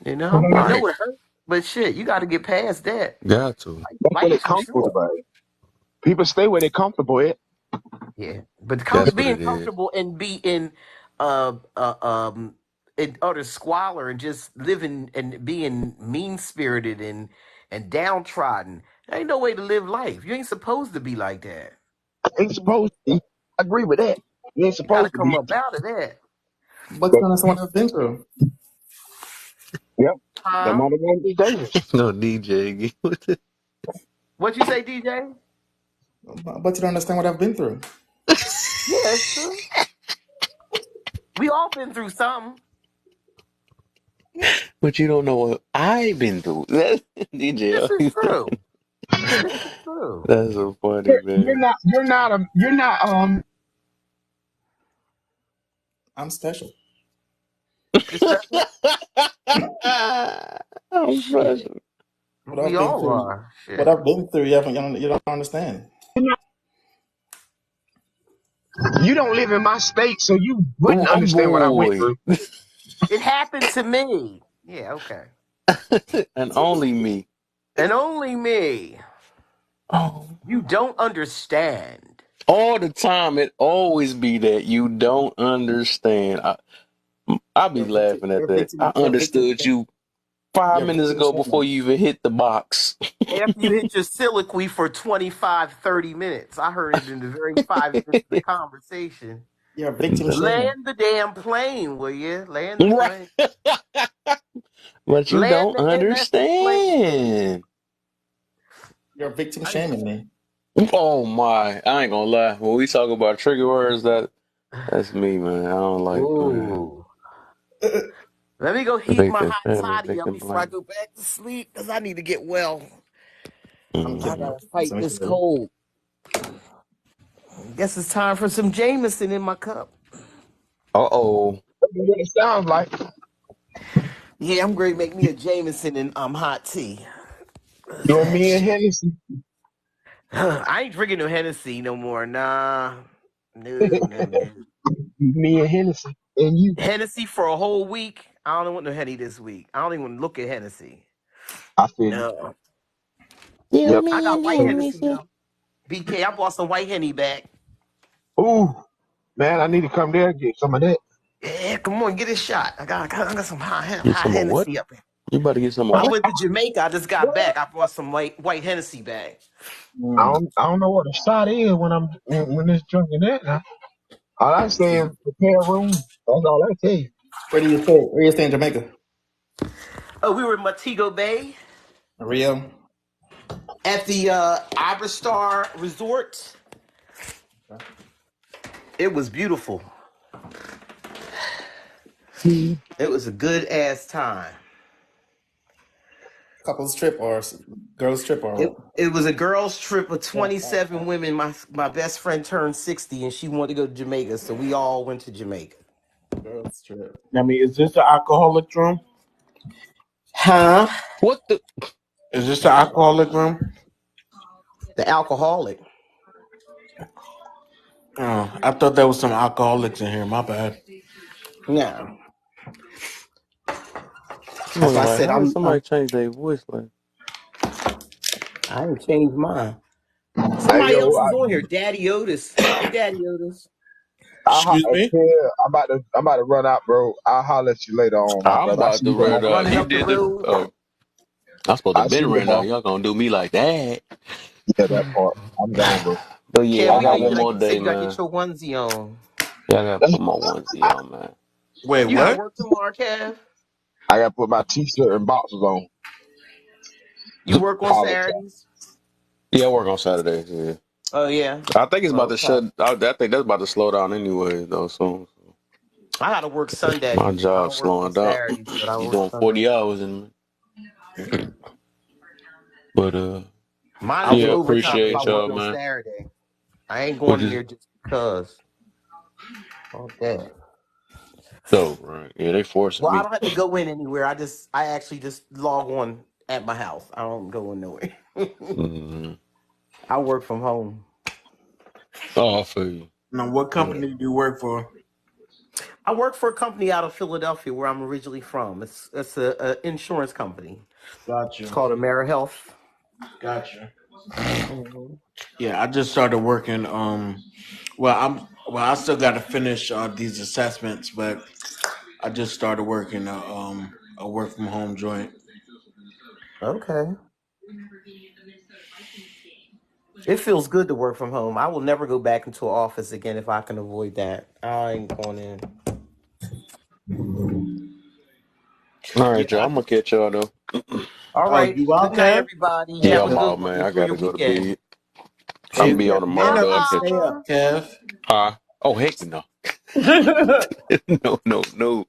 You know, I Right. know it hurt, but shit, you got to get past that. Got to. That's where Life they're is too comfortable, short. buddy. People stay where they're comfortable at. Yeah, but That's what being it is. comfortable and be uh, uh, um, in utter squalor and just living and being mean spirited and downtrodden. There ain't no way to live life. You ain't supposed to be like that. Ain't supposed to be. I agree with that. You ain't You got to supposed to come be. up out of that, But But, you understand what I've been through. yep, that huh? might have be dangerous. No DJ again. What you say, DJ? But you don't understand what I've been through. Yeah, that's true. We all been through something. But you don't know what I've been through. This is DJ. true. This is true. That's so funny, You're man. not. You're not. I'm special. You special? I'm Shit. special. What We I've been all through. are. What Shit. I've been through. You don't understand. You don't live in my state, so you wouldn't Oh understand what I went boy. through. It happened to me. Yeah, okay. And only me. And only me. Oh. You don't understand. All the time, it always be that you don't understand. I be You're a victim. laughing at You're a that. victim. I You're a victim. understood you 5 You're a minutes victim ago before shamer. you even hit the box. After you hit your soliloquy for 25, 30 minutes. I heard it in the very 5 minutes of the conversation. You're a victim shamer. Land the damn plane, will you? Land the Right. plane. But you Land don't the MS plane, will you? understand. You're a victim I, shaming me. Oh my. I ain't gonna lie. When we talk about trigger words, that's me, man. I don't like, man. ooh. Let me go heat my Victim hot family, toddy up victim before I blame. go back to sleep because I need to get well. I'm I Mm-hmm. kidding. gotta fight this cold. Guess it's time for some Jameson in my cup. Uh-oh. That's what it sounds like. Yeah, I'm going to make me a Jameson and hot tea. You and me and Hennessy. I ain't drinking no Hennessy no more. Nah. No. Me and Hennessy. And you. Hennessy for a whole week. I don't want no Henny this week. I don't even want to look at Hennessy. I feel you. No. You, Yep. I me, got and white him, Hennessy though. BK, I bought some white Henny back. Ooh, man, I need to come there and get some of that. Yeah, come on, get a shot. I got some get hot some of what? Hennessy up here. You about to get some of I what? went to Jamaica. I just got back. I brought some white Hennessy back. Mm. I don't know what a shot is when it's drinking that. Now. All I say is prepare room. That's all I tell you. Where do you stay? Where do you stay in Jamaica? Oh, we were in Montego Bay Rio. at the Iberstar Resort. It was beautiful. Mhm. It was a good ass time. Couples trip or girls trip or It what? it was a girls' trip of 27 women. My best friend turned 60 and she wanted to go to Jamaica, so we all went to Jamaica. Girls trip. I mean, is this the alcoholic room? Huh? What the? Is this the alcoholic room? The alcoholic. Oh, I thought there was some alcoholics in here. My bad. No. I'm That's why I like, said how did somebody change their voice? Like, I didn't change mine. Hey Somebody yo, else is on here. Daddy Otis. Hey Daddy Otis. Excuse me? I'm about to run out, bro. I'll holler at you later on, my I'm brother. I about see to you got my read out. Running You up the did the. road. Oh, I'm supposed to I see been you read out. tomorrow. Y'all gonna do me like that? Yeah, that part. I'm gone, bro. But yeah, Kev, I I we know got got you one one. like more you said day, you gotta get man. your onesie on. Yeah, I gotta put my onesie on, man. Wait, You gotta what? work tomorrow, Kev. I got to put my t-shirt and boxers on. You work on Holler at Saturdays? Yeah, I work on Saturdays. Yeah, Oh yeah. I think it's about to Okay. shut. I think that's about to slow down anyway, though. So I gotta work my Sunday. I job's don't work on slowing down. Saturdays, but I You work doing Sunday. 40 hours in, but Mine I will be yeah, work overtime if I appreciate work y'all, on man. Saturday. I ain't Which going in is there just because. Okay. dope, right? Yeah, they forcing Well, I me. don't have to go in anywhere. I actually just log on at my house. I don't go in nowhere. Hmm. I work from home. Oh, I feel you. now. What Yeah. company do you work for? I work for a company out of Philadelphia where I'm originally from. It's a insurance company. It's Gotcha. called AmeriHealth. Gotcha. Mhm. Yeah, I just started working. I still got to finish these assessments, but I just started working a work from home joint. Okay. It feels good to work from home. I will never go back into an office again if I can avoid that. I ain't going in. All Yeah. right, y'all. I'm gonna catch y'all though. All Oh, right. you Good out, night, Kev? everybody. Yeah, Have a I'm good out, one. man. I Enjoy your gotta go to weekend. bed. I'll Hey, be on man tomorrow up though. I'll and catch stay you. up, Kev. Oh heck no. No.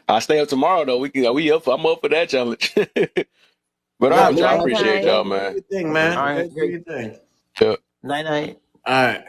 I stay up tomorrow though. We up. I'm up for that challenge. But all Nah, right, man. y'all. I Night, Go appreciate night. y'all, ahead, do man. your thing, man. All Go right. ahead, do your thing. Yeah. Night, night. All right.